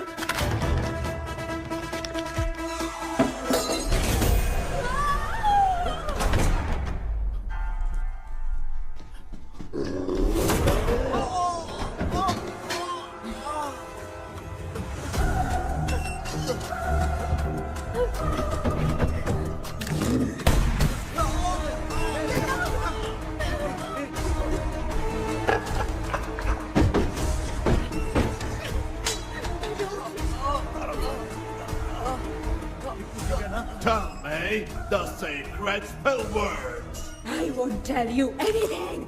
Tell me the sacred spell words. I won't tell you anything.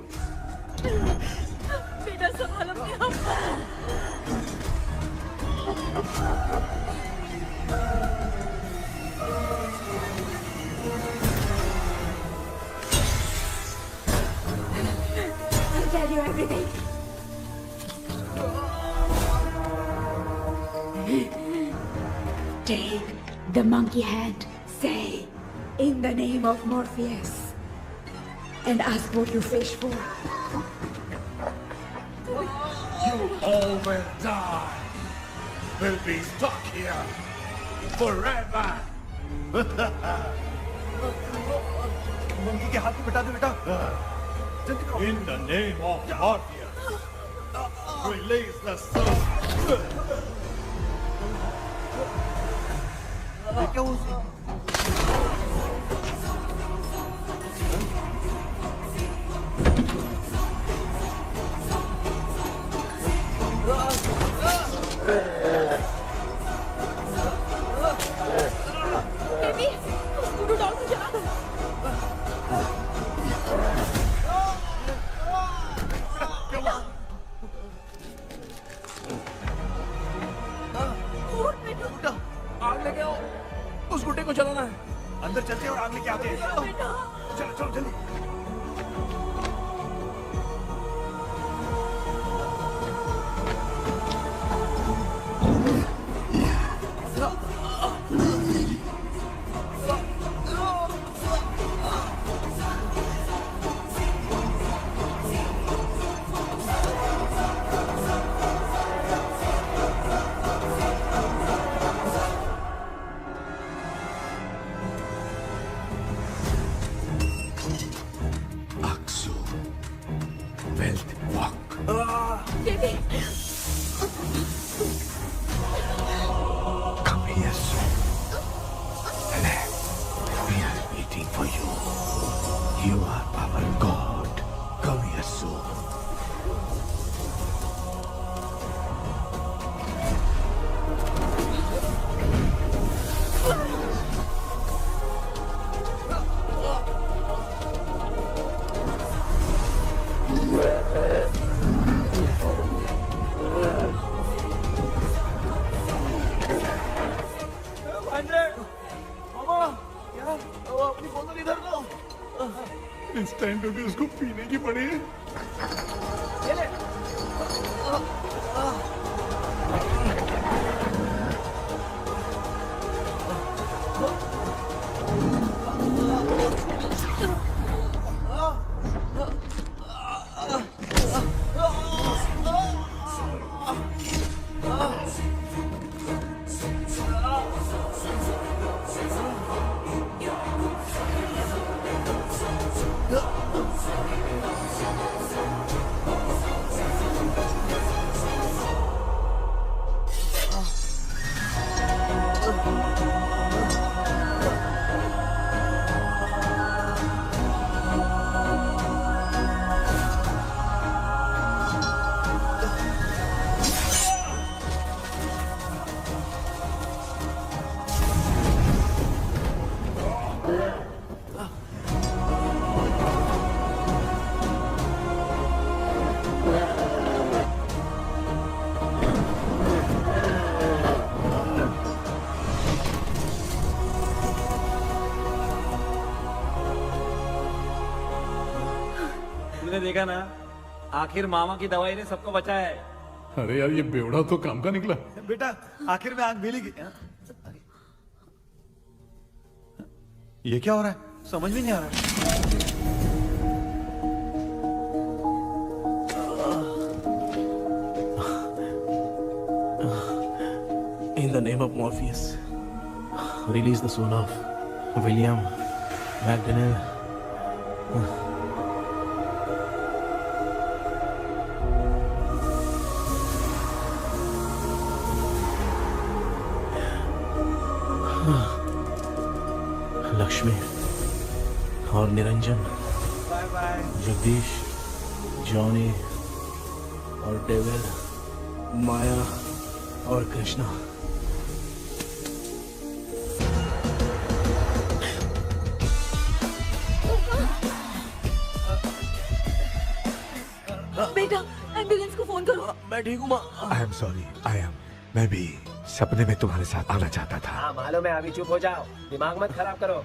बेटा संभाल अपने आप. I'll tell you everything. Take the monkey hand. Say, in the name of Morpheus, and ask what you fish for. You all will die. Will be stuck here forever. Monkey के हाथ में बिठा दो बेटा. In the name of Morpheus, release the soul. क्या हुआ उसे? Baby, scooter doll को चला दो. आग लेके आओ. उस गुड्डे को चलाना है. अंदर चलते हैं और आग लेके आते हैं. चलो चलो जल्दी. You are our God. Come here soon. अपनी बोतल इधर लो। इस टाइम पे भी उसको पीने की पड़ी है। तुमने देखा ना, आखिर मामा की दवाई ने सबको बचाया है। अरे यार ये बेवड़ा तो काम का निकला। बेटा आखिर में आंख मिली। ये क्या हो रहा है? समझ में नहीं आ रहा है। In the name of Morpheus, release the soul of William McDonnell. Lakshmi और निरंजन, जगदीश, जॉनी और डेविड, माया और कृष्णा। बेटा एम्बुलेंस को फोन करो। मैं ठीक हूँ माँ। I am sorry. मैं भी सपने में तुम्हारे साथ आना चाहता था। हाँ मालूम है, अभी चुप हो जाओ, दिमाग मत खराब करो।